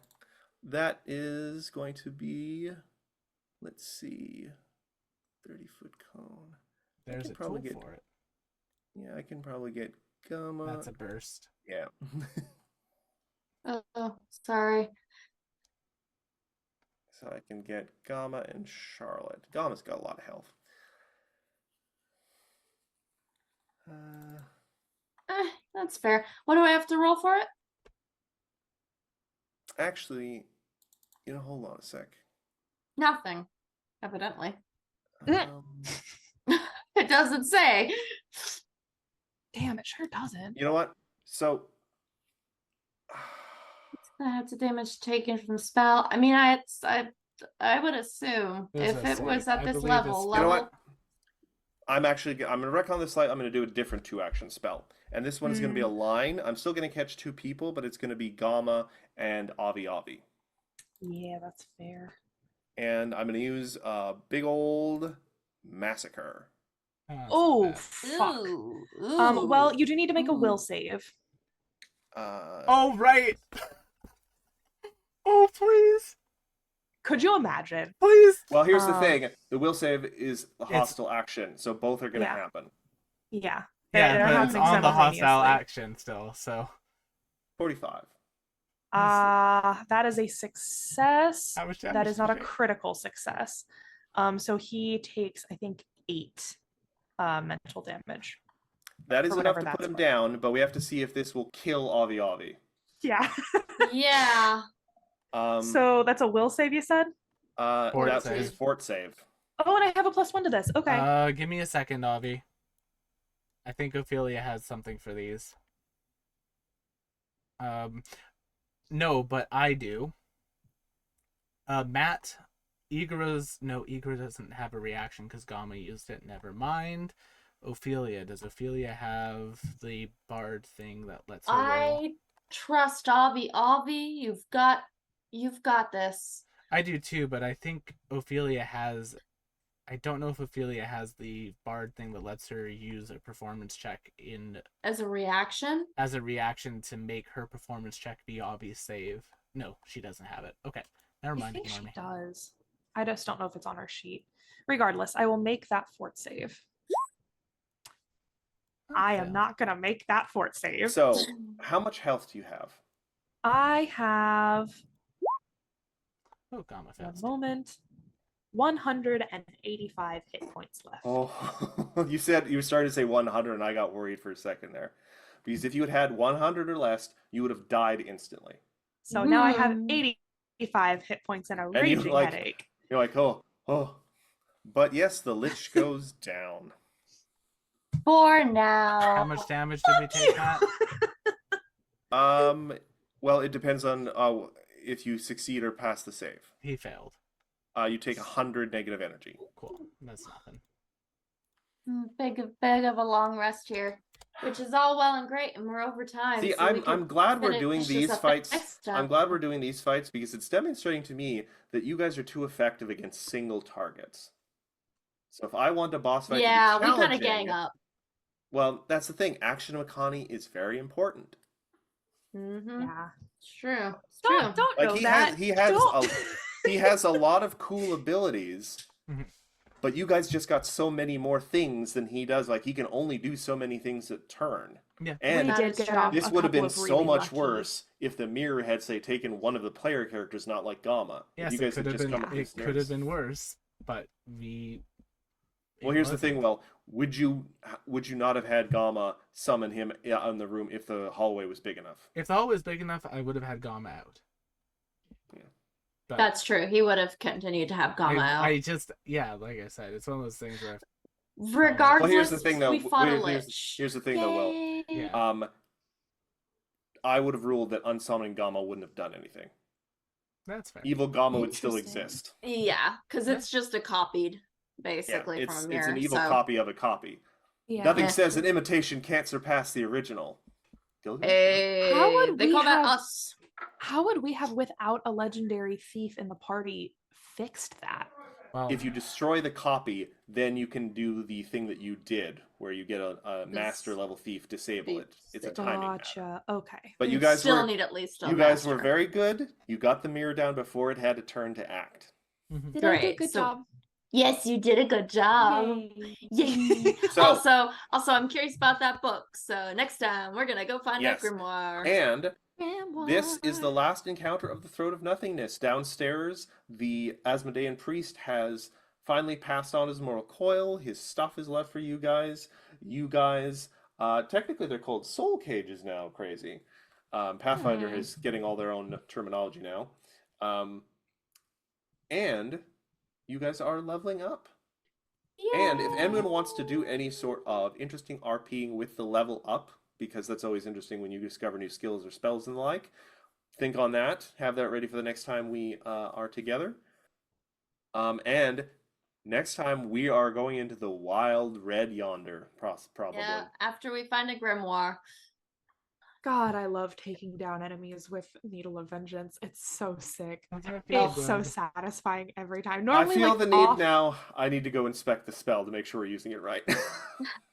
that is going to be, let's see, 30-foot cone. There's could a probably tool get- for it. Yeah, I can probably get gamma. That's a burst. Yeah. Oh, sorry. So I can get Gamma and Charlotte. Gamma's got a lot of health. That's fair. What do I have to roll for it? Actually, hold on a sec. Nothing, evidently. Um, It doesn't say. Damn, it sure doesn't. you know what? So, That's a damage taken from spell. I mean, I would assume There's if a it was save. at I this believe level, it's- you know level. what? I'm going to wreck on this slide. I'm going to do a different 2-action spell. And this one's going to be a line. I'm still going to catch 2 people, but it's going to be Gamma and Avi Avi. Yeah, that's fair. And I'm going to use a big old massacre. That's not Oh, bad. fuck. Ooh, Well, ooh. you do need to make a will Ooh. save. Uh, Oh, right. Oh, please. Could you imagine? Please. Well, here's the Um, thing: the will save is a It's- hostile action, so both are going to Yeah. happen. Yeah. Yeah, They're but it's happening on the hostile simultaneously. action still. So 45. That is a success. how much That damage is did not you a take? critical success. So he takes, I think, 8 mental damage. That is Or enough whatever to put that's him worth. down, but we have to see if this will kill Avi Avi. Yeah. Yeah. So that's a will save, you said? Fort that save. is fort save. Oh, and I have a +1 to this. Okay. Give me a second, Avi. I think Ophelia has something for these. No, but I do. Matt, Igra doesn't have a reaction because Gamma used it. Never mind. Ophelia, does Ophelia have the bard thing that lets her roll? I trust Avi. Avi, you've got this. I do too, but I think Ophelia has. I don't know if Ophelia has the bard thing that lets her use a performance check As a reaction? as a reaction to make her performance check be obvious save. No, she doesn't have it. Okay, never I mind. think Ignore she me. does. I just don't know if it's on her sheet. Regardless, I will make that fort save. I am Okay. not going to make that fort save. So, how much health do you have? I have, Oh, Gamma one fails. moment, 185 hit points left. Oh, you started to say 100, and I got worried for a second there. Because if you had had 100 or less, you would have died instantly. So now I have Hmm. 85 hit points and a And you, raging like- headache. You're like, oh. But yes, the lich goes down. For now. How much damage did we take, Matt? Well, it depends on if you succeed or pass the save. He failed. You take 100 negative energy. Cool. That's nothing. Big of a long rest here, which is all well and great, and we're over time. See, so we I'm can glad we're doing finish this these up fights. next I'm time. glad we're doing these fights because it's demonstrating to me that you guys are too effective against single targets. So if I want a boss fight Yeah, to be we kind of challenging, gang up. well, that's the thing. Action Makani is very important. Mm-hmm. Yeah. It's true. It's true. Don't Like know he that. Don't. he has a lot of cool abilities, Mhm. but you guys just got so many more things than he does. Like he can only do so many things a turn. Yeah. And We That did is get true. off this a would have couple been of so really much lucky- worse if the mirror had, say, taken one of the player characters, not like Gamma. If Yes, you it guys could had have just been. come up It with could have snares. been worse, but we. Well, it here's the wasn't. thing. Well, would you not have had Gamma summon him in the room if the hallway was big enough? If the hole was big enough, I would have had Gamma out. Yeah. But That's true. He would have continued to have Gamma out. I just, yeah, like I said, it's one of those things where Regardless, Well, here's the thing, though. we fought a Here's- lich. here's the thing, though, Will. Yay. Yeah. I would have ruled that unsummoning Gamma wouldn't have done anything. that's fair. Evil Gamma would still Interesting. exist. Yeah, because it's just a copied, Yeah, basically, from a it's mirror. an evil so. copy of a copy. Yeah. Nothing Yeah. says an imitation can't surpass the original. Gilgamesh? Hey, How would they we call that have- us. How would we have, without a legendary thief in the party, fixed that? Well, If you destroy the copy, then you can do the thing that you did, where you get a master level thief, disable it. It's a timing matter. Gotcha. Okay. But you We'd guys still were need at least a you guys were master. very good. You got the mirror down before it had to turn to act. mhm. Did I do a Great, good so- job? Yes, you did a good job. Yay. Yay. So- also, I'm curious about that book. So next time we're gonna go find Yes. that grimoire. And this is the Grimoire. last encounter of the Throat of Nothingness. Downstairs, the Asmodean priest has finally passed on his mortal coil. His stuff is left for you guys. You guys, technically they're called soul cages now, crazy. Pathfinder is getting all their own terminology now. And you guys are leveling up. And if anyone wants to do any sort of interesting RPing with the level up, because that's always interesting when you discover new skills or spells and the like, think on that. Have that ready for the next time we are together. And next time we are going into the wild red yonder, probably. Yeah, after we find a grimoire. God, I love taking down enemies with Needle of Vengeance. It's so sick. Doesn't it feel It's so good? satisfying every time. I Normally, feel like, the need off now. I need to go inspect the spell to make sure we're using it right.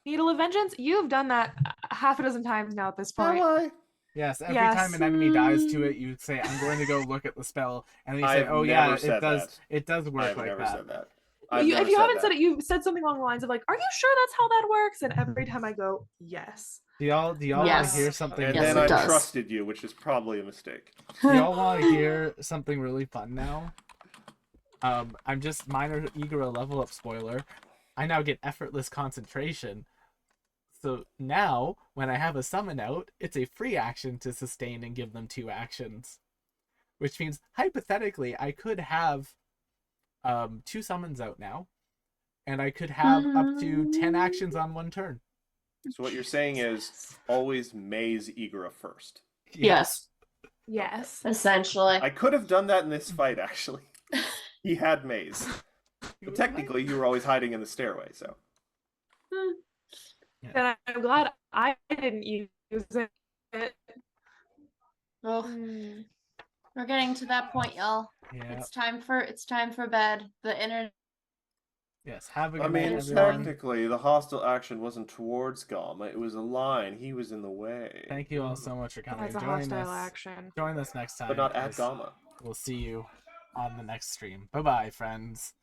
Needle of Vengeance. You've done that half a dozen times now at this Have point. I? Yes, every Yes. time an enemy dies to it, you say, "I'm going to go look at the spell," and then you say, I've "Oh yeah, never it said does. that. It does I work have like never that." said that. I've If never you said haven't that. said it, you said something along the lines of like, "Are you sure that's how that works?" And every time I go, "Yes." Do y'all want to Yes. hear something? And Yes, then it I does. trusted you, which is probably a mistake. Do y'all want to hear something really fun now? I'm just minor Igor level up spoiler. I now get effortless concentration. So now, when I have a summon out, it's a free action to sustain and give them 2 actions. Which means, hypothetically, I could have 2 summons out now, and I could have up to 10 actions on 1 turn. So what you're saying is always maze Igora first. Yes, Yes. essentially. I could have done that in this fight, actually. He had maze. But technically, you were always hiding in the stairway, so. And I'm glad I didn't use it. Oh, Mm. we're getting to that point, y'all. Yeah. It's time for bed. The internet. Yes. Have a I good night, mean, everyone. technically, the hostile action wasn't towards Gama. It was a line. He was in the way. Thank you all so much for coming. That's a Join hostile us. action. Join us next time. But not at as Gama. We'll see you on the next stream. Bye bye, friends.